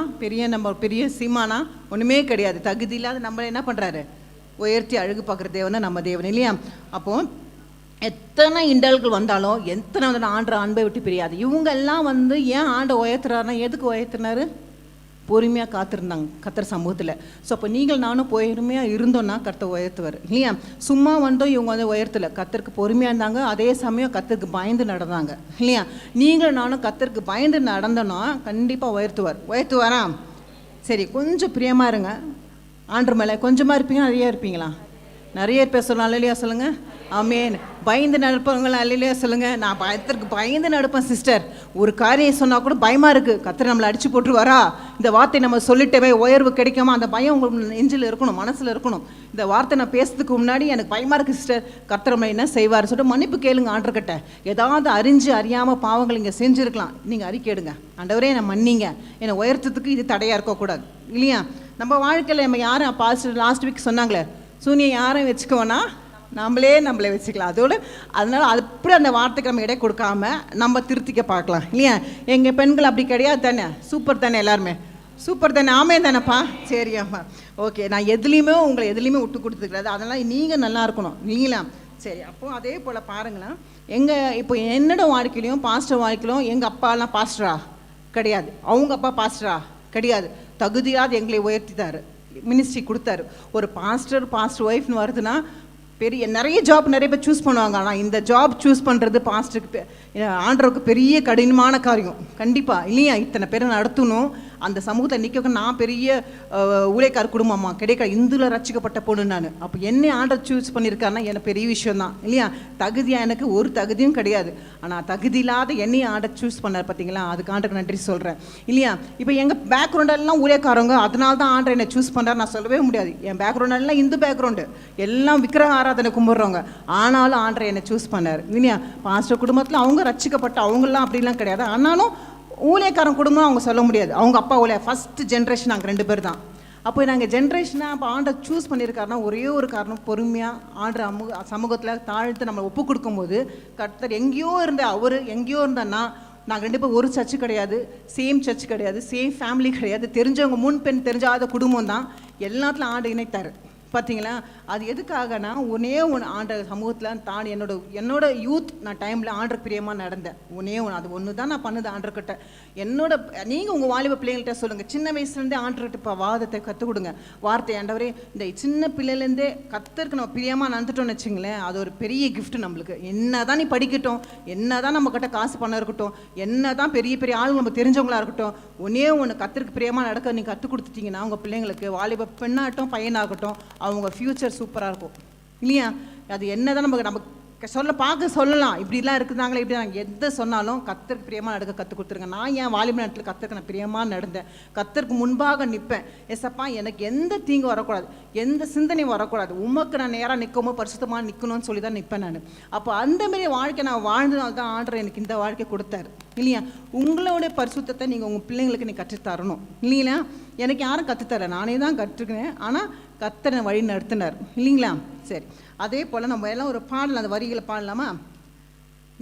பெரிய சீமானா? ஒன்றுமே கிடையாது. தகுதி இல்லாத நம்மளை என்ன பண்ணுறாரு? உயர்த்தி அழகு பார்க்குற தேவன் தான் நம்ம தேவன் இல்லையா? அப்போது எத்தனை இண்டல்கள் வந்தாலும், எத்தனை வந்து ஆண்டை அன்பை விட்டு பிரியாது. இவங்க எல்லாம் வந்து ஏன் ஆண்டை உயர்த்துறாருன்னா, எதுக்கு உயர்த்தினாரு? பொறுமையாக காத்திருந்தாங்க கர்த்தர் சமூகத்தில். ஸோ அப்போ நீங்கள் நானும் பொறுமையாக இருந்தோன்னா கர்த்தர் உயர்த்துவார் இல்லையா? சும்மா வந்தோம் இவங்க வந்து உயர்த்தலை, கர்த்தருக்கு பொறுமையாக இருந்தாங்க, அதே சமயம் கர்த்தருக்கு பயந்து நடந்தாங்க இல்லையா? நீங்களும் நானும் கர்த்தருக்கு பயந்து நடந்தோன்னா கண்டிப்பாக உயர்த்துவாரா? சரி, கொஞ்சம் பிரியமாக இருங்க ஆண்டர் மேலே. கொஞ்சமாக இருப்பீங்க, நிறைய இருப்பீங்களா? நிறைய பேர் சொல்லலாம் அல்லையா? சொல்லுங்கள் ஆமேன். பயந்து நடப்பவங்களா அல்லையா? சொல்லுங்கள். நான் கர்த்தருக்கு பயந்து நடப்பேன் சிஸ்டர். ஒரு காரியம் சொன்னால் கூட பயமாக இருக்குது, கர்த்தர் நம்மளை அடித்து போட்டுருவாரா, இந்த வார்த்தை நம்ம சொல்லிட்டவே உயர்வு கிடைக்குமா, அந்த பயம் உங்களுக்கு நெஞ்சில் இருக்கணும், மனசில் இருக்கணும். இந்த வார்த்தை நான் பேசுறதுக்கு முன்னாடி எனக்கு பயமாக இருக்குது சிஸ்டர், கர்த்தர் நம்மளை என்ன செய்வார் சொல்லிட்டு மன்னிப்பு கேளுங்க ஆண்டர்கிட்ட. ஏதாவது அறியாமல் பாவங்கள் இங்கே செஞ்சுருக்கலாம், நீங்கள் அறிக்கையிடுங்க. ஆண்டவரே என்னை மன்னிங்க, என்னை உயர்த்தத்துக்கு இது தடையாக இருக்கக்கூடாது இல்லையா? நம்ம வாழ்க்கையில் நம்ம யாரும் பாஸ்டர் லாஸ்ட் வீக் சொன்னாங்களே, சூனியை யாரும் வச்சுக்கோன்னா நம்மளே வச்சுக்கலாம். அதனால் அப்படி அந்த வார்த்தைக்கு நம்ம இடை கொடுக்காம நம்ம திருத்திக்க பார்க்கலாம் இல்லையா? எங்கள் பெண்கள் அப்படி கிடையாது தானே? சூப்பர் தானே? எல்லாருமே சூப்பர் தானே? ஆமே தானேப்பா? சரி, ஆமாம், ஓகே. நான் உங்களை எதுலேயுமே விட்டு கொடுத்துக்கிறாது, அதனால் நீங்கள் நல்லா இருக்கணும் இல்லைங்களா? சரி, அப்போது அதே போல் பாருங்களேன், இப்போ என்னோட வாழ்க்கையிலையும் பாஸ்டர் வாழ்க்கையிலும் எங்கள் அப்பாலாம் பாஸ்டரா கிடையாது, அவங்க அப்பா பாஸ்டரா கிடையாது. தகுதியாவது எங்களை உயர்த்தித்தார், மினிஸ்ட்ரி கொடுத்தாரு. ஒரு பாஸ்டர் ஒய்ஃப்னு வருதுன்னா நிறைய ஜாப் நிறைய பேர் சூஸ் பண்ணுவாங்க. ஆனால் இந்த ஜாப் சூஸ் பண்ணுறது பாஸ்டருக்கு ஆண்டவருக்கு பெரிய கடினமான காரியம் கண்டிப்பாக இல்லையா? இத்தனை பேரை நடத்தணும், அந்த சமூகத்தில் நிற்க. நான் பெரிய ஊழியக்கார குடும்பம்மா கிடையாது, இந்துல ரசிக்கப்பட்ட பொண்ணு நான். அப்போ என்ன ஆண்டர் சூஸ் பண்ணியிருக்காருன்னா எனக்கு பெரிய விஷயம் தான் இல்லையா? தகுதியாக எனக்கு ஒரு தகுதியும் கிடையாது, ஆனால் தகுதி இல்லாத என்னையும் ஆண்டர் சூஸ் பண்ணார் பார்த்தீங்களா? அதுக்கு ஆண்டருக்கு நன்றி சொல்கிறேன் இல்லையா? இப்போ எங்கள் பேக்ரவுண்டெல்லாம் ஊழியக்காரங்க, அதனால தான் ஆண்டர் என்னை சூஸ் பண்ணுறாரு நான் சொல்லவே முடியாது. என் பேக்ரவுண்டெல்லாம் இந்து பேக்ரவுண்டு, எல்லாம் விக்கிரக ஆராதனை கும்பிட்றவங்க, ஆனாலும் ஆண்டர் என்னை சூஸ் பண்ணார் இல்லையா? பாஸ்டர் குடும்பத்தில் அவங்க ரசிக்கப்பட்ட அவங்கெல்லாம் அப்படிலாம் கிடையாது. ஆனாலும் ஊழியக்காரன் குடும்பம் அவங்க சொல்ல முடியாது, அவங்க அப்பா ஃபஸ்ட்டு ஜென்ரேஷன் நாங்கள் 2 பேர் தான். அப்போ நாங்கள் ஜென்ரேஷனாக அப்போ ஆண்டை சூஸ் பண்ணியிருக்காருன்னா ஒரே ஒரு காரணம், பொறுமையாக ஆண்டை சமூகத்தில் தாழ்த்து நம்ம ஒப்பு கொடுக்கும்போது கர்த்தர் எங்கேயோ அவர் எங்கேயோ இருந்தான்னா, நாங்கள் 2 பேர் ஒரு சர்ச்சு கிடையாது, சேம் சர்ச் கிடையாது, சேம் ஃபேமிலி கிடையாது, தெரிஞ்சவங்க முன் தெரிஞ்சாத குடும்பம் தான், எல்லாத்துலையும் ஆண்டை இணைத்தார் பார்த்தீங்களா? அது எதுக்காகனா ஒன்னே ஒன்று ஆண்ட சமூகத்தில் தான் என்னோட யூத் நான் டைமில் ஆண்டர் பிரியமாக நடந்தேன். அது ஒன்று தான் நான் பண்ணுது ஆண்டர்கிட்ட. நீங்கள் உங்கள் வாலிப பிள்ளைங்கள்ட்ட சொல்லுங்கள், சின்ன வயசுலேருந்தே ஆண்டர்கிட்ட இப்போ வாதத்தை கற்றுக் கொடுங்க. வார்த்தை ஆண்டவரே, இந்த சின்ன பிள்ளைலேருந்தே கர்த்தருக்கு நம்ம பிரியமாக நடந்துட்டோம்னு வச்சுங்களேன், அது ஒரு பெரிய கிஃப்ட் நம்மளுக்கு. என்ன தான் நீ படிக்கட்டும், என்ன தான் நம்மக்கிட்ட காசு பணம் இருக்கட்டும், என்ன தான் பெரிய பெரிய ஆளுங்க நம்ம தெரிஞ்சவங்களா இருக்கட்டும், ஒன்று கர்த்தருக்கு பிரியமாக நடக்க நீங்கள் கற்றுக் கொடுத்துட்டீங்கன்னா உங்கள் பிள்ளைங்களுக்கு, வாலிப பெண்ணாகட்டும் பையனாகட்டும், அவங்க ஃப்யூச்சர் சூப்பராக இருக்கும் இல்லையா? அது என்ன தான் நம்ம சொல்லலாம், இப்படிலாம் இருக்குதாங்களே, இப்படி நாங்கள் எதை சொன்னாலும் கர்த்தருக்கு பிரியமாக நடக்க கற்றுக் கொடுத்துருங்க. நான் என் வாலிப நேரத்தில் கர்த்தருக்கு நான் பிரியமாக நடந்தேன், கர்த்தருக்கு முன்பாக நிற்பேன். எஸ்ப்பா, எனக்கு எந்த தீங்கு வரக்கூடாது, எந்த சிந்தனையும் வரக்கூடாது, உமக்கு நான் நேராக நிற்கமோ பரிசுத்தமாக நிற்கணும்னு சொல்லி தான் நிற்பேன் நான். அப்போ அந்தமாரி வாழ்க்கை நான் வாழ்ந்ததுனால தான் ஆண்டவர் எனக்கு இந்த வாழ்க்கை கொடுத்தாரு இல்லையா? உங்களுடைய பரிசுத்தத்தை நீங்கள் உங்கள் பிள்ளைங்களுக்கு நீ கற்றுத்தரணும் இல்லைங்களா? எனக்கு யாரும் கற்றுத்தரல, நானே தான் கற்றுக்கிறேன். ஆனால் கர்த்தரை வழி நடத்தினார் இல்லைங்களா? சரி, அதே போல் நம்ம எல்லாம் ஒரு பாடல், அந்த வரிகளை பாடலாமா?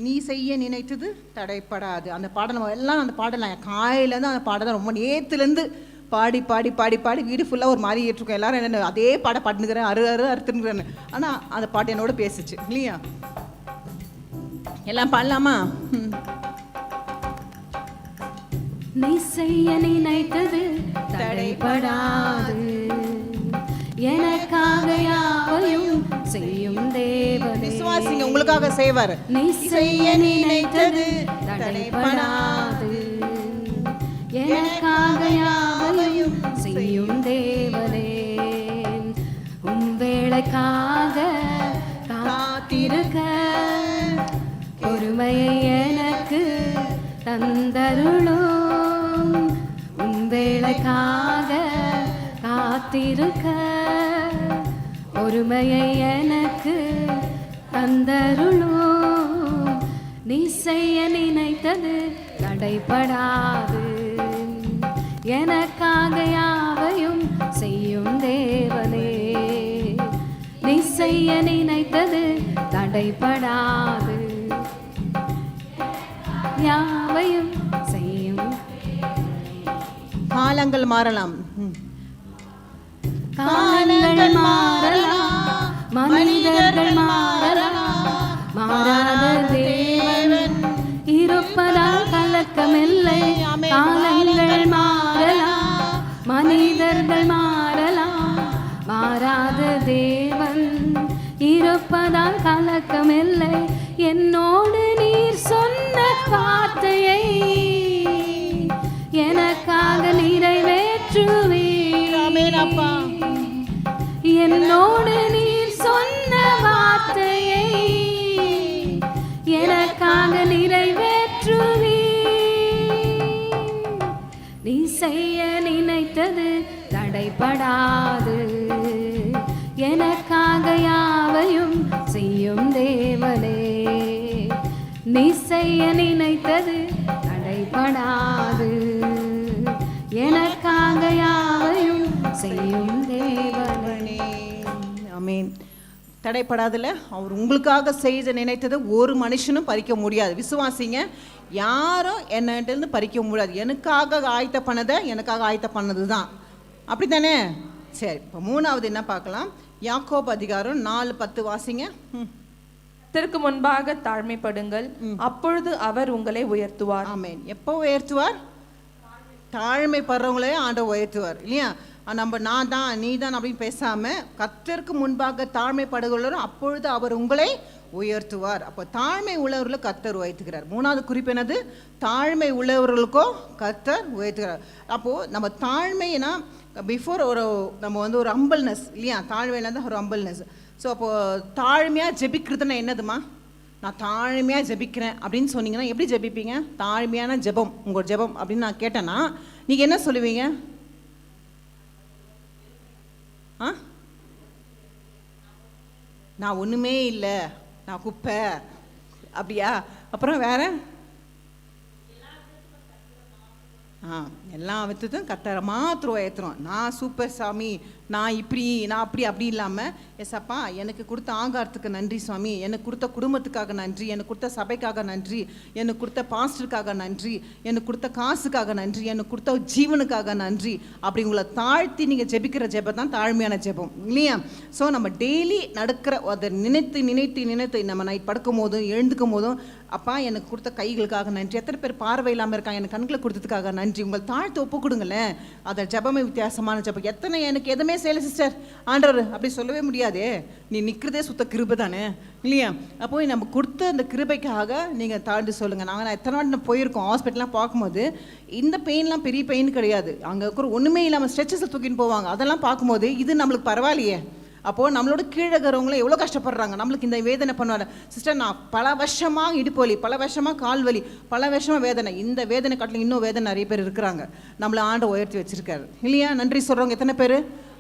நீ செய்ய நினைத்தது தடைப்படாது. அந்த பாடல் நம்ம எல்லாம், அந்த பாடல் நான் காலையிலேருந்து அந்த பாடல் தான் ரொம்ப நேற்றுலேருந்து பாடி பாடி பாடி பாடி வீடு ஃபுல்லாக ஒரு மாதிரி ஏற்றிருக்கோம். எல்லாரும் என்ன அதே பாட பாட்டுங்கிறேன், அறுத்துங்கிறேன்னு. ஆனால் அந்த பாட்டு என்னோட பேசிச்சு இல்லையா? எல்லாம் பாடலாமா? நீ செய்ய நினைத்தது தடைப்படாது, எனக்காக யாவையும் செய்யும் தேவனே. விசுவாசிங்க, உங்களுக்காக செய்வார். நீ செய்ய நினைத்தது தடைப்படாது, எனக்காக யாவையும் செய்யும் தேவனே. உன் வேளைக்காக காத்திருக்க பொறுமையை எனக்கு தந்தருளும். உன் வேளைக்காக காத்திருக்க பொறுமையை எனக்கு தந்தருளும். நீ செய்ய நினைத்தது தடைபடாது. எனக்காக யாவையும் செய்யும் தேவனே. நீ செய்ய நினைத்தது தடைபடாது. யாவையும் செய்யும். காலங்கள் மாறலாம். காலங்கள் மாறலாம், மனிதர்கள் மாறலாம், மாறாத தேவன் இருப்பதால் கலக்கமில்லை. காலங்கள் மாறலாம், மனிதர்கள் மாறலாம், மாறாத தேவன் இருப்பதால் கலக்கமில்லை. என்னோடு நீர் சொன்ன வார்த்தையை எனக்காக நிறைவேற்றுவீர். அப்பா, என்னோடு நீர் சொன்ன வார்த்தையை எனக்காக நிறைவேற்றுவீர். நீ செய்ய நினைத்தது தடைபடாது. எனக்காக யாவையும் செய்யும் தேவனே. நீ செய்ய நினைத்தது தடைபடாது. எனக்காக யாவையும் செய்யும் தேவனே. ஆமென். தடைப்படாதுல அவர் உங்களுக்காக செய்ய நினைத்ததை ஒரு மனுஷனும் பறிக்க முடியாது. விசுவாசிங்க, யாரும் என்னிருந்து பறிக்க முடியாது. எனக்காக ஆயத்த பண்ணதை எனக்காக ஆயத்த பண்ணது தான். அப்படி தானே? சரி, இப்போ 3வது என்ன பார்க்கலாம்? யாக்கோபு அதிகாரம் 4:10 வாசிங்க. கர்த்தருக்கு முன்பாக தாழ்மைப்படுங்கள், அப்பொழுது அவர் உங்களை உயர்த்துவார். ஆமென். எப்போ உயர்த்துவார்? தாழ்மைப்படுறவங்களே ஆண்டவர் உயர்த்துவார் இல்லையா? நம்ம நான் தான் நீ தான் அப்படின்னு பேசாமல் கர்த்தருக்கு முன்பாக தாழ்மைப்படுகிறவரும் அப்பொழுது அவர் உங்களை உயர்த்துவார். அப்போ தாழ்மை உள்ளவர்களும் கர்த்தர் உயர்த்துகிறார். 3வது குறிப்பு என்னது? தாழ்மை உள்ளவர்களுக்கோ கர்த்தர் உயர்த்துகிறார். அப்போது நம்ம தாழ்மைனா பிஃபோர் நம்ம ஒரு ஹம்பிள்னஸ் இல்லையா? தாழ்மையில தான் ஒரு ஹம்பிள்னஸ். ஸோ அப்போது தாழ்மையாக ஜெபிக்கிறதுனா என்னதுமா? நான் தாழ்மையாக ஜெபிக்கிறேன் அப்படின்னு சொன்னீங்கன்னா எப்படி ஜெபிப்பீங்க? தாழ்மையான ஜெபம் உங்களோட ஜெபம் அப்படின்னு நான் கேட்டேன்னா நீங்கள் என்ன சொல்லுவீங்க? நான் ஒன்றுமே இல்லை, நான் குப்பை, அப்படியா? அப்புறம் வேற? எல்லா விதத்தும் கர்த்தரை மாத்திரம் ஏற்றுறோம். நான் சூப்பர் சாமி, நான் இப்படி நான் அப்படி இல்லாமல், எஸ்அப்பா எனக்கு கொடுத்த ஆகாரத்துக்கு நன்றி சுவாமி, எனக்கு கொடுத்த குடும்பத்துக்காக நன்றி, எனக்கு கொடுத்த சபைக்காக நன்றி, எனக்கு கொடுத்த பாஸ்டருக்காக நன்றி, எனக்கு கொடுத்த காசுக்காக நன்றி, எனக்கு கொடுத்த ஜீவனுக்காக நன்றி. அப்படி உங்களை தாழ்த்தி நீங்கள் ஜெபிக்கிற ஜெபம் தான் தாழ்மையான ஜெபம் இல்லையா? ஸோ நம்ம டெய்லி நடக்கிற அதை நினைத்து நினைத்து நினைத்து நம்ம நைட் படுக்கும் போதும் எழுந்துக்கும் போதும், அப்பா எனக்கு கொடுத்த கைகளுக்காக நன்றி. எத்தனை பேர் பார்வை இல்லாமல் இருக்காங்க, எனக்கு கண்களை கொடுத்ததுக்காக நன்றி. உங்களை தாழ்த்து ஒப்பு கொடுங்களேன். அதை ஜெபமே வித்தியாசமான ஜெபம். எத்தனை எனக்கு எதுவுமே செய்யலை சிஸ்டர் ஆண்டவர் அப்படி சொல்லவே முடியாதே. நீ நிற்கிறதே சுத்த கிருபை தானே இல்லையா? அப்போ நம்ம கொடுத்த அந்த கிருபைக்காக நீங்கள் தாழ்ந்து சொல்லுங்கள். நான் எத்தனை வாட்டி போயிருக்கோம் ஹாஸ்பிட்டல்லாம் பார்க்கும்போது, இந்த பெயின்லாம் பெரிய பெயின் கிடையாது. அங்கே இருக்கிற ஒன்றுமே இல்லாமல் ஸ்ட்ரெச்சஸை தூக்கின்னு போவாங்க. அதெல்லாம் பார்க்கும்போது இது நம்மளுக்கு பரவாயில்லையே. அப்போது நம்மளோட கீழே இருக்கிறவங்களும் எவ்வளோ கஷ்டப்படுறாங்க. நம்மளுக்கு இந்த வேதனை பண்ணுவாங்க. சிஸ்டர் நான் பல வருஷமாக இடுப்பு வலி, பல வருஷமாக கால் வலி, பல வருஷமாக வேதனை, இந்த வேதனை காட்டில் இன்னும் வேதனை நிறைய பேர் இருக்கிறாங்க. நம்மளை ஆண்டை உயர்த்தி வச்சிருக்காரு இல்லையா? நன்றி சொல்கிறவங்க எத்தனை பேர்?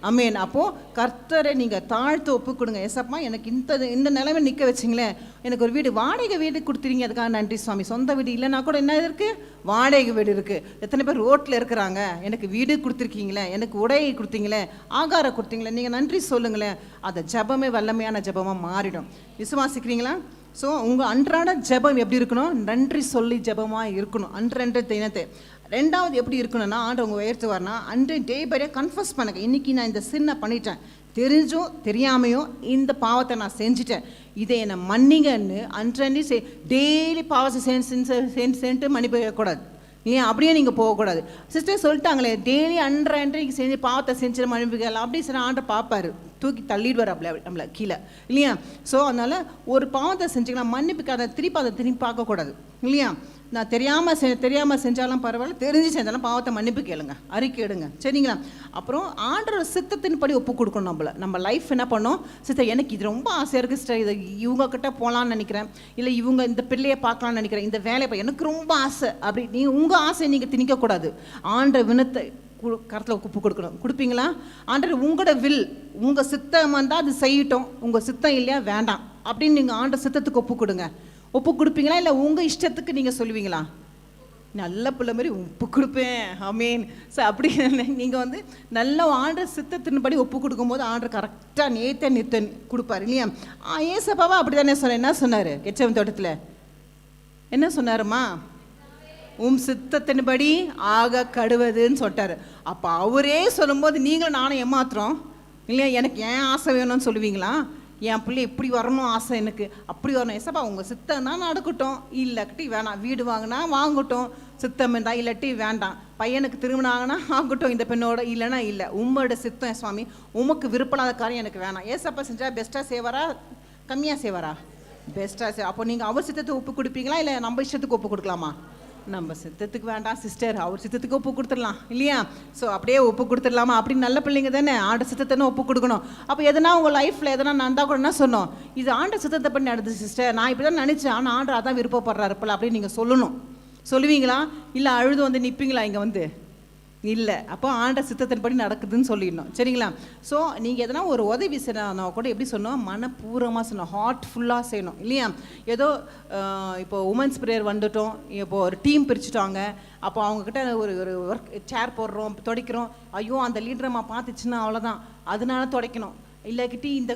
அமேன். அப்போது கர்த்தரை நீங்கள் தாழ்த்து ஒப்பு கொடுங்க. எஸ்அப்பா எனக்கு இந்த நிலைமை நிற்க வச்சிங்களேன், எனக்கு ஒரு வீடு வாடகை வீடு கொடுத்துறீங்க, அதுக்காக நன்றி சுவாமி. சொந்த வீடு இல்லைன்னா கூட என்ன இருக்குது? வாடகை வீடு இருக்குது. எத்தனை பேர் ரோட்டில் இருக்கிறாங்க, எனக்கு வீடு கொடுத்துருக்கீங்களே, எனக்கு உடை கொடுத்தீங்களே, ஆகாரம் கொடுத்தீங்களே, நீங்கள் நன்றி சொல்லுங்களேன். அந்த ஜெபமே வல்லமையான ஜெபமாக மாறிடும். விசுவாசிக்கிறீங்களா? ஸோ உங்கள் அன்றாட ஜெபம் எப்படி இருக்கணும்? நன்றி சொல்லி ஜெபமாக இருக்கணும். அன்றன்ற தினத்தை. 2வது எப்படி இருக்கணும்னா, ஆண்டவங்க உயர்த்துவார்னா அன்றைய டே பை டே கன்ஃபஸ் பண்ணுங்க. இன்றைக்கி நான் இந்த சின்னை பண்ணிட்டேன், தெரிஞ்சும் தெரியாமையும் இந்த பாவத்தை நான் செஞ்சுட்டேன், இதை என்னை மன்னிங்கன்னு அன்றி டெய்லி பாவத்தை செஞ்சுட்டு மன்னிப்பக்கூடாது இல்லையா? அப்படியே நீங்கள் போகக்கூடாது. சிஸ்டர் சொல்லிட்டாங்களே, டெய்லி அன்றைக்கு செஞ்சு பாவத்தை செஞ்சு மன்னிப்புகள் அப்படி சரி ஆண்டை பார்ப்பார், தூக்கி தள்ளிடுவார் நம்மளை கீழே இல்லையா? ஸோ அதனால் ஒரு பாவத்தை செஞ்சுக்கலாம், மன்னிப்புக்காக திருப்பி அதை திரும்பி பார்க்கக்கூடாது இல்லையா? நான் தெரியாமல் செஞ்சாலும் பரவாயில்ல, தெரிஞ்சு செஞ்சாலும் பாவத்தை மன்னிப்பு கேளுங்க, அறிக்கை எடுங்க, சரிங்களா? அப்புறம் ஆண்டவர் சித்தத்தின் படி ஒப்பு கொடுக்கணும். நம்ம லைஃப் என்ன பண்ணோம்? சிஸ்டர் எனக்கு இது ரொம்ப ஆசையாக இருக்குது சிஸ்டர், இதை இவங்கக்கிட்ட போகலான்னு நினைக்கிறேன், இல்லை இவங்க இந்த பிள்ளையை பார்க்கலான்னு நினைக்கிறேன், இந்த வேலையை எனக்கு ரொம்ப ஆசை, அப்படி நீங்கள் உங்கள் ஆசையை நீங்கள் திணிக்கக்கூடாது. ஆண்ட வினத்தை கருத்தில் ஒப்பு கொடுக்கணும். கொடுப்பீங்களா? ஆண்டவர் உங்களோட வில், உங்கள் சித்தம் வந்தால் அது செய்யட்டும், உங்கள் சித்தம் இல்லையா வேண்டாம் அப்படின்னு நீங்கள் ஆண்டவர் சித்தத்துக்கு ஒப்பு கொடுங்க. ஒப்பு கொடுப்பீங்களா இல்லை உங்கள் இஷ்டத்துக்கு நீங்கள் சொல்லுவீங்களா? நல்ல பிள்ளை மாதிரி ஒப்பு கொடுப்பேன், ஆமீன். ஸோ அப்படி நீங்கள் வந்து நல்ல ஆண்டவர் சித்தத்தின்படி ஒப்பு கொடுக்கும்போது ஆண்டவர் கரெக்டாக நேத்த கொடுப்பார் இல்லையா? ஏசப்பாவா அப்படி தானே சொன்னேன். என்ன சொன்னார் கெச்சவன் தோட்டத்தில்? என்ன சொன்னாருமா? சித்தத்தின்படி ஆக கடுவதுன்னு சொல்லிட்டாரு. அப்போ அவரே சொல்லும்போது நீங்களும் நானும் ஏமாத்துறோம் இல்லையா? எனக்கு ஏன் ஆசை வேணும்னு சொல்லுவீங்களா? என் பிள்ளை இப்படி வரணும் ஆசை, எனக்கு அப்படி வரணும். ஏசப்பா உங்கள் சித்தம் தான் நடக்கட்டும், இல்லாட்டி வேணாம். வீடு வாங்கினா வாங்கட்டும், சித்தம் இருந்தா, இல்லாட்டி வேண்டாம். பையனுக்கு திருமணம் ஆகினா ஆகட்டும் இந்த பெண்ணோட, இல்லைன்னா இல்லை. உம்மோட சித்தம் சுவாமி, உமக்கு விருப்பலாத காரியம் எனக்கு வேணாம். ஏசப்பா செஞ்சால் பெஸ்ட்டாக செய்வாரா கம்மியாக செய்வாரா? பெஸ்ட்டாக செய்வார். அப்போ நீங்கள் அவர் சித்தத்துக்கு ஒப்பு கொடுப்பீங்களா இல்லை நம்ம இஷ்டத்துக்கு ஒப்பு கொடுக்கலாமா? நம்ம சித்தத்துக்கு வேண்டாம் சிஸ்டர், அவர் சித்தத்துக்கு ஒப்பு கொடுத்துடலாம் இல்லையா? ஸோ அப்படியே ஒப்பு கொடுத்துடலாமா? அப்படின்னு நல்ல பிள்ளைங்க தானே, ஆண்டு சித்தத்தை ஒப்பு கொடுக்கணும். அப்போ எதனா உங்கள் லைஃப்பில் எதனா நடந்தா கூட என்ன சொன்னோம், இது ஆண்டு சித்தத்தை பண்ணி நடந்துச்சு சிஸ்டர், நான் இப்படி தான் நினச்சேன், ஆனால் ஆண்டு அதான் விருப்பப்படுறாரு போல அப்படின்னு நீங்கள் சொல்லணும். சொல்லுவீங்களா? இல்லை அழுது வந்து நிற்பீங்களா இங்கே வந்து? இல்லை. அப்போ ஆண்ட சித்தத்தின்படி நடக்குதுன்னு சொல்லிடணும், சரிங்களா? ஸோ நீங்கள் எதனா ஒரு உதவி செய்யணும் கூட எப்படி சொன்னோம், மனப்பூர்வமாக செய்யணும், ஹார்ட்ஃபுல்லாக செய்யணும் இல்லையா? ஏதோ இப்போ உமன்ஸ் ப்ரேயர் வந்துட்டோம், இப்போ ஒரு டீம் பிரிச்சுட்டாங்க, அப்போ அவங்கக்கிட்ட ஒரு ஒர்க் சேர் போடுறோம், துடைக்கிறோம், ஐயோ அந்த லீடரம்மா பார்த்துச்சுன்னா அவ்வளோதான், அதனால துடைக்கணும். இல்லைக்கிட்டி இந்த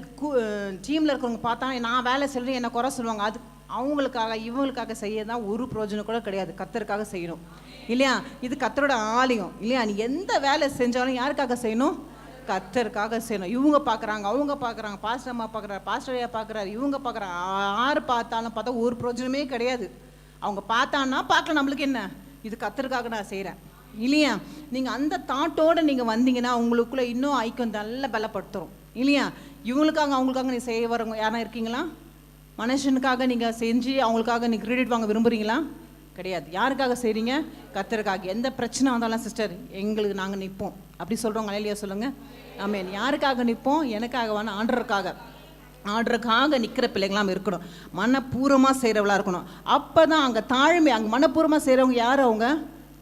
டீமில் இருக்கிறவங்க பார்த்தா நான் வேலை செய்கிறேன் என்னை குறை சொல்லுவாங்க, அது அவங்களுக்காக இவங்களுக்காக செய்ய தான் ஒரு பிரயோஜனம் கூட கிடையாது. கர்த்தருக்காக செய்யணும் இல்லையா? இது கர்த்தரோட ஆலயம் இல்லையா? நீ எந்த வேலை செஞ்சாலும் யாருக்காக செய்யணும்? கர்த்தருக்காக செய்யணும். இவங்க பார்க்குறாங்க, அவங்க பார்க்குறாங்க, பாஸ்டர் அம்மா பார்க்குறாரு, பாஸ்டர் ஐயா பார்க்குறாரு, இவங்க பார்க்குறாங்க, யார் பார்த்தாலும் பார்த்தா ஒரு பிரயோஜனமே கிடையாது. அவங்க பார்த்தான்னா பார்க்கலாம், நம்மளுக்கு என்ன, இது கர்த்தருக்காக நான் செய்கிறேன் இல்லையா? நீங்கள் அந்த தாட்டோடு நீங்கள் வந்தீங்கன்னா உங்களுக்குள்ளே இன்னும் ஐக்கியம் நல்ல பலப்படுத்துகிறோம் இல்லையா? இவங்களுக்காக அவங்களுக்காக நீ செய்ய வரவங்க யாரா இருக்கீங்களா? மனுஷனுக்காக நீங்கள் செஞ்சு அவங்களுக்காக நீங்கள் கிரெடிட் வாங்க விரும்புகிறீங்களா? கிடையாது. யாருக்காக செய்கிறீங்க? கர்த்தருக்காக. எந்த பிரச்சனை வந்தாலும் சிஸ்டர் எங்களுக்கு நாங்கள் நிற்போம் அப்படி சொல்கிறவங்க இல்லையா? சொல்லுங்கள் ஆமென். யாருக்காக நிற்போம்? எனக்காக வேணும், ஆண்டருக்காக நிற்கிற பிள்ளைங்களாம் இருக்கணும், மனப்பூர்வமாக செய்கிறவளாக இருக்கணும். அப்போ தான் அங்கே தாழ்மை, அங்கே மனப்பூர்வமாக செய்கிறவங்க யார்? அவங்க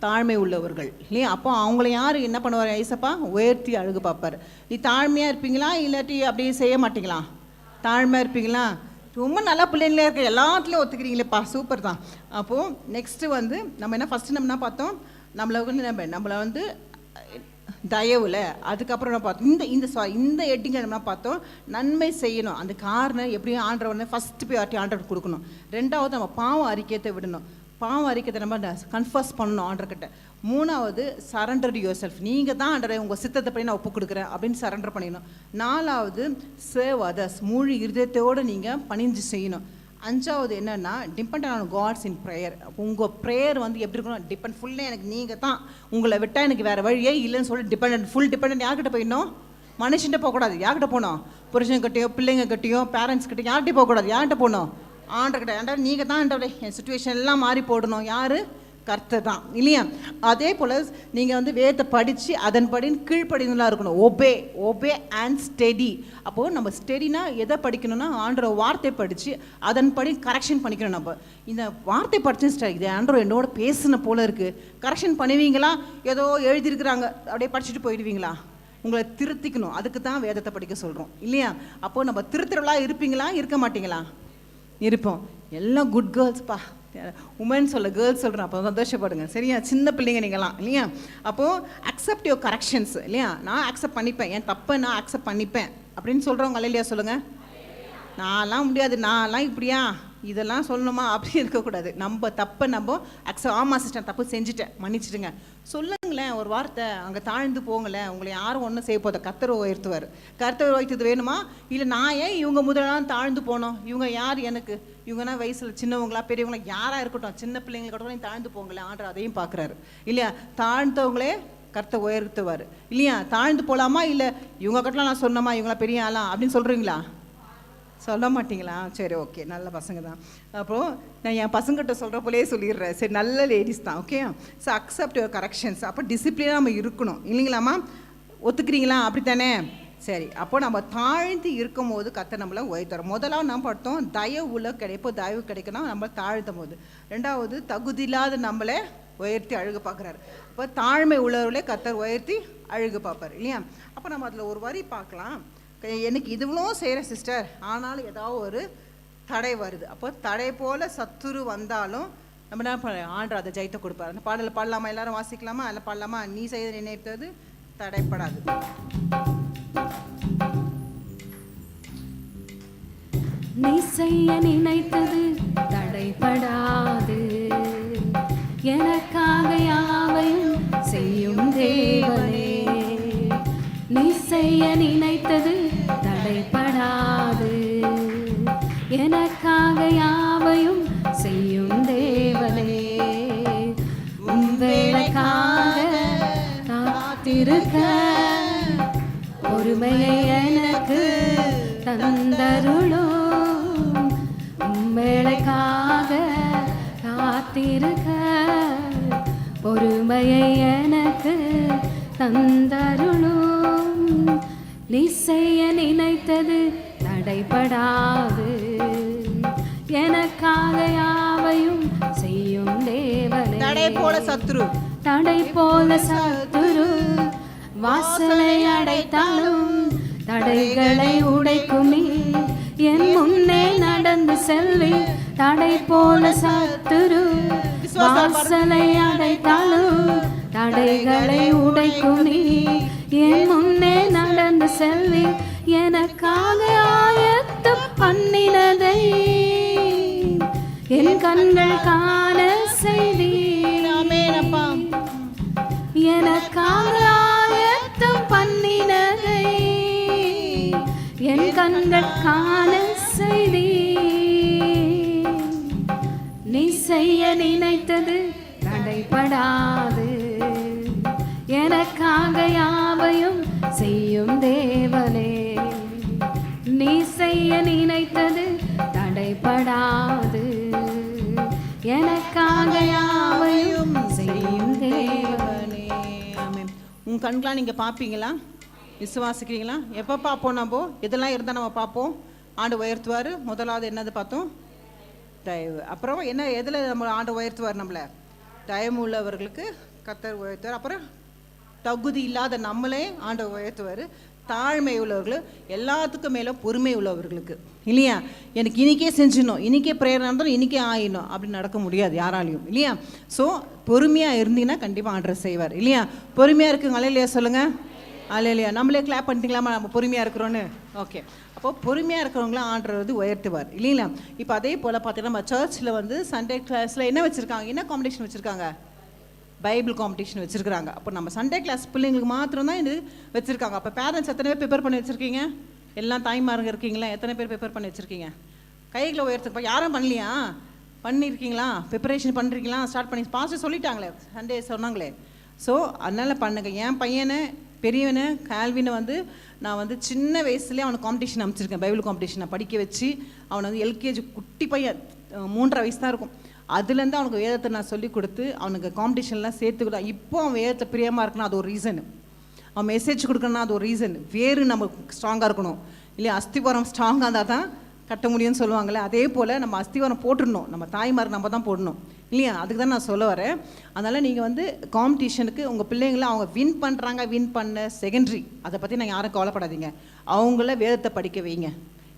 தாழ்மை உள்ளவர்கள் இல்லையா? அப்போ அவங்கள யார் என்ன பண்ணுவார்? ஐசப்பா உயர்த்தி அழகு பார்ப்பார். நீ தாழ்மையாக இருப்பீங்களா இல்லாட்டி அப்படியே செய்ய மாட்டீங்களா? தாழ்மையாக இருப்பீங்களா? ரொம்ப நல்லா பிள்ளைங்களே இருக்க, எல்லாத்துலேயும் ஒத்துக்கிறீங்களேப்பா, சூப்பர் தான். அப்போது நெக்ஸ்ட்டு வந்து நம்ம என்ன ஃபஸ்ட்டு நம்ம என்ன பார்த்தோம், நம்மளை வந்து தயவில், அதுக்கப்புறம் என்ன பார்த்தோம், இந்த ஹெட்டிங்கை நம்ம பார்த்தோம், நன்மை செய்யணும். அந்த காரணம் எப்படியும் ஆண்டவர் ஃபஸ்ட்டு ப்ரியாரிட்டி ஆண்டவர் கொடுக்கணும். ரெண்டாவது நம்ம பாவம் அறிக்கையத்தை விடணும், பாவம் அறிக்கையத்தை நம்ம கன்ஃபர்ஸ் பண்ணணும் ஆண்டர்கிட்ட. மூணாவது சரண்டர் யுவர் செல்ஃப், நீங்கள் தான் ஆண்டரை உங்கள் சித்தத்தை பண்ணி நான் ஒப்பு கொடுக்குறேன் அப்படின்னு சரண்டர் பண்ணிடணும். நாலாவது சேவ் அதர்ஸ், முழு இருதயத்தோடு நீங்கள் பணிஞ்சு செய்யணும். அஞ்சாவது என்னென்னா depend on God's in prayer. உங்கள் ப்ரேயர் வந்து எப்படி இருக்கணும்? டிபெண்ட் ஃபுல்லாக எனக்கு நீங்கள் தான், உங்களை விட்டால் எனக்கு வேறு வழியே இல்லைன்னு சொல்லி ஃபுல் டிபெண்ட் யார்கிட்ட போயிடணும்? மனுஷன்கிட்ட போகக்கூடாது. யார்கிட்ட போகணும்? புருஷன்கிட்டையோ பிள்ளைங்க கிட்டையோ பேரண்ட்ஸ் கிட்டையோ யார்கிட்டையும் போகக்கூடாது. யார்கிட்ட போகணும்? ஆண்டர்கிட்ட. ஆண்டவர் நீங்கள் தான் ஆண்டவரே என் சுச்சுவேஷன் எல்லாம் மாறி போடணும். யார்? கர்த்தர் தான் இல்லையா? அதே போல் நீங்கள் வந்து வேதத்தை படித்து அதன்படி கீழ்ப்படினதாக இருக்கணும். Obey and steady. அப்போது நம்ம ஸ்டெடினா எதை படிக்கணும்னா ஆண்டோட வார்த்தை படித்து அதன்படி கரெக்ஷன் பண்ணிக்கணும். நம்ம இந்த வார்த்தை படிச்சு இது ஆண்டவர் என்னோட பேசுன போல இருக்குது, கரெக்ஷன் பண்ணுவீங்களா? ஏதோ எழுதியிருக்கிறாங்க அப்படியே படிச்சுட்டு போயிடுவீங்களா? உங்களை திருத்திக்கணும். அதுக்கு தான் வேதத்தை படிக்க சொல்கிறோம் இல்லையா? அப்போது நம்ம திருத்துறவளாக இருப்பீங்களா? இருக்க மாட்டீங்களா? இருப்போம். எல்லாம் குட் கேர்ள்ஸ்ப்பா, உமன் சொல்ல கேர்ள்ஸ் சொல்கிறேன், அப்போ சந்தோஷப்படுங்க சரியா? சின்ன பிள்ளைங்க நீங்களாம் இல்லையா? அப்போது அக்செப்ட் யுவர் கரெக்ஷன்ஸ் இல்லையா? நான் அக்செப்ட் பண்ணிப்பேன், என் தப்பை நான் அக்செப்ட் பண்ணிப்பேன் அப்படின்னு சொல்கிறவங்க இல்லையா? சொல்லுங்கள். நான்லாம் முடியாது, நான்லாம் இப்படியா இதெல்லாம் சொல்லணுமா அப்படி இருக்கக்கூடாது. நம்ம தப்பை நம்ம ஆமாம் சிஸ்டர் தப்பு செஞ்சுட்டேன் மன்னிச்சிடுங்க சொல்லுங்களேன் ஒரு வார்த்தை. அங்கே தாழ்ந்து போங்களேன், உங்களை யாரும் ஒன்றும் செய்ய போத. கர்த்தர் உயர்த்துவார். கர்த்தர் உயர்த்தது வேணுமா? இல்லை நான் ஏன் இவங்க முதலாம் தாழ்ந்து போனோம்? இவங்க யார் எனக்கு? இவங்கன்னா வயசில் சின்னவங்களா பெரியவங்களா யாராக இருக்கட்டும், சின்ன பிள்ளைங்களை கூட தாழ்ந்து போங்களேன், ஆண்டவர் அதையும் பார்க்குறாரு இல்லையா? தாழ்ந்தவங்களே கர்த்தர் உயர்த்துவார் இல்லையா? தாழ்ந்து போகலாமா? இல்லை இவங்க கட்டலாம் நான் சொன்னோமா இவங்களா பெரிய ஆளா அப்படின்னு சொல்கிறீங்களா? சொல்ல மாட்டிங்களா? சரி ஓகே, நல்ல பசங்க தான். அப்போது நான் என் பசங்கிட்ட சொல்கிற போலே சொல்லிடுறேன். சரி நல்ல லேடிஸ் தான். Okay, so accept your corrections. அப்போ டிசிப்ளினாக நம்ம இருக்கணும் இல்லைங்களாம்மா? ஒத்துக்கிறீங்களா? அப்படி தானே? சரி. அப்போ நம்ம தாழ்ந்து இருக்கும் போது கர்த்தர் நம்மளை உயர்த்துறோம். முதலாவது நம்ம பார்த்தோம் தயவுல கிடைப்போ தயவு கிடைக்கணும் நம்ம தாழ்த்தும் போது. ரெண்டாவது தகுதியில்லாத நம்மளை உயர்த்தி அழகு பார்க்குறாரு. அப்போ தாழ்மை உள்ளவர்களே கர்த்தர் உயர்த்தி அழகு பார்ப்பார் இல்லையா? அப்போ நம்ம அதில் ஒரு வரி பார்க்கலாம். எனக்கு இதுவும் செய்கிறேன் சிஸ்டர், ஆனாலும் ஏதாவது ஒரு தடை வருது. அப்போ தடை போல சத்துரு வந்தாலும் நம்ம என்ன பண்ண ஆண்டவர் அதை ஜெயத்தை கொடுப்பாரு. அந்த பாடலை பாடலாமா? எல்லாரும் வாசிக்கலாமா? அதில் பாடலாமா? நீ செய்து நினைத்தது தடைப்படாது. நீ செய்ய நினைத்தது தடைபடாது, எனக்காக யாவையும் செய்யும் தேவனே. நீ செய்ய நினைத்தது தடைபடாது, எனக்காக யாவையும் செய்யும் தேவனே. உன் வேளைக்காக காத்திருக்க பொறுமையை எனக்கு தந்தருளும். வேளைக்காக காத்திருக்க பொறுமையை எனக்கு தந்தருளும். நீ செய்ய நினைத்தது தடைபடாது, எனக்காக யாவையும் செய்யும் தேவனே. தடை போல சத்துரு, தடை போல சத்துரு வாசலை அடைத்தாலும் தடைகளை உடைக்கும் நீ என் முன்னே நடந்து செல்வி. தடை போல சத்துரு வாசலை அடைத்தாலும் தடைகளை உடைக்கும் நீ என் முன்னே நடந்து செல்வி. எனக்காக ஆயத்தம் பண்ணினதை என் கண்கள் காண செய்தீர். ஆமெனப்பா. எனக்காக ஆயத்தம் பண்ணினதை என் கண்கள் காண செய்தீர். நீ செய்ய நினைத்தது தடைபடாது, எனக்காக யாவையும் செய்யும் தேவனே. நீ செய்ய நினைத்தது தடைபடாது, எனக்காக யாவையும் செய்யும் தேவனே. ஆமென். உங்கள் கண்களாம் நீங்கள் பார்ப்பீங்களா? விசுவாசிக்கிறீங்களா? எப்போ பார்ப்போம்? நம்ம இதெல்லாம் இருந்தால் நம்ம பார்ப்போம். ஆண்டு உயர்த்துவார். முதலாவது என்னது பார்த்தோம்? தயவு. அப்புறம் என்ன, எதில் நம்ம ஆண்டு உயர்த்துவார்? நம்மளை தயவு உள்ளவர்களுக்கு கர்த்தர் உயர்த்துவார். அப்புறம் தகுதி இல்லாத நம்மளே ஆண்டு உயர்த்துவார். தாழ்மை உள்ளவர்கள், எல்லாத்துக்கும் மேலே பொறுமை உள்ளவர்களுக்கு, இல்லையா? எனக்கு இன்றைக்கே செஞ்சிடணும், இன்றைக்கே ப்ரேயர் நடந்தாலும் இன்றைக்கே ஆயிடணும் அப்படி நடக்க முடியாது யாராலையும், இல்லையா? ஸோ பொறுமையாக இருந்தீங்கன்னா கண்டிப்பாக ஆண்டவர் செய்வார், இல்லையா? பொறுமையாக இருக்குங்க. அல்லேலூயா சொல்லுங்கள். அல்லேலூயா. நம்மளே கிளாப் பண்ணிட்டீங்களாமா நம்ம பொறுமையாக இருக்கிறோன்னு? ஓகே. அப்போ பொறுமையாக இருக்கிறவங்களாம் ஆண்டவர் வந்து உயர்த்துவார், இல்லைங்களா? இப்போ அதே போல் பார்த்தீங்கன்னா நம்ம சர்ச்சில் வந்து சண்டே கிளாஸில் என்ன வச்சுருக்காங்க? என்ன காம்படிஷன் வச்சுருக்காங்க? பைபிள் காம்படிஷன் வச்சுருக்காங்க. அப்போ நம்ம சண்டே கிளாஸ் பிள்ளைங்களுக்கு மாத்திரம் தான் இது வச்சுருக்காங்க. அப்போ பேரண்ட்ஸ் எத்தனை பேர் ப்ரிப்பேர் பண்ணி வச்சுருக்கீங்க? எல்லாம் தாய்மாருங்க இருக்கீங்களா? எத்தனை பேர் ப்ரிப்பேர் பண்ணி வச்சுருக்கீங்க? கைகளை உயர்த்துப்பா. யாரும் பண்ணலையா? பண்ணியிருக்கீங்களா? ப்ரிப்பரேஷன் பண்ணுறீங்களா? ஸ்டார்ட் பண்ணி பாஸ்டர் சொல்லிட்டாங்களே, சண்டே சொன்னாங்களே. ஸோ அதனால் பண்ணுங்க. என் பையனை, பெரியவனை கால்வினை வந்து நான் வந்து சின்ன வயசுலேயே அவனுக்கு காம்படிஷன் அமைச்சிருக்கேன். பைபிள் காம்படிஷன் நான் படிக்க வச்சு அவனை வந்து எல்கேஜி குட்டி பையன் 3.5 வயசு தான் இருக்கும். அதுலேருந்து அவனுக்கு வேதத்தை நான் சொல்லிக் கொடுத்து அவனுக்கு காம்படிஷன்லாம் சேர்த்துக்கிட்டேன். இப்போ அவன் வேதத்தை பிரியமாக இருக்கணும், அது ஒரு ரீசனு. அவன் மெசேஜ் கொடுக்கணும்னா அது ஒரு ரீசன். வேறு நம்ம ஸ்ட்ராங்காக இருக்கணும், இல்லையா? அஸ்திவாரம் ஸ்ட்ராங்காக இருந்தால் தான் கட்ட முடியும்னு சொல்லுவாங்களே, அதே போல் நம்ம அஸ்திவாரம் போட்டுடணும். நம்ம தாய்மார் நம்ம தான் போடணும், இல்லையா? அதுக்கு தான் நான் சொல்ல வரேன். அதனால் நீங்கள் வந்து காம்படிஷனுக்கு உங்கள் பிள்ளைங்களை அவங்க வின் பண்ணுறாங்க, வின் பண்ண செகண்டரி, அதை பற்றி நான் யாரும் கவலைப்படாதீங்க. அவங்கள வேதத்தை படிக்க வைங்க,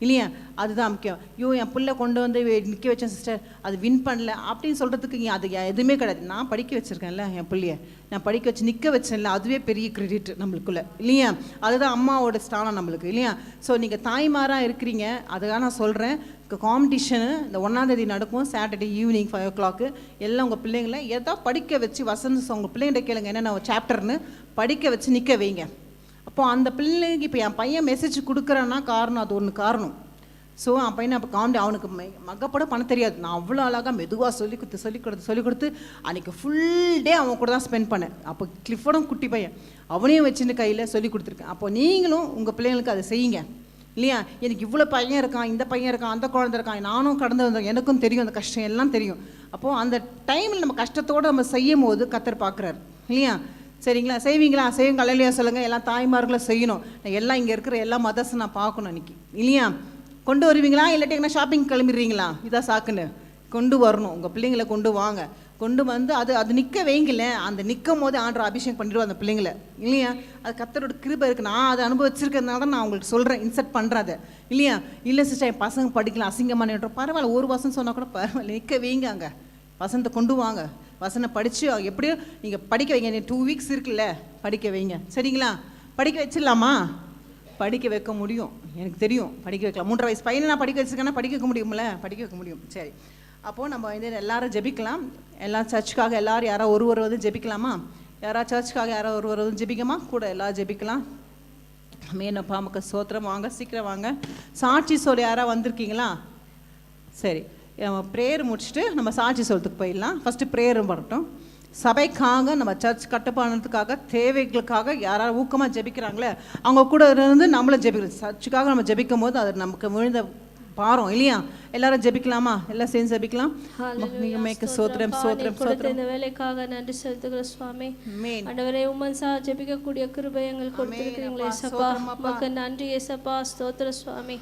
இல்லையா? அதுதான் முக்கியம். ஐயோ என் பிள்ளை கொண்டு வந்து நிற்க வச்சேன் சிஸ்டர், அது வின் பண்ணல அப்படின்னு சொல்கிறதுக்கு அது எதுவுமே கிடையாது. நான் படிக்க வச்சுருக்கேன்ல என் பிள்ளைய, நான் படிக்க வச்சு நிற்க வச்சேன்ல, அதுவே பெரிய கிரெடிட் நம்மளுக்குள்ள, இல்லையா? அதுதான் அம்மாவோட ஸ்தானம் நம்மளுக்கு, இல்லையா? ஸோ நீங்கள் தாய்மாராக இருக்கிறீங்க, அதுக்காக நான் சொல்கிறேன். காம்படிஷனு இந்த 1ஆம் தேதி நடக்கும், சாட்டர்டே ஈவினிங் 5 o'clock. எல்லாம் உங்கள் பிள்ளைங்களை ஏதோ படிக்க வச்சு வசந்த உங்கள் பிள்ளைங்கிட்ட கேளுங்க என்னென்ன சாப்டர்னு படிக்க வச்சு நிற்க வைங்க. அப்போது அந்த பிள்ளைக்கு இப்போ என் பையன் மெசேஜ் கொடுக்குறான்னா காரணம், அது ஒன்று காரணம். ஸோ என் பையனை அப்போ அவனுக்கு மகப்பட பண்ண தெரியாது. நான் அவ்வளோ அழகாக மெதுவாக சொல்லிக் கொடுத்து அன்றைக்கி ஃபுல் டே அவன் கூட தான் ஸ்பெண்ட் பண்ணேன். அப்போ கிளிஃபோடும் குட்டி பையன், அவனையும் வச்சுன்னு கையில் சொல்லி கொடுத்துருக்கேன். அப்போ நீங்களும் உங்கள் பிள்ளைங்களுக்கு அதை செய்யுங்க, இல்லையா? எனக்கு இவ்வளோ பையன் இருக்கான், இந்த பையன் இருக்கான், அந்த குழந்தை இருக்கான், நானும் கடந்து வந்தேன், எனக்கும் தெரியும் அந்த கஷ்டம் எல்லாம் தெரியும். அப்போது அந்த டைமில் நம்ம கஷ்டத்தோடு நம்ம செய்யும் போது கர்த்தர் பார்க்குறாரு, இல்லையா? சரிங்களா? செய்வீங்களா? செய்வீங்க. அல்லேலூயா சொல்லுங்கள். எல்லா தாய்மார்களும் செய்யணும். நான் எல்லாம் இங்கே இருக்கிற எல்லா மதர்ஸை நான் பார்க்கணும் அன்றைக்கி, இல்லையா? கொண்டு வருவீங்களா? இல்லாட்டி என்ன ஷாப்பிங் கிளம்பிடுறீங்களா? இதான் சாக்குன்னு கொண்டு வரணும். உங்கள் பிள்ளைங்களை கொண்டு வாங்க. கொண்டு வந்து அது நிற்க வைங்கல. அந்த நிற்கும் போது ஆண்டவர் அபிஷேகம் பண்ணிடுவோம் அந்த பிள்ளைங்களை இல்லையா. அது கர்த்தரோட கிருபை இருக்குது. நான் அதை அனுபவிச்சிருக்கிறதுனால தான் நான் உங்களுக்கு சொல்கிறேன், இன்சர்ட் பண்ணுறேன் அதை இல்லையா. இல்லை சிஸ்டர் என் பசங்க படிக்கலாம் அசிங்கமான பரவாயில்ல, ஒரு வசனம் சொன்னால் கூட பரவாயில்ல, நிற்க வைங்க. அங்கே வசனத்தை கொண்டு வாங்க, வசனம் படித்து எப்படியோ நீங்கள் படிக்க வைங்க. 2 வீக்ஸ் இருக்குல்ல, படிக்க வைங்க சரிங்களா. படிக்க வச்சிடலாமா? படிக்க வைக்க முடியும், எனக்கு தெரியும் படிக்க வைக்கலாம். 3.5 வயசு பையனை நான் படிக்க வச்சுருக்கேன்னா படிக்க வைக்க முடியும்ல, படிக்க வைக்க முடியும். சரி, அப்போது நம்ம வந்து எல்லாரும் ஜெபிக்கலாம். எல்லாம் சர்ச்சுக்காக எல்லோரும் யாராவது ஒருவர் வந்து ஜெபிக்கலாமா? யாராவது சர்ச்சுக்காக யாராவது ஒருவர் வந்து ஜெபிக்கமா கூட எல்லோரும் ஜெபிக்கலாம். மேனப்பா நமக்கு சோத்திரம். வாங்க சீக்கிரம் வாங்க. சாட்சி சொல்ல யாராவது வந்திருக்கீங்களா? சரி, ப்ரேயர் முடிச்சுட்டு நம்ம சாட்சி சொல்றதுக்கு போயிடலாம். ஃபஸ்ட்டு ப்ரேயரும் வரட்டும். சபைக்காக நம்ம சர்ச் கட்டுப்பாடுறதுக்காக தேவைகளுக்காக யாராவது ஊக்கமாக ஜெபிக்கிறாங்களே அவங்க கூட இருந்து நம்மளும் ஜெபிக்கிறோம். சர்ச்சுக்காக நம்ம ஜெபிக்கும் போது அது நமக்கு விழுந்த பாரம் இல்லையா. எல்லாரும் ஜெபிக்கலாமா? எல்லாம் சேர்ந்து ஜெபிக்கலாம். சோத்திரம் சோத்திரம் சோத்திரம். இந்த வேலைக்காக நன்றி செலுத்துகிற சுவாமி. ஆண்டவரே உம்மன்சா ஜெபிக்கக்கூடிய கிருபை எங்களுக்கு கொடுத்திருக்கிறீங்களே ஏசப்பா, உமக்கு நன்றி ஏசப்பா. ஸ்தோத்திர சுவாமி.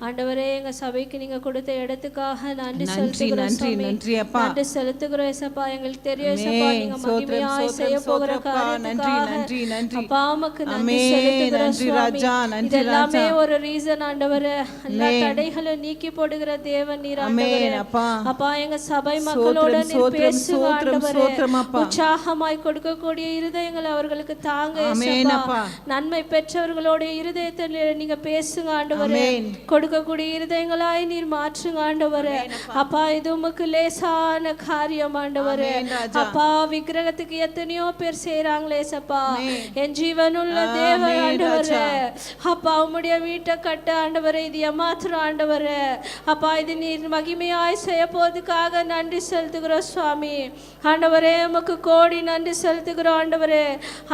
ஆண்டவரே எங்க சபைக்கு நீங்க கொடுத்த இடத்துக்காக நன்றி செலுத்துகிறோம் சுவாமி. நன்றி செலுத்துகிறோம் ஏசப்பா. எங்களுக்கு தெரியும் ஏசப்பா நீங்க மகிமையாய் செய்ய போகிற காரியத்துக்காக அப்பா உமக்கு நன்றி செலுத்துகிறோம் சுவாமி. இதெல்லாமே ஒரு ரீசன் ஆண்டவரே. எல்லா தடைகளை நீக்கி போடுகிற தேவன் நீர் ஆண்டவரே. அப்பா எங்க சபை மக்களோட நீர் பேசுங்க ஆண்டவரே. உற்சாகமாய் கொடுக்கக்கூடிய இருதயங்களை அவர்களுக்கு தாங்க ஏசப்பா. நன்மை பெற்றவர்களோட இருதயத்தில் நீங்க பேசுங்க ஆண்டவரே. கொடுக்கக்கூடிய இருதயங்களாய் நீர் மாற்றுங்க ஆண்டவரே. அப்பா இது உமக்கு லேசான காரியம் ஆண்டவரே. அப்பா விக்கிரகத்துக்கு எத்தனையோ பேர் செய்யறாங்களே ஏசப்பா. என் ஜீவனுள்ள தேவன் ஆண்டவரே. அப்பா உம்முடைய வீட்டை கட்ட ஆண்டவரே இது ஏமாத்துற ஆண்டவரே. அப்பா இது நீர் மகிமையாய் செய்ய போதுக்காக நன்றி செலுத்துகிறோம் சுவாமி. ஆண்டவரே உமக்கு கோடி நன்றி செலுத்துகிறோம் ஆண்டவரே.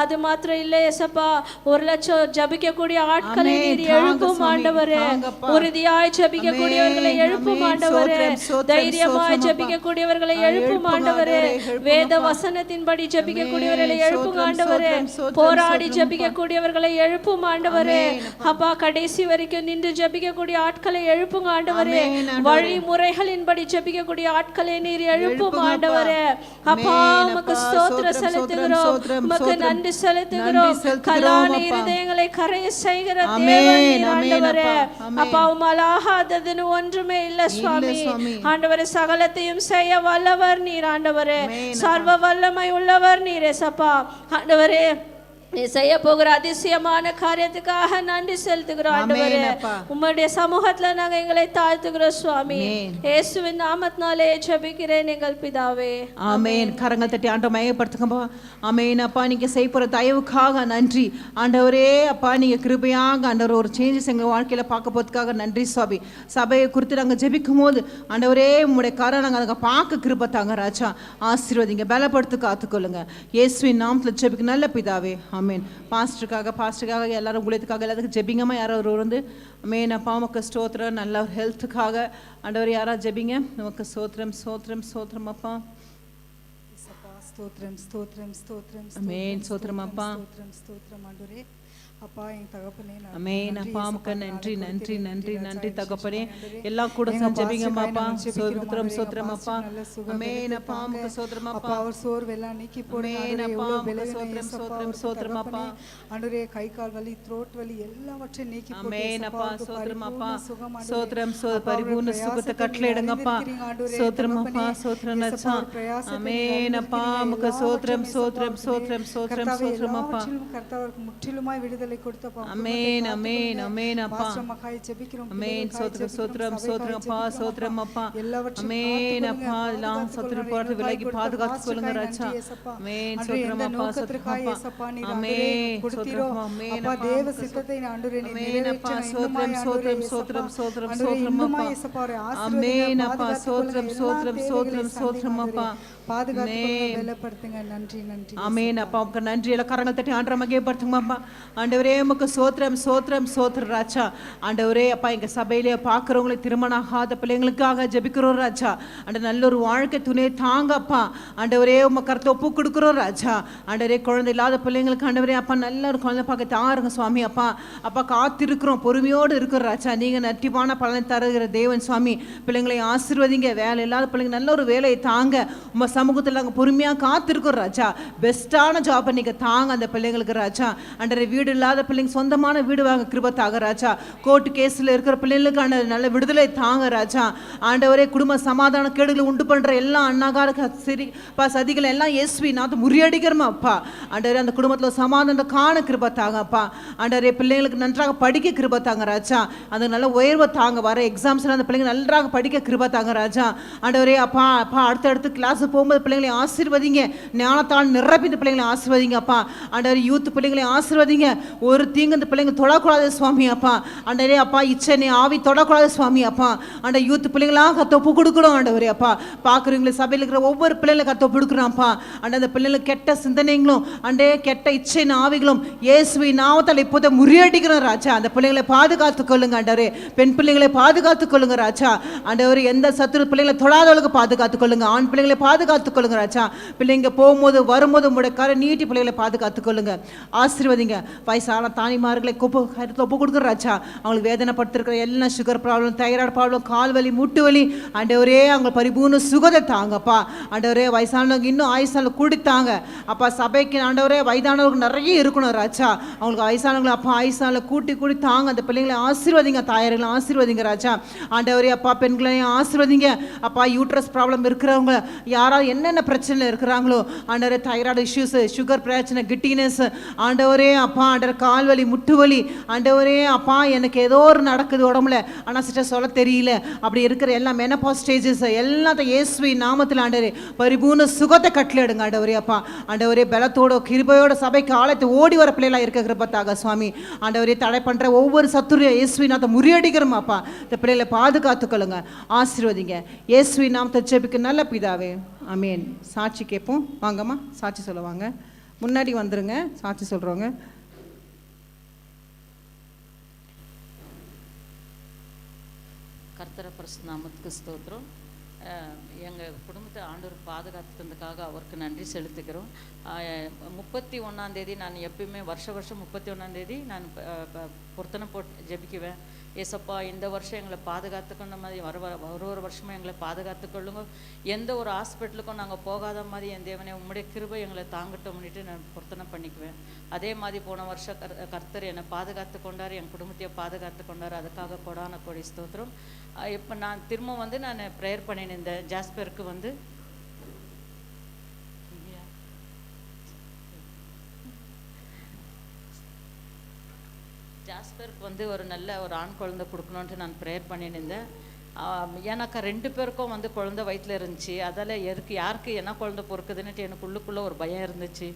அது மாத்திரம் இல்லை ஏசப்பா, 1 லட்சம் ஜபிக்கக்கூடிய ஆட்களை நீர் எழுப்பும் ஆண்டவரே. உறுதியாய் ஜபிக்கக்கூடியவர்களை எழுப்பும் ஆண்டவரே. தைரியமாய் ஜபிக்கக்கூடியவர்களை எழுப்பும் ஆண்டவரே. வேத வசனத்தின்படி ஜபிக்கக்கூடியவர்களை எழுப்பும் ஆண்டவரே. போராடி ஜபிக்கக்கூடியவர்களை எழுப்பும் ஆண்டவரே. அப்பா கடைசி வரைக்கும் நின்று ஜபிக்கக்கூடிய ஆட்களை எழுப்புங்க ஆண்டவரே. வழிமுறைகளின்படி ஜெபிக்கக்கூடிய ஆட்களை நீர் எழுப்பும் ஆண்டவரே. அப்பா உமக்கு ஸ்தோத்திரம் செலுத்துகிறோம், உமக்கு நன்றி செலுத்துகிறோம். கல்லான இருதயங்களை கரைய செய்கிற தேவன் நீர் ஆண்டவரே. அப்பா உம்மால் ஆகாததுன்னு ஒன்றுமே இல்லை சுவாமி. ஆண்டவரே சகலத்தையும் செய்ய வல்லவர் நீர் ஆண்டவரே. சர்வ வல்லமை உள்ளவர் நீர் ஏசப்பா. ஆண்டவரே நீ செய்ய போகிற அதிசயமான காரியத்துக்காக நன்றி செலுத்துகிறோம் ஆண்டவரே. உம்முடைய சமூகத்துல நாங்க எங்களை தாழ்த்துகிறோம் சுவாமி. இயேசுவின் நாமத்தினாலே ஜெபிக்கிறேன் எங்கள் பிதாவே. ஆமென். கரங்கள் தட்டி ஆண்டவரை மகிமைப்படுத்துங்கப்பா. ஆமென். அப்பா நீங்க செய்ய போற தயவுக்காக நன்றி ஆண்டவரே. அப்பா நீங்க கிருபையாக ஆண்டவர் ஒரு சேஞ்சஸ் எங்க வாழ்க்கையில பார்க்க போறதுக்காக நன்றி சுவாமி. சபையை குறித்து நாங்க ஜெபிக்கும் போது ஆண்டவரே உம்முடைய கரம் நாங்க அதை பார்க்க கிருபை தாங்க ராஜா. ஆசீர்வதிங்க, பலப்படுத்து காத்துக்கொள்ளுங்க. இயேசுவின் நாமத்துல ஜெபிக்க நல்ல பிதாவே. ஆமென். பாஸ்டருக்காக எல்லாரும் ஊழியத்துக்காக எல்லாத்துக்கும் ஜெபிங்கம்மா. யாரோ ஒரு வந்து ஆமென். அப்பா உமக்கு ஸ்தோத்திரம். நல்ல ஒரு ஹெல்த்துக்காக ஆண்டவர் யாரா ஜெபிங்க. நமக்கு ஸ்தோத்திரம் ஸ்தோத்திரம் ஸ்தோத்திரம் அப்பா. ஸ்தோத்திரம் ஸ்தோத்திரம் ஸ்தோத்திரம் ஆமென். ஸ்தோத்திரம் அப்பா. ஸ்தோத்திரம் ஸ்தோத்திரம் ஆண்டவரே. அப்பா என் தகப்பனே ஆமென். அப்பா உமக்கு நன்றி நன்றி நன்றி நன்றி தகப்பனே. எல்லாம் கூட ஜெபிங்கம்மா அப்பா. ஸ்தோத்திரம் ஸ்தோத்திரம் அப்பா. ஆமென். அப்பா உமக்கு ஸ்தோத்திரம் அப்பா. அவர் சோர்வெல்லாம் நீக்கி போடுங்க ஆண்டவரே. எவ்வளவு ஸ்தோத்திரம் ஸ்தோத்திரம் ஸ்தோத்திரம் அப்பா. ஆண்டவரே கை கால் வலி த்ரோட் வலி எல்லாவற்றையும் நீக்கி போடுங்க. ஆமென் அப்பா. ஸ்தோத்திரம் அப்பா. ஸ்தோத்திரம் பரிபூர்ண சுகத்தை கட்டளையிடுங்கப்பா. ஸ்தோத்திரம் அப்பா. ஸ்தோத்திரம் ரச்சா. ஆமென் அப்பா உமக்கு ஸ்தோத்திரம் ஸ்தோத்திரம் ஸ்தோத்திரம் ஸ்தோத்திரம் ஸ்தோத்திரம் அப்பா. கர்த்தாவுக்கு முற்றிலுமாய் விடுதலை கொடுத்தப்பா. ஆமென் ஆமென் ஆமென் அப்பா. பாஸ்டர் மக்காய் ஜெபிக்கிறோம். ஆமென். ஸ்தோத்திரம் ஸ்தோத்திரம் ஸ்தோத்திரம் அப்பா. ஸ்தோத்திரம் அப்பா. ஆமென் அப்பா. எல்லாம் ஸ்தோத்திரம் போறது விலகி பாதுகாத்து கொள்ளுங்க ராஜா. ஆமென். ஸ்தோத்திரம் அப்பா. ஸ்தோத்திரம் அப்பா. ஆமென். ஸ்தோத்திரம் ஆமென் அப்பா. தேவ சித்தத்தை ஆண்டவரே நீ நிறைவேற்றணும். ஸ்தோத்திரம் ஸ்தோத்திரம் ஸ்தோத்திரம் ஸ்தோத்திரம் ஸ்தோத்திரம் அப்பா. ஆமென் அப்பா. ஸ்தோத்திரம் ஸ்தோத்திரம் ஸ்தோத்திரம் ஸ்தோத்திரம் அப்பா. பாதுகாத்து பலப்படுத்துங்க. நன்றி நன்றி. ஆமென் அப்பா உமக்கு நன்றி. எல்லாம் கரங்கள் தட்டி ஆண்டவரை மகிமைப்படுத்துங்க அப்பா. ஆண்டவரே உமக்கு சோத்திரம் சோத்திரம் சோத்திரம் ராஜா. ஆண்டவரே அப்பா எங்கள் சபையிலே பார்க்குறவங்களை திருமணம் ஆகாத பிள்ளைங்களுக்காக ஜெபிக்கிறோம் ராஜா. அந்த நல்ல ஒரு வாழ்க்கை துணை தாங்கப்பா. ஆண்டவரே உம கருத்தை ஒப்பு கொடுக்குறோம் ராஜா. ஆண்டவரே குழந்தை இல்லாத பிள்ளைங்களுக்கு ஆண்டவரே அப்பா நல்ல ஒரு குழந்தை பார்க்க தாருங்க சுவாமி. அப்பா அப்பா காத்திருக்கிறோம், பொறுமையோடு இருக்கிறோம் ராஜா. நீங்கள் நட்டிப்பான பலனை தருகிற தேவன் சுவாமி. பிள்ளைங்களை ஆசீர்வதிங்க. வேலை இல்லாத பிள்ளைங்க நல்ல ஒரு வேலையை தாங்க. உங்கள் சமூகத்தில் நாங்கள் பொறுமையாக காத்திருக்கிறோம் ராஜா. பெஸ்ட்டான ஜாப்பை நீங்கள் தாங்க அந்த பிள்ளைங்களுக்கு ராஜா. அண்டரை வீடு இல்லாத பிள்ளைங்க சொந்தமான வீடு வாங்க கிருபத்தாக ராஜா. கோர்ட்டு கேஸில் இருக்கிற பிள்ளைங்களுக்கு ஆண்ட நல்ல விடுதலை தாங்க ராஜா. ஆண்டவரே குடும்ப சமாதான கேடுகளை உண்டு பண்ணுற எல்லா அண்ணாகார சரி சதிகளை எல்லாம் இயேசுவி நாத்து முறியடிக்கிறோமா அப்பா. ஆண்டவரே அந்த குடும்பத்தில் சமாதானத்தை காண கிருபத்தாங்க அப்பா. ஆண்டவரே பிள்ளைங்களுக்கு நன்றாக படிக்க கிருபத்தாங்க ராஜா. அந்த நல்ல உயர்வை தாங்க. வர எக்ஸாம்ஸில் அந்த பிள்ளைங்க நன்றாக படிக்க கிருபத்தாங்க ராஜா. ஆண்டவரே அப்பா அப்பா அடுத்தடுத்து கிளாஸ் போகும்போது பிள்ளைங்களை ஆசீர்வதிங்க. ஞானத்தால் நிரப்பி இந்த பிள்ளைங்களை ஆசீர்வதிங்க அப்பா. ஆண்டவரே யூத் பிள்ளைங்களை ஆசீர்வதிங்க. ஒரு தீங்கு இந்த பிள்ளைங்க தொடக்கூடாது சுவாமி அப்பா. ஆண்டவரே அப்பா இச்சனை ஆவி தொடக்கூடாது சுவாமி அப்பா. ஆண்ட யூத் பிள்ளைங்களாம் கத்தொப்பு கொடுக்கணும் ஆண்டவரே அப்பா. பார்க்குறவங்களை சபையில் இருக்கிற ஒவ்வொரு பிள்ளைங்களை கத்தொப்பு கொடுக்குறான்ப்பா. ஆண்ட அந்த பிள்ளைங்களுக்கு கெட்ட சிந்தனைகளும் அண்டே கெட்ட இச்சை ஆவிகளும் இயேசுவை நாமத்தால் இப்போதை முறியடிக்கிறோம் ராஜா. அந்த பிள்ளைங்களை பாதுகாத்துக் கொள்ளுங்க ஆண்டவரே. பெண் பிள்ளைங்களை பாதுகாத்துக் கொள்ளுங்க ராஜா. ஆண்டவரே எந்த சத்துரு பிள்ளைங்களை தொடாதவளுக்கு பாதுகாத்துக் கொள்ளுங்க. ஆண் பிள்ளைங்களை பாதுகாத்துக் கொள்ளுங்க ராஜா. பிள்ளைங்க போகும்போது வரும்போது உங்களுடைய கரை நீட்டி பிள்ளைகளை பாதுகாத்துக் கொள்ளுங்க. ஆசீர்வதிங்க. வயசான தானிமார்களை ஒப்பு கொடுக்குற ராஜா. அவங்களுக்கு வேதனைப்படுத்திருக்கிற எல்லாம் சுகர் ப்ராப்ளம், தைராய்டு ப்ராப்ளம், கால்வலி, முட்டு வலி ஆண்டவரே அவங்க பரிபூர்ண சுகத்தை தாங்கப்பா. ஆண்டவரே வயசானவங்க இன்னும் ஆயுசான கூடித்தாங்க அப்பா. சபைக்கு ஆண்டவரே வயதானவர்கள் நிறைய இருக்கணும் ராஜா. அவங்களுக்கு வயசானவங்களை அப்பா ஆயுசான கூட்டி தாங்க. அந்த பிள்ளைங்களை ஆசீர்வதிங்க. தாயார்களை ஆசீர்வதிங்க ராஜா. ஆண்டவரே அப்பா பெண்களையும் ஆசீர்வதிங்க அப்பா. யூட்ரஸ் ப்ராப்ளம் இருக்கிறவங்க யாராவது என்னென்ன பிரச்சனை இருக்கிறாங்களோ ஆண்டவரே தைராய்டு இஷ்யூஸ், சுகர் பிரச்சனை, கிட்டினஸ் ஆண்டவரே அப்பா. ஆண்டவர் கால்வலி, முட்டு வலி ஆண்டவரே அப்பா. எனக்கு ஏதோ ஒரு நடக்குது உடம்புல ஆனால் சிஸ்டர் சொல்ல தெரியல. அப்படி இருக்கிற எல்லா மெனபாஸ் ஸ்டேஜஸ் எல்லாத்தையும் இயேசுவி நாமத்தில் ஆண்டவரே பரிபூர்ண சுகத்தை கட்டளையிடுங்க ஆண்டவரே அப்பா. ஆண்டவரே பலத்தோட கிருபையோட சபைக்கு ஆலயத்தை ஓடி வர பிள்ளைகளா இருக்க கிருபத்தாக சுவாமி. ஆண்டவரே தடை பண்ற ஒவ்வொரு சத்துரு இயேசுவி நாமத்தை முறியடிக்கிறோம் அப்பா. இந்த பிள்ளைகளை பாதுகாத்துக்கொள்ளுங்க. ஆசீர்வதிங்க. இயேசுவி நாமத்தை ஜெபிக்க நல்ல பிதாவே ஆமென். சாட்சி கேட்போம். வாங்கம்மா சாட்சி சொல்லுவாங்க. முன்னாடி வந்துருங்க சாட்சி சொல்றவங்க. கர்த்தர பரிசுத்த நாமத்துக்கு ஸ்தோத்திரம். எங்கள் குடும்பத்தை ஆண்டவர் பாதுகாத்துக்கிறதுக்காக அவருக்கு நன்றி செலுத்துகிறோம். 31 நான் எப்பயுமே வருஷம் 31 நான் பொருத்தனை போட்டு ஜெபிக்குவேன். ஏசப்பா இந்த வருஷம் எங்களை பாதுகாத்துக்கொண்ட மாதிரி ஒரு வருஷமும் எங்களை பாதுகாத்துக்கொள்ளுங்க. எந்த ஒரு ஹாஸ்பிட்டலுக்கும் நாங்கள் போகாத மாதிரி என் தேவனே உம்முடைய கிருபை எங்களை தாங்கட்டோம்னுட்டு நான் பொருத்தனை பண்ணிக்குவேன். அதே மாதிரி போன வருஷம் கர்த்தர் என்னை பாதுகாத்து கொண்டார், என் குடும்பத்தையே பாதுகாத்து கொண்டார். அதுக்காக கொடான கோடி ஸ்தோத்திரம். இப்போ நான் திரும்ப நான் ப்ரேயர் பண்ணினேன். இந்த ஜாஸ்பருக்கு ஜாஸ்பருக்கு ஒரு நல்ல ஒரு ஆண் குழந்தை கொடுக்கணுன்ட்டு நான் ப்ரேயர் பண்ணியிருந்தேன். ஏன்னாக்கா 2 பேருக்கும் குழந்தை வயிற்றில் இருந்துச்சு. அதால் யாருக்கு என்ன குழந்தை பொறுக்குதுன்னுட்டு எனக்கு உள்ளுக்குள்ளே ஒரு பயம் இருந்துச்சு.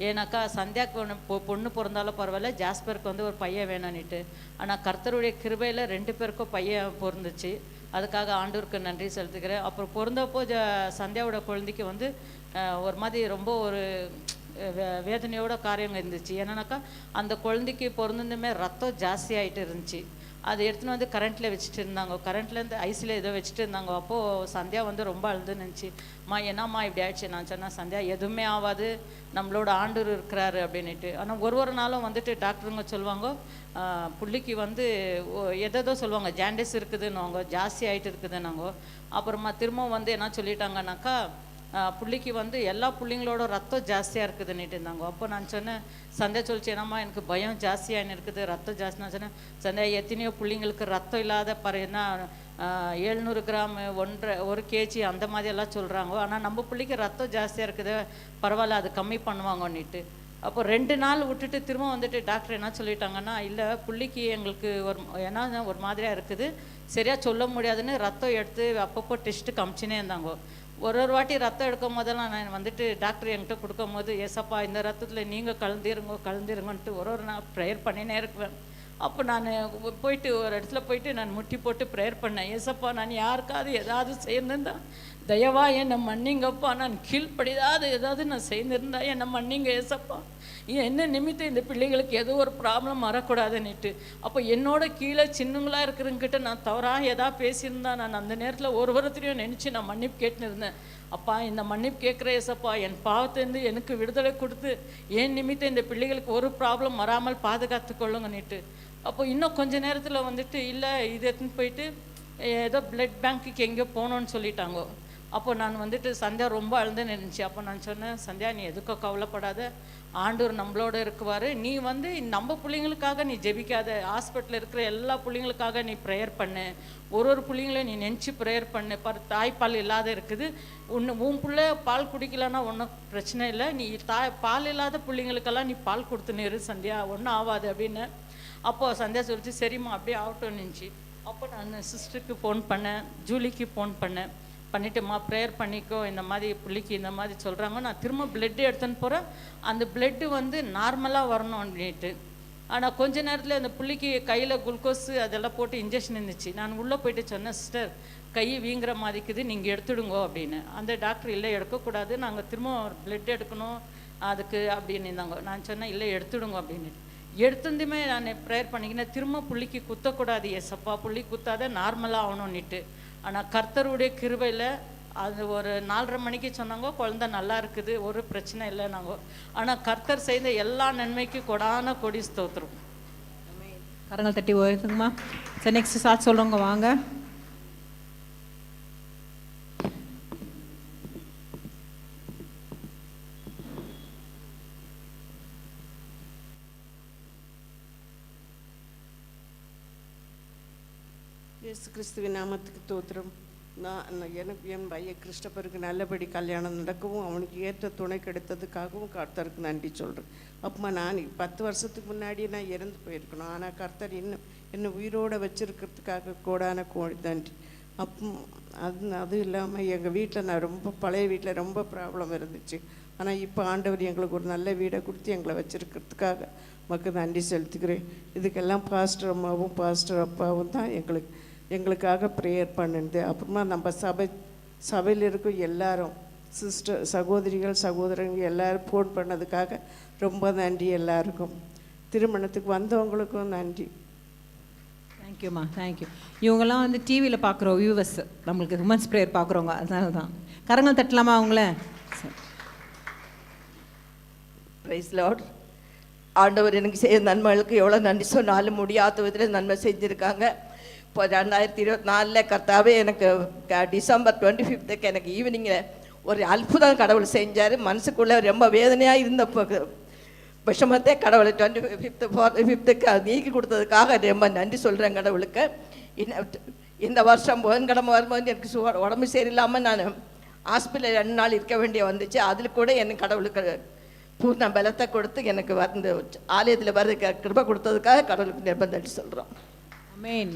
ஏன்னாக்கா சந்தியாவுக்கு பொண்ணு பிறந்தாலும் பரவாயில்ல, ஜாஸ்பருக்கு ஒரு பையன் வேணும்னுட்டு. ஆனால் கர்த்தருடைய கிருபையில் 2 பேருக்கும் பையன் பிறந்துச்சு. அதுக்காக ஆண்டவருக்கு நன்றி செலுத்துக்கிறேன். அப்புறம் பிறந்தப்போ சந்தியாவோட குழந்தைக்கு ஒரு மாதிரி ரொம்ப ஒரு வேதனையோட காரியங்கள் இருந்துச்சு. என்னன்னாக்கா அந்த குழந்தைக்கு பிறந்ததுமே ரத்தம் ஜாஸ்தி ஆகிட்டு இருந்துச்சு. அதை எடுத்துன்னு கரண்ட்டில் வச்சுட்டு இருந்தாங்க. கரண்ட்லேருந்து ஐஸில் ஏதோ வச்சுட்டு இருந்தாங்க. அப்போது சந்தியா ரொம்ப அழுதுன்னு இருந்துச்சு. என்னம்மா இப்படி ஆயிடுச்சு? நான் சொன்னேன், சந்தியா எதுவுமே ஆகாது, நம்மளோட ஆண்டவர் இருக்கிறாரு அப்படின்ட்டு. ஆனால் ஒரு நாளும் டாக்டருங்க சொல்லுவாங்க புள்ளிக்கு எதோ சொல்லுவாங்க ஜாண்டிஸ் இருக்குதுன்னு, ஜாஸ்தி ஆகிட்டு இருக்குதுன்னாங்க. அப்புறமா திரும்ப என்ன சொல்லிட்டாங்கன்னாக்கா புள்ளிக்கு எல்லா புள்ளிங்களோட ரத்தம் ஜாஸ்தியாக இருக்குதுன்னுட்டு இருந்தாங்க. அப்போ நான் சொன்னேன், சந்தியா சொல்லிச்சு, என்னம்மா எனக்கு பயம் ஜாஸ்தியாக இருக்குது, ரத்தம் ஜாஸ்தி. நான் சொன்னேன், சந்தியா எத்தனையோ புள்ளிங்களுக்கு ரத்தம் இல்லாத என்ன 700 கிராம் 1 kg அந்த மாதிரி எல்லாம் சொல்கிறாங்க. ஆனால் நம்ம புள்ளிக்கு ரத்தம் ஜாஸ்தியாக இருக்குது, பரவாயில்ல அது கம்மி பண்ணுவாங்கன்னுட்டு. அப்போ 2 நாள் விட்டுட்டு திரும்ப டாக்டர் என்ன சொல்லிட்டாங்கன்னா, இல்லை புள்ளிக்கு எங்களுக்கு ஒரு மாதிரியாக இருக்குது, சரியாக சொல்ல முடியாதுன்னு ரத்தம் எடுத்து அப்பப்போ டெஸ்ட்டு காமிச்சினே இருந்தாங்க. ஒரு வாட்டி ரத்தம் எடுக்கும் போதெல்லாம் நான் டாக்டர் என்கிட்ட கொடுக்கும் போது, ஏசப்பா இந்த ரத்தத்தில் நீங்கள் கலந்துருங்கன்ட்டு ஒரு நான் ப்ரேயர் பண்ணினே இருக்குவேன். அப்போ நான் போயிட்டு ஒரு இடத்துல போயிட்டு நான் முட்டி போட்டு ப்ரேயர் பண்ணேன். ஏசப்பா நான் யாருக்காவது ஏதாவது செய்யணுன்னு தான் தயவா என்னை மன்னிங்கப்பா, நான் கீழ்ப்படிதாது ஏதாவது நான் செய்திருந்தா என்னை மன்னிங்க ஏசப்பா. என்ன நிமித்தம் இந்த பிள்ளைகளுக்கு ஏதோ ஒரு ப்ராப்ளம் வரக்கூடாதுன்னுட்டு. அப்போ என்னோட கீழே சின்னங்களாக இருக்கிறவங்கிட்ட நான் தவறாக ஏதாவது பேசியிருந்தா நான் அந்த நேரத்தில் ஒருத்தரையும் நினச்சி நான் மன்னிப்பு கேட்டுன்னு இருந்தேன். அப்பா, இந்த மன்னிப்பு கேட்குற ஏசப்பா, என் பாவத்திலேருந்து எனக்கு விடுதலை கொடுத்து ஏன் நிமித்தம் இந்த பிள்ளைகளுக்கு ஒரு ப்ராப்ளம் வராமல் பாதுகாத்து கொள்ளுங்கன்னுட்டு. அப்போ இன்னும் கொஞ்ச நேரத்தில் வந்துட்டு இல்லை இது எடுத்துன்னு போயிட்டு ஏதோ பிளட் பேங்க்குக்கு எங்கேயோ போகணுன்னு சொல்லிட்டாங்க. அப்போ நான் வந்துட்டு சந்தியா ரொம்ப அழுதுன்னு இருந்துச்சு. அப்போ நான் சொன்னேன், சந்தியா நீ எதுக்கோ கவலைப்படாத, ஆண்டவர் நம்மளோட இருக்குவார். நீ வந்து நம்ம பிள்ளைங்களுக்காக நீ ஜெபிக்காத, ஹாஸ்பிட்டலில் இருக்கிற எல்லா பிள்ளைங்களுக்காக நீ ப்ரேயர் பண்ணு, ஒரு பிள்ளைங்களையும் நீ நினச்சி ப்ரேயர் பண்ணு. தாய்ப்பால் இல்லாத இருக்குது, உன் பிள்ளை பால் குடிக்கலன்னா ஒன்றும் பிரச்சனை இல்லை, நீ பால் இல்லாத பிள்ளைங்களுக்கெல்லாம் நீ பால் கொடுத்துன்னு இரு சந்தியா, ஒன்றும் ஆகாது அப்படின்னு. அப்போது சந்தியா சொல்லிச்சு, சரிம்மா அப்படியே ஆகட்டும் நினச்சி. அப்போ நான் சிஸ்டருக்கு ஃபோன் பண்ணேன், ஜூலிக்கு ஃபோன் பண்ணிவிட்டுமா ப்ரேயர் பண்ணிக்கோ, இந்த மாதிரி பிள்ளைக்கு இந்த மாதிரி சொல்கிறாங்க, நான் திரும்ப பிளட்டு எடுத்துன்னு போகிறேன், அந்த பிளட்டு வந்து நார்மலாக வரணும் அப்படின்ட்டு. ஆனால் கொஞ்ச நேரத்தில் அந்த பிள்ளைக்கு கையில் குளுக்கோஸு அதெல்லாம் போட்டு இன்ஜெக்ஷன் இருந்துச்சு. நான் உள்ளே போயிட்டு சொன்னேன், சிஸ்டர் கை வீங்குற மாதிரிக்குது, நீங்கள் எடுத்துடுங்கோ அப்படின்னு. அந்த டாக்டர் இல்லை எடுக்கக்கூடாது, நாங்கள் திரும்ப பிளட் எடுக்கணும் அதுக்கு அப்படின்னு இருந்தாங்க. நான் சொன்னேன் இல்லை எடுத்துடுங்க அப்படின்னு. எடுத்துருந்துமே நான் ப்ரேயர் பண்ணிக்கினேன், திரும்ப புள்ளிக்கு குத்தக்கூடாது ஏசப்பா, புள்ளி குத்தாத நார்மலாக ஆகணும்னுட்டு. ஆனால் கர்த்தருடைய கிருபையில் அது ஒரு 4:30 மணிக்கு சொன்னாங்க, குழந்தை நல்லா இருக்குது, ஒரு பிரச்சனை இல்லை நாங்கள். ஆனால் கர்த்தர் செய்த எல்லா நன்மைக்கு கொடான கொடி ஸ்தோத்திரம். கரங்கள் தட்டி உயர்த்துங்கம்மா. சரி, நெக்ஸ்ட் சாட்சி சொல்கிறவங்க வாங்க. இயேசு கிறிஸ்துவின் நாமத்துக்கு தோத்திரம். எனக்கு என் பையன் கிறிஸ்டபருக்கு நல்லபடி கல்யாணம் நடக்கவும் அவனுக்கு ஏற்ற துணை கிடைத்ததுக்காகவும் கர்த்தருக்கு நன்றி சொல்கிறேன். அப்போ நான் 10 வருஷத்துக்கு முன்னாடி நான் இறந்து போயிருக்கணும், ஆனால் கர்த்தர் என்னை உயிரோடு வச்சுருக்கிறதுக்காக கோடான கோடி நன்றி. அது இல்லாமல் எங்கள் வீட்டில் நான் ரொம்ப பழைய வீட்டில் ரொம்ப ப்ராப்ளம் இருந்துச்சு. ஆனால் இப்போ ஆண்டவர் எங்களுக்கு ஒரு நல்ல வீடை கொடுத்து எங்களை வச்சுருக்கிறதுக்காக மக்கள் நன்றி செலுத்துக்கிறேன். இதுக்கெல்லாம் பாஸ்டர் அம்மாவும் பாஸ்டர் அப்பாவும் தான் எங்களுக்காக ப்ரேயர் பண்ணுது. அப்புறமா நம்ம சபையில் இருக்கும் எல்லாரும் சிஸ்டர் சகோதரர்கள் எல்லோரும் ஃபோன் பண்ணதுக்காக ரொம்ப நன்றி எல்லாருக்கும். திருமணத்துக்கு வந்தவங்களுக்கும் நன்றி. தேங்க்யூம்மா, தேங்க்யூ. இவங்கெல்லாம் வந்து டிவியில் பார்க்குறோம் வியூவர்ஸ், நம்மளுக்கு உமன்ஸ் ப்ரேயர் பார்க்குறவங்க, அதனால தான். கரங்கள் தட்டலாமா அவங்கள? Praise Lord. ஆண்டவர் எனக்கு செய்ய நன்மைகளுக்கு எவ்வளோ நன்றி சொன்னாலும் முடியாத விதத்தில் நன்மை செஞ்சுருக்காங்க. இப்போ 2024 கர்த்தாவே எனக்கு டிசம்பர் 25 எனக்கு ஈவினிங்கில் ஒரு அற்புதம் கடவுள் செஞ்சார். மனசுக்குள்ளே ரொம்ப வேதனையாக இருந்த விஷமத்தை கடவுள் 25க்கு அது நீக்கி கொடுத்ததுக்காக ரொம்ப நன்றி சொல்கிறேன் கடவுளுக்கு. இந்த வருஷம் புதன்கிழமை வரும்போது எனக்கு உடம்பு சரியில்லாமல் நான் ஹாஸ்பிட்டலில் 2 நாள் இருக்க வேண்டிய வந்துச்சு. அதில் கூட எனக்கு கடவுளுக்கு பூர்ண பலத்தை கொடுத்து எனக்கு வந்து ஆலயத்தில் வர கிருபை கொடுத்ததுக்காக கடவுளுக்கு நன்றி சொல்கிறோம். ஆமென்.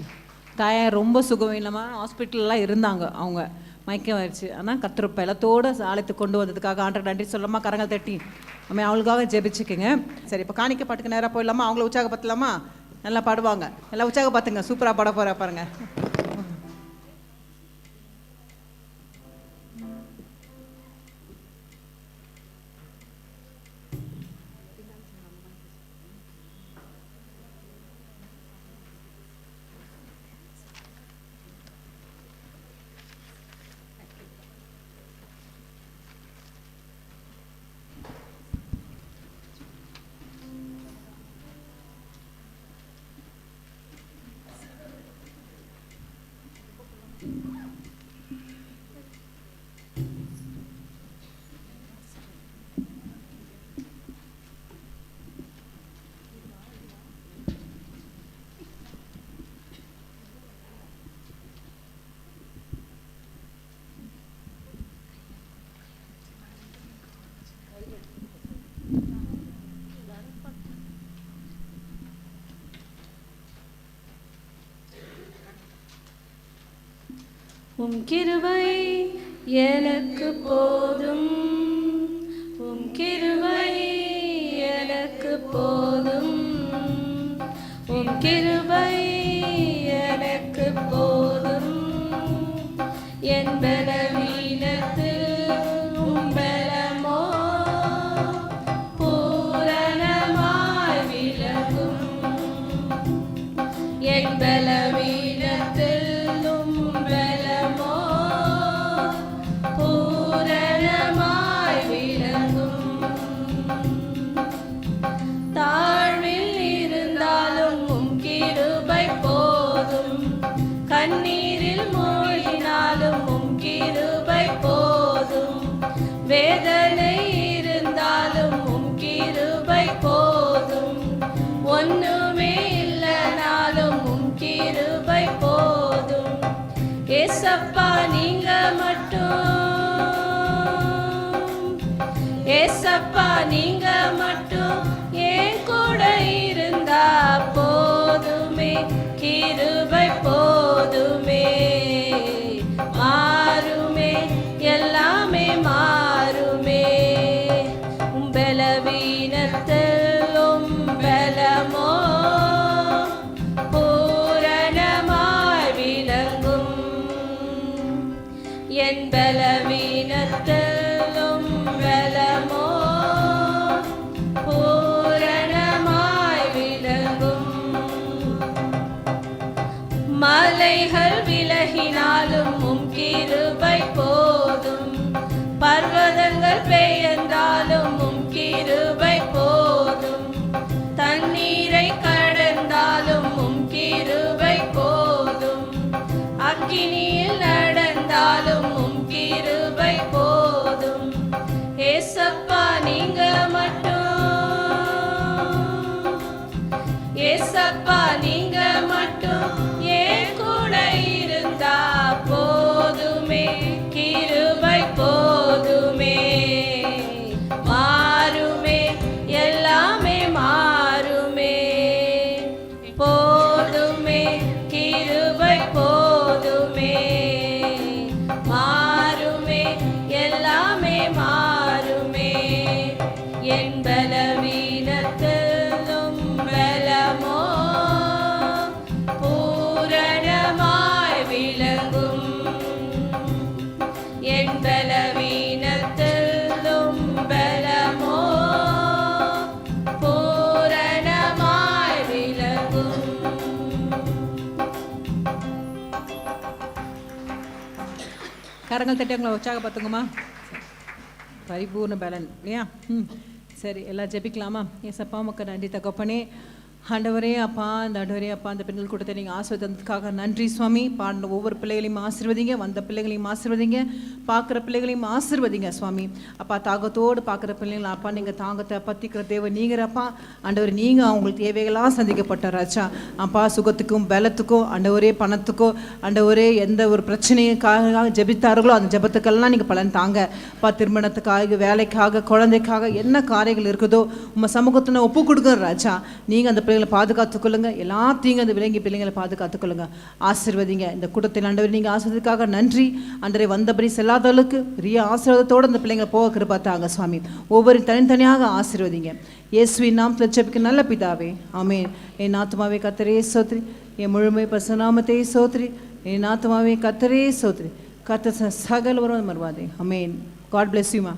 தாயார் ரொம்ப சுகம் இல்லாமல் ஹாஸ்பிட்டல்லாம் இருந்தாங்க, அவங்க மயக்கம் ஆயிடுச்சு. ஆனால் கர்த்தர் பலத்தோடு ஆலயத்துக்கு கொண்டு வந்ததுக்காக ஆண்டவர் நன்றி சொல்லலாமா? கரங்கள் தட்டி அவங்களுக்காக ஜெபிச்சுக்குங்க. சரி, இப்போ காணிக்க பாட்டுக்கு நேராக போயிடலாமா? அவங்கள உற்சாகப்படுத்தலாமா? நல்லா பாடுவாங்க, நல்லா உற்சாகப்படுத்துங்க, சூப்பராக பாட போகிற பாருங்க. உம் கிருபை எனக்கு போதும், உம் கிருபை எனக்கு போதும், உம் கிருபை எனக்கு போதும், என் பலவீன ஏசப்பா நீங்க மட்டும், ஏசப்பா நீங்க மட்டும் என் கூட இருந்தா போதுமே, கிருபை போதுமே. மாறுமே எல்லாமே மாறுமே, பலவீனத்திலும் பலமோ பூரணமாய் விளங்கும். என் பலவீனத்திலும் பலமோ பூரணமாய் விளங்கும். மலைகள் விலகினாலும் உம் கிருபை போதும், பர்வதங்கள் பெயர்ந்தாலும் உம் கிருபை போதும், தண்ணீரை கடந்தாலும் உம் கிருபை போதும், அக்கினியில் நடந்தாலும் உம் கிருபை போதும். ஏசப்பா நீங்க மட்டும், ஏசப்பா நீங்க மட்டும் என் கூட இருந்தா போதுமே, கிருபை போதுமே. மாறுமே எல்லாமே மாறுமே, போதுமே கிருபை போதுமே. மாறுமே எல்லாமே மாறுமே, என் பலவீனத்திலும் பலமோ பூரணமாய் விளங்கும். என் பலவீனத்திலும் பலமோ பூரணமாய் விளங்கும். கரங்கள் தட்டி உங்களை உற்சாகப்படுத்துங்கம்மா. பரிபூர்ண பலன் இல்லையா? சரி, எல்லாம் ஜெபிக்கலாமா? ஏசப்பா உமக்கு நன்றி தகப்பனே. ஆண்டவரே அப்பா, இந்த ஆண்டவரே அப்பா, அந்த பெண்கள் கூட்டத்தை நீங்கள் ஆசீர்வதித்ததுக்காக நன்றி சுவாமி. பாடின ஒவ்வொரு பிள்ளைகளையும் ஆசீர்வதிங்க, வந்த பிள்ளைகளையும் ஆசீர்வதிங்க, பார்க்குற பிள்ளைகளையும் ஆசீர்வதிங்க சுவாமி. அப்பா தாகத்தோடு பார்க்குற பிள்ளைங்களை அப்பா நீங்கள் தாகத்தை பற்றிக்கிற தேவை நீங்கிறப்பா. ஆண்டவர் நீங்கள் அவங்களுக்கு தேவைகளாக சந்திக்கப்பட்ட ராஜா அப்பா. சுகத்துக்கும் பலத்துக்கும் ஆண்டவரே, பணத்துக்கோ ஆண்டவரே, எந்த ஒரு பிரச்சனைக்காக ஜெபித்தார்களோ அந்த ஜெபத்துக்கெல்லாம் நீங்கள் பலன் தாங்க அப்பா. திருமணத்துக்காக, வேலைக்காக, குழந்தைக்காக என்ன காரியங்கள் இருக்குதோ உங்கள் சமூகத்தில் ஒப்பு கொடுக்குற ராஜா. நீங்கள் அந்த பிள்ளைங்களை பாதுகாத்துக்கொள்ளுங்க, எல்லாத்தையும் அந்த விலங்கி பிள்ளைங்களை பாதுகாத்துக்கொள்ளுங்க, ஆசீர்வதிங்க. இந்த கூட்டத்தில் ஆண்டவர் நீங்கள் ஆசீர்வதிக்காக நன்றி. ஆண்டவரே வந்தபடி செல்லாதவளுக்கு பெரிய ஆசீர்வாதத்தோடு அந்த பிள்ளைங்களை போக கிருபாத்தாங்க சுவாமி. ஒவ்வொரு தனித்தனியாக ஆசீர்வதிங்க. இயேசுவின் நாமத்தில் ஜெபிக்க நல்ல பிதாவே, ஆமென். என் ஆத்துமாவே கர்த்தரே ஸ்தோத்திரி, என் முழுமை பரிசுநாமத்தை ஸ்தோத்திரி. என் ஆத்துமாவே கர்த்தரே ஸ்தோத்திரி, கர்த்தர் சகல வரும் மறவாதே. ஆமென். God bless you, ma.